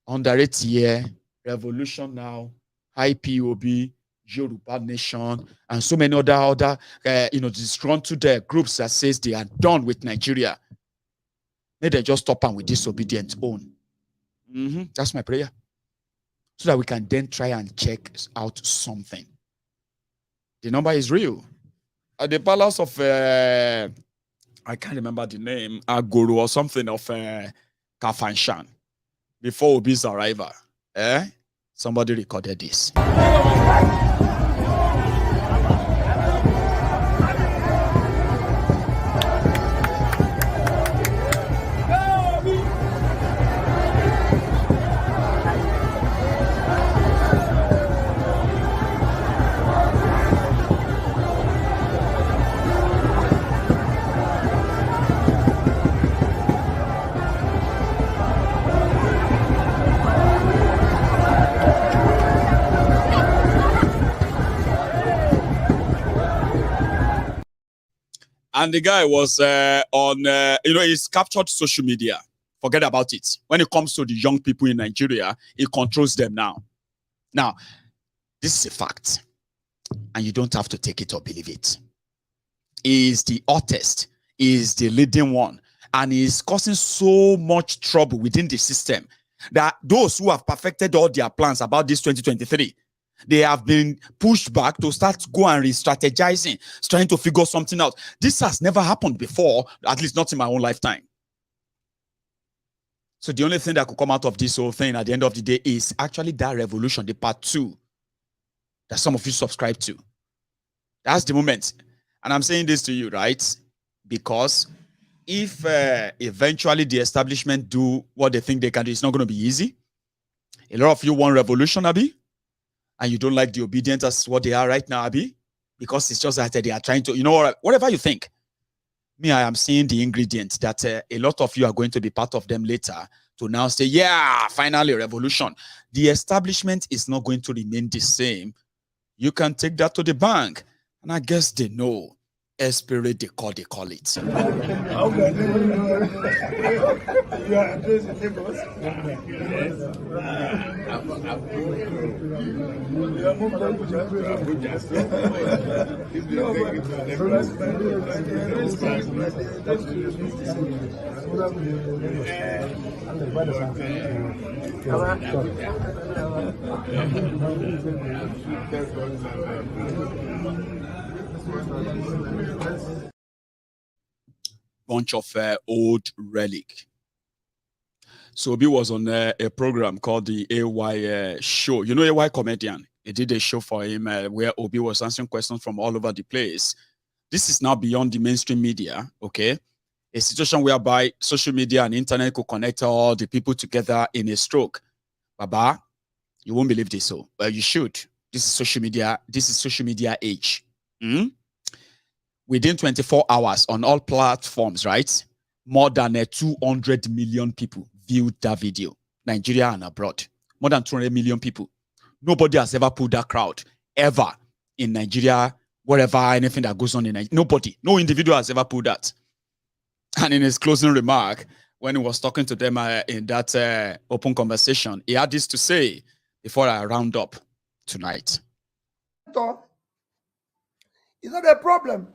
underrate here, revolution now, IPOB, Yoruba Nation, and so many other disgruntled groups that says they are done with Nigeria. May they just stop and with disobedient own. That's my prayer. So that we can then try and check out something. The number is real. At the palace of, I can't remember the name, Agoro or something of Kafanshan, before Obi's arrival, somebody recorded this. And the guy was he's captured social media. Forget about it. When it comes to the young people in Nigeria, he controls them now. Now, this is a fact. And you don't have to take it or believe it. He is the hottest. He is the leading one. And he is causing so much trouble within the system that those who have perfected all their plans about this 2023, they have been pushed back to start go and re-strategizing, trying to figure something out. This has never happened before, at least not in my own lifetime. So the only thing that could come out of this whole thing at the end of the day is actually that revolution, the part 2 that some of you subscribe to. That's the moment. And I'm saying this to you, right? Because if eventually the establishment do what they think they can do, it's not going to be easy. A lot of you want revolution, Abi, and you don't like the obedience as what they are right now, Abi, because it's just that they are trying to, whatever you think. Me, I am seeing the ingredients that a lot of you are going to be part of them later to now say, yeah, finally revolution. The establishment is not going to remain the same. You can take that to the bank. And I guess they know. Esprit they call it. Bunch of old relic. So Obi was on a program called the AY show. You know AY comedian? He did a show for him where Obi was answering questions from all over the place. This is now beyond the mainstream media, okay? A situation whereby social media and internet could connect all the people together in a stroke. Baba, you won't believe this, so well, you should. This is social media. This is social media age. Within 24 hours on all platforms, right? More than 200 million people viewed that video. Nigeria and abroad. More than 200 million people. Nobody has ever pulled that crowd. Ever. In Nigeria, whatever, anything that goes on in Nigeria. Nobody. No individual has ever pulled that. And in his closing remark, when he was talking to them in that open conversation, he had this to say before I round up tonight. is not a problem.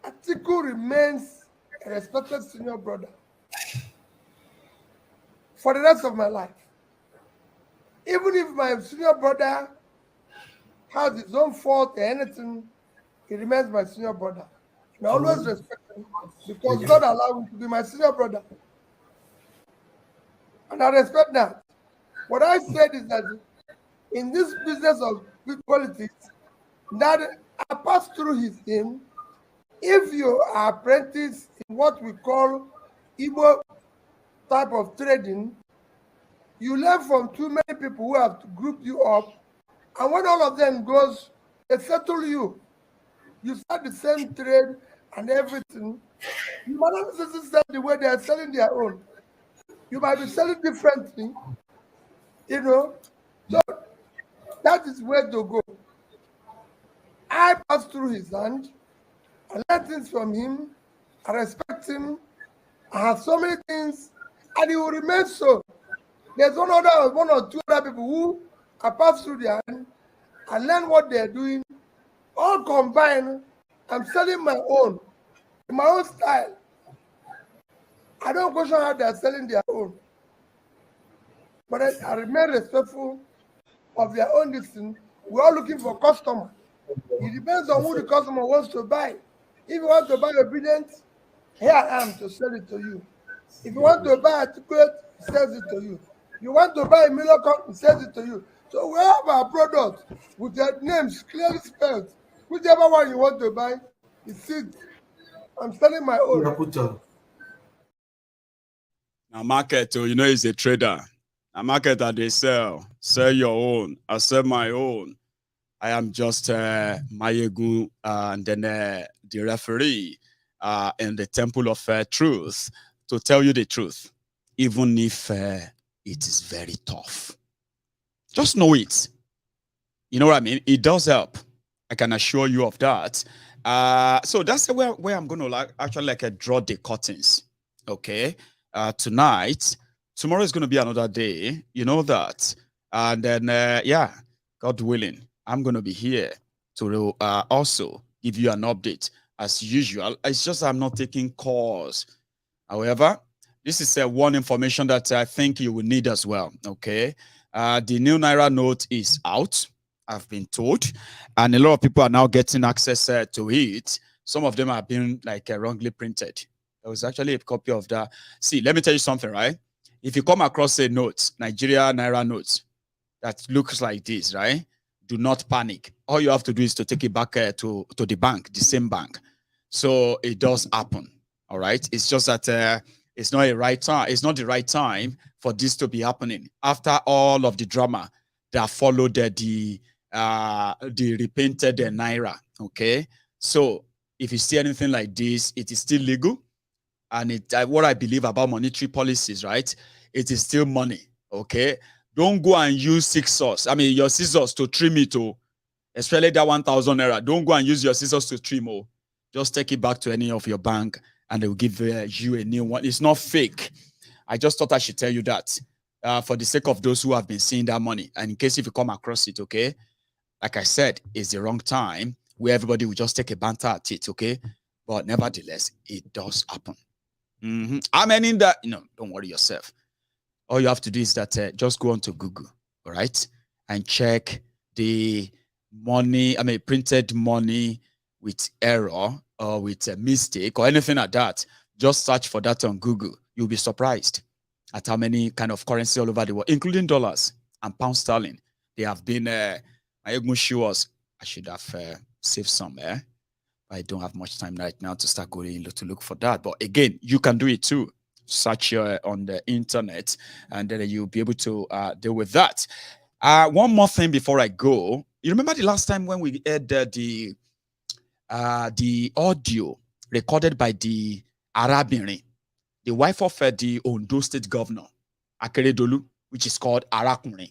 Atiku remains a respected senior brother for the rest of my life. Even if my senior brother has his own fault or anything, he remains my senior brother. I always respect him because God allowed him to be my senior brother. And I respect that. What I said is that in this business of politics, that I pass through him. If you are apprentice in what we call Igbo type of trading, you learn from too many people who have to group you up, and when all of them goes, they settle you. You start the same trade and everything. You might not necessarily sell the way they are selling their own. You might be selling differently, you know. So that is where to go. I pass through his hand. I learn things from him. I respect him. I have so many things, and he will remain so. There's one or two other people who I pass through their hand. I learn what they're doing. All combined, I'm selling my own, in my own style. I don't question how they're selling their own. But I remain respectful of their own distance. We're all looking for customers. It depends on who the customer wants to buy. If you want to buy obedient, here I am to sell it to you. If you want to buy a ticket, he sells it to you. You want to buy a Millicom, he sells it to you. So we have our product with their names clearly spelled. Whichever one you want to buy, it's it. I'm selling my own. Now market, you know, is a trader. A market that they sell your own. I sell my own. I am just Maiyegun and then the referee in the temple of truth to tell you the truth, even if it is very tough. Just know it. You know what I mean? It does help. I can assure you of that. So that's where I'm going to actually draw the curtains. Okay. Tonight, tomorrow is going to be another day. You know that. And then, yeah, God willing, I'm going to be here to also give you an update as usual. It's just I'm not taking calls. However, this is one information that I think you will need as well. Okay. The new Naira note is out, I've been told, and a lot of people are now getting access to it. Some of them have been wrongly printed. There was actually a copy of that. See, let me tell you something, right? If you come across a note, Nigeria Naira note, that looks like this, right? Do not panic. All you have to do is to take it back to the bank, the same bank. So it does happen. All right. It's just that it's not a right time. It's not the right time for this to be happening. After all of the drama that followed the repainted Naira. Okay. So if you see anything like this, it is still legal. And what I believe about monetary policies, right? It is still money. Okay. Don't go and use your scissors to trim it, especially that 1,000 Naira. Don't go and use your scissors to trim. Just take it back to any of your bank and they will give you a new one. It's not fake. I just thought I should tell you that for the sake of those who have been seeing that money. And in case if you come across it, okay, like I said, it's the wrong time where everybody will just take a banter at it, okay? But nevertheless, it does happen. I mean, in that, don't worry yourself. All you have to do is that just go on to Google, all right, and check the money, printed money with error or with a mistake or anything like that. Just search for that on Google. You'll be surprised at how many kind of currency all over the world, including dollars and pound sterling. They have been, Maiyegun show us. I should have saved some, I don't have much time right now to start going to look for that. But again, you can do it too. Search on the internet, and then you'll be able to deal with that. One more thing before I go. You remember the last time when we had the audio recorded by the Arabinrin, the wife of the Ondo State Governor, Akeredolu, which is called Arakunrin.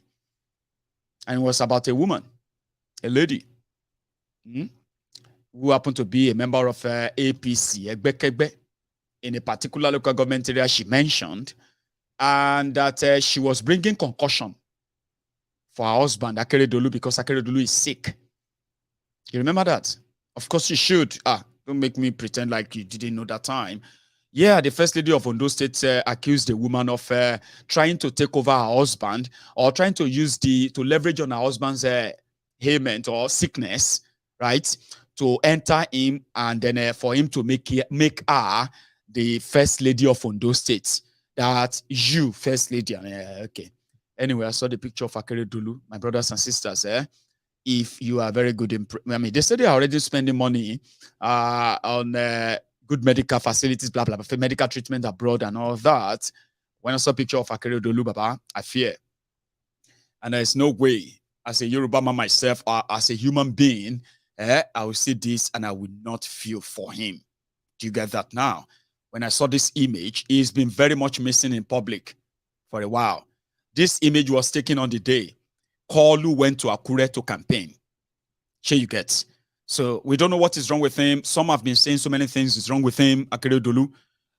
And it was about a woman, a lady, who happened to be a member of APC, Egbekegbe, in a particular local government area she mentioned, and that she was bringing concussion for her husband, Akeredolu, because Akeredolu is sick. You remember that? Of course you should. Don't make me pretend like you didn't know that time. Yeah, the first lady of Ondo State accused the woman of trying to take over her husband or trying to use to leverage on her husband's ailment or sickness, right? To enter him and then for him to make her the first lady of Ondo State. That you, first lady. Okay. Anyway, I saw the picture of Akeredolu, my brothers and sisters. If you are very good in, they say they are already spending money on good medical facilities, blah, blah, blah, medical treatment abroad and all that. When I saw a picture of Akeredolu, Baba, I fear. And there's no way, as a Yoruba man myself, or as a human being, I will see this and I will not feel for him. Do you get that now? When I saw this image, he's been very much missing in public for a while. This image was taken on the day Kalu went to Akure to campaign. Here you get. So we don't know what is wrong with him. Some have been saying so many things is wrong with him, Akeredolu.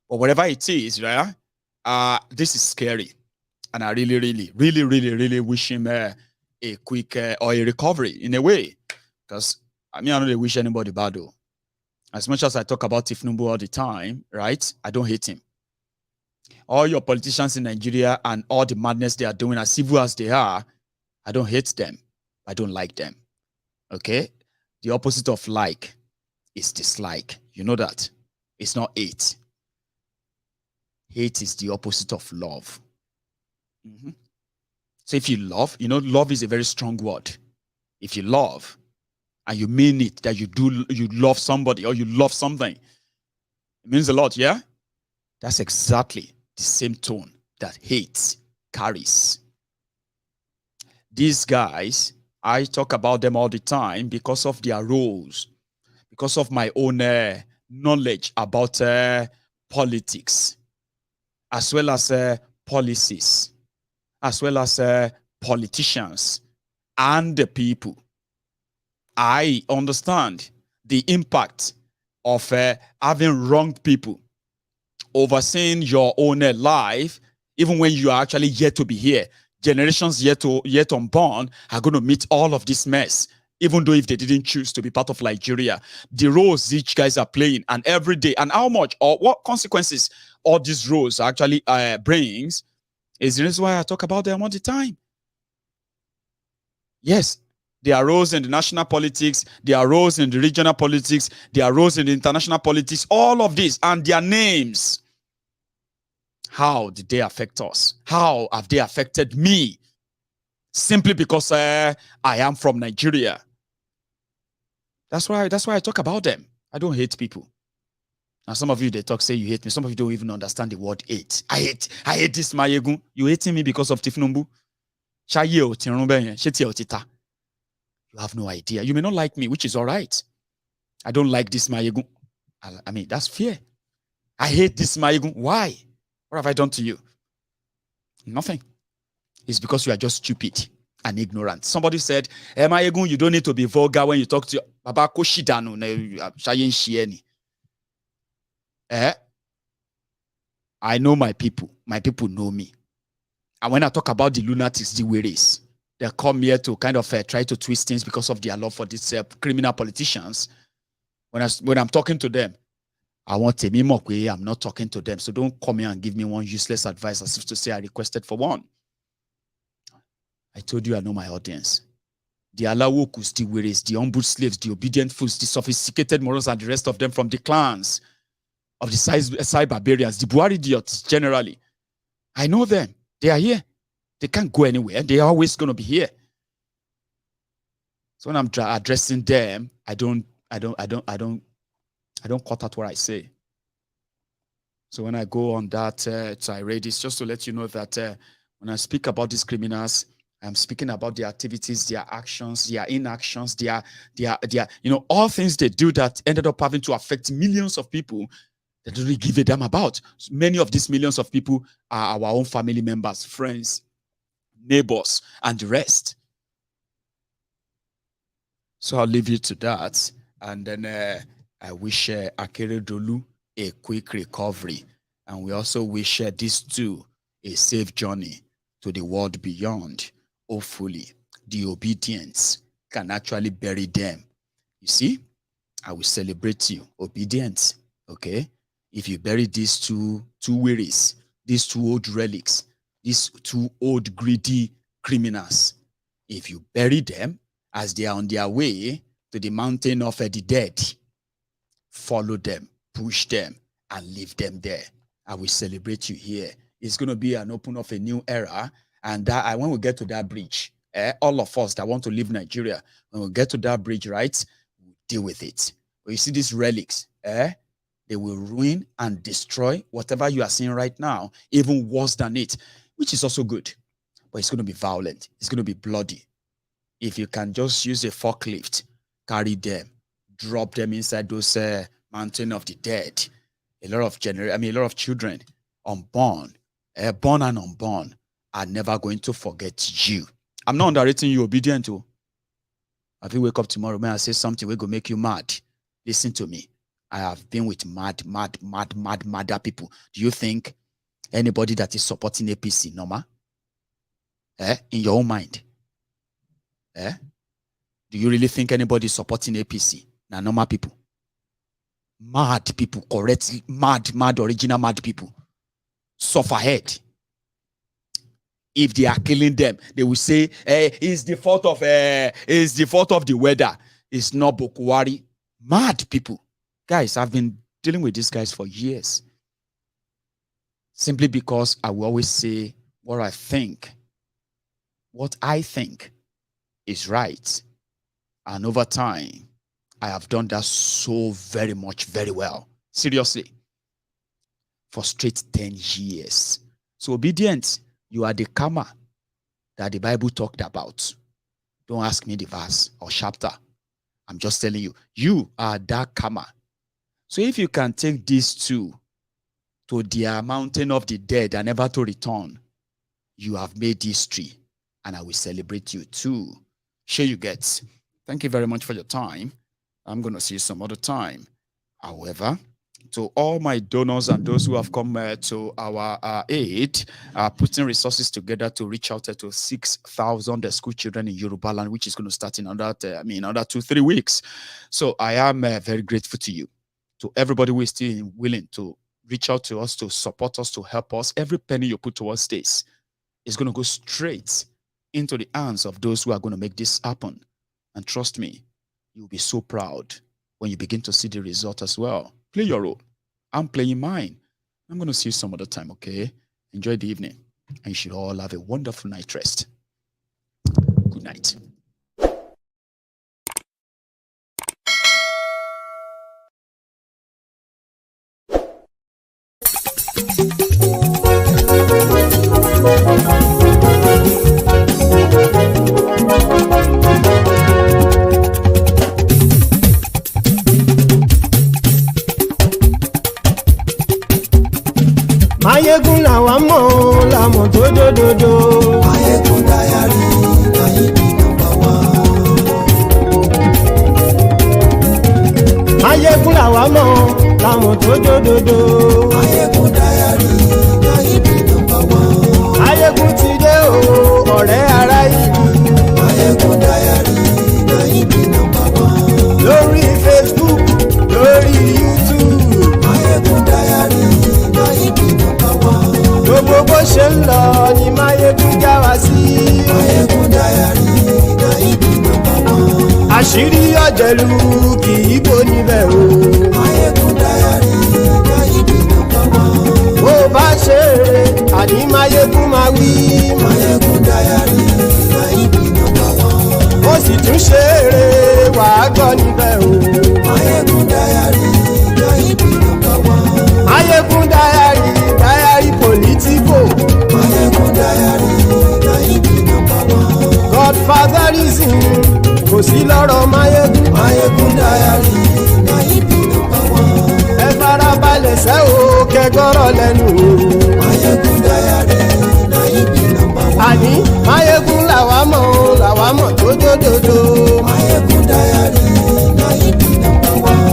But whatever it is, right? This is scary. And I really wish him a quick or a recovery in a way. Because I don't really wish anybody bad though. As much as I talk about Tinubu all the time, right? I don't hate him. All your politicians in Nigeria and all the madness they are doing, as evil as they are, I don't hate them. I don't like them. Okay? The opposite of like is dislike. You know that. It's not hate. Hate is the opposite of love. So if you love, love is a very strong word. If you love, and you mean it, that you love somebody or you love something, it means a lot, yeah? That's exactly the same tone that hate carries. These guys, I talk about them all the time because of their roles, because of my own knowledge about politics, as well as policies, as well as politicians and the people. I understand the impact of having wronged people, overseeing your own life, even when you are actually yet to be here. Generations yet unborn are going to meet all of this mess, even though if they didn't choose to be part of Nigeria. The roles each guys are playing, and every day, and how much or what consequences all these roles actually brings, is the reason why I talk about them all the time. Yes. There are roles in the national politics, there are roles in the regional politics, there are roles in the international politics, all of this, and their names. How did they affect us? How have they affected me? Simply because I am from Nigeria. That's why I talk about them. I don't hate people. Now some of you, they say you hate me. Some of you don't even understand the word hate. I hate this Maiyegun. You hating me because of Tinubu? You have no idea. You may not like me, which is all right. I don't like this Maiyegun. I mean, that's fear. I hate this Maiyegun. Why? What have I done to you? Nothing. It's because you are just stupid and ignorant. Somebody said, Maiyegun, you don't need to be vulgar when you talk to Baba Koshidanu. I know my people. My people know me. And when I talk about the lunatics, the wearies, they come here to kind of try to twist things because of their love for these criminal politicians. When I'm talking to them, I want to be more. I'm not talking to them. So don't come here and give me one useless advice as if to say I requested for one. I told you I know my audience. The Alawokus, the Weres, the humble slaves, the obedient fools, the sophisticated morals, and the rest of them from the clans of the side barbarians, the Buhari idiots generally. I know them. They are here. They can't go anywhere. They are always going to be here. So when I'm addressing them, I don't cut out what I say. So when I go on that tirade, it's just to let you know that when I speak about these criminals, I'm speaking about their activities, their actions, their inactions, their all things they do that ended up having to affect millions of people that don't really give a damn about. So many of these millions of people are our own family members, friends, neighbors, and the rest. So I'll leave you to that. And then I wish Akeredolu a quick recovery. And we also wish these two a safe journey to the world beyond, hopefully. the obedient can actually bury them. You see, I will celebrate you, obedient. Okay, if you bury these two wearies, these two old relics, these two old greedy criminals, if you bury them as they are on their way to the mountain of the dead, follow them, push them, and leave them there. I will celebrate you here. It's going to be an open of a new era. And that, when we get to that bridge, all of us that want to leave Nigeria, when we get to that bridge, right, we'll deal with it. But you see these relics, they will ruin and destroy whatever you are seeing right now, even worse than it, which is also good. But it's going to be violent. It's going to be bloody. If you can just use a forklift, carry them, drop them inside those mountain of the dead. A lot of children, unborn, born and unborn, are never going to forget you. I'm not underrating you, obedient to. If you wake up tomorrow, may I say something will go make you mad? Listen to me. I have been with madder people. Do you think anybody that is supporting APC normal? In your own mind? Do you really think anybody is supporting APC? Now, normal people. Mad people, correctly, mad, original mad people. Suffer head. If they are killing them, they will say, it's the fault of the weather. It's not Bokuwari. Mad people. Guys, I've been dealing with these guys for years. Simply because I will always say what I think is right. And over time, I have done that so very much, very well. Seriously. For straight 10 years. So obedient, you are the karma that the Bible talked about. Don't ask me the verse or chapter. I'm just telling you, you are that karma. So if you can take these two to the mountain of the dead and never to return, you have made history, and I will celebrate you too. Sure you get. Thank you very much for your time. I'm going to see you some other time. However, to all my donors and those who have come to our aid, putting resources together to reach out to 6,000 school children in Yoruba land, which is going to start in another 2-3 weeks. So I am very grateful to you. To everybody who is still willing to reach out to us, to support us, to help us. Every penny you put towards this is going to go straight into the hands of those who are going to make this happen. And trust me, you'll be so proud when you begin to see the result as well. Play your role. I'm playing mine. I'm going to see you some other time, okay? Enjoy the evening. And you should all have a wonderful night rest. Good night. Maiyegun làwa mọ̀ làmọ̀ tó dòdòdò. Maiyegun Diary, Maiyegun number one. Maiyegun làwa mọ̀ làmọ̀ tó dòdòdò. Maiyegun Diary, Maiyegun number one. Maiyegun ti dé o, ọ̀rẹ́ ará ìlú. Maiyegun Diary, Maiyegun number one. Lórí Facebook, lórí YouTube. Maiyegun Diary, Maiyegun number one. Gbogbo bó ṣe ń lọ ni Maiyegun já wa sí. Maiyegun Diary, Maiyegun number one. Àṣírí ọ̀jẹ̀lú kì í bò níbẹ̀ o. Maiyegun Diary, Maiyegun number one. Bó bá ṣe eré, àní Maiyegun máa wí. Maiyegun Diary, Maiyegun number one. Ó sì tún ṣe eré, wàá gbọ́ níbẹ̀ o. Maiyegun Diary, Maiyegun number one. Maiyegun Diary, Diary Politico. Maiyegun Diary, Maiyegun number one. Godfatherism, kò sí lọ́rọ̀ Maiyegun. Maiyegun Diary, Maiyegun number one. Ẹ farabalẹ̀ sẹ́ o, kẹgọ́rọ̀ lẹ́nu o. Maiyegun Diary, Maiyegun number one. Àní Maiyegun làwa mọ̀ tó dòdòdò. Maiyegun Diary, Maiyegun number one.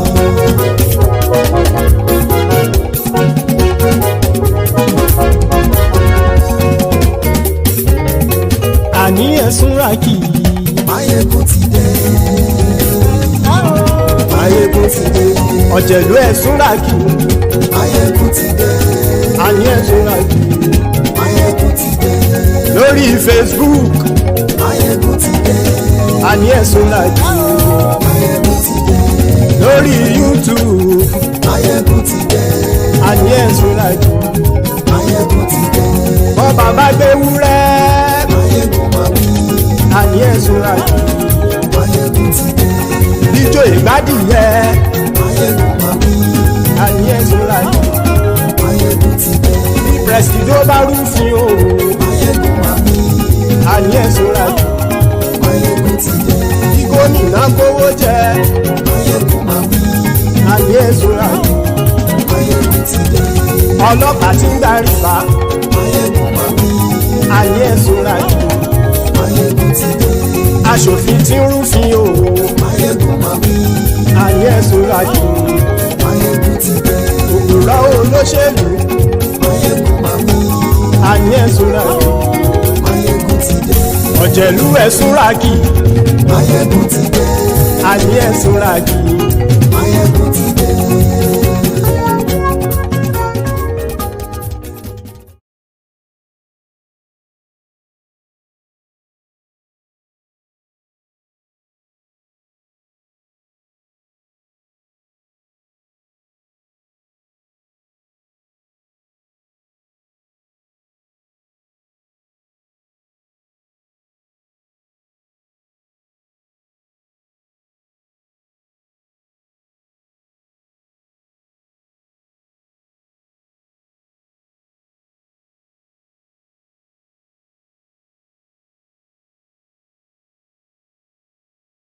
Àní ẹ̀sùn ra kì í ọ̀jẹ̀lú ẹ̀sùn làkì. Maiyegun ti dé. àní ẹ̀sùn làkì. Maiyegun ti dé. lórí Facebook. Maiyegun ti dé. àní ẹ̀sùn làkì. Maiyegun ti dé. lórí YouTube. Maiyegun ti dé. àní ẹ̀sùn làkì. Maiyegun ti dé. bọ́ bàbá gbé wúrẹ́. Maiyegun máa wí. àní ẹ̀sùn làkì. Maiyegun ti dé. ijó ìgbádìyẹ. Maiyegun máa wí. àní ẹ̀sùn làkì. Maiyegun ti dé. bí pẹ̀sìdó bá rúfin o. Maiyegun máa wí. àní ẹ̀sùn làkì. Maiyegun ti dé. bí gómìnà kówó jẹ. Maiyegun máa wí. àní ẹ̀sùn làkì. Maiyegun ti dé. ọlọ́pàá tí ń darí bá. Maiyegun máa wí. àní ẹ̀sùn làkì. Maiyegun ti dé. aṣòfin tí ń rúfin o. Maiyegun máa wí. àní ẹ̀sùn làkì. Maiyegun ti dé. òkúra olóṣèlú. Maiyegun máa wí. àní ẹ̀sùn làkì. Maiyegun ti dé. ọ̀jẹ̀lú ẹ̀sùn làkì. Maiyegun ti dé. àní ẹ̀sùn làkì.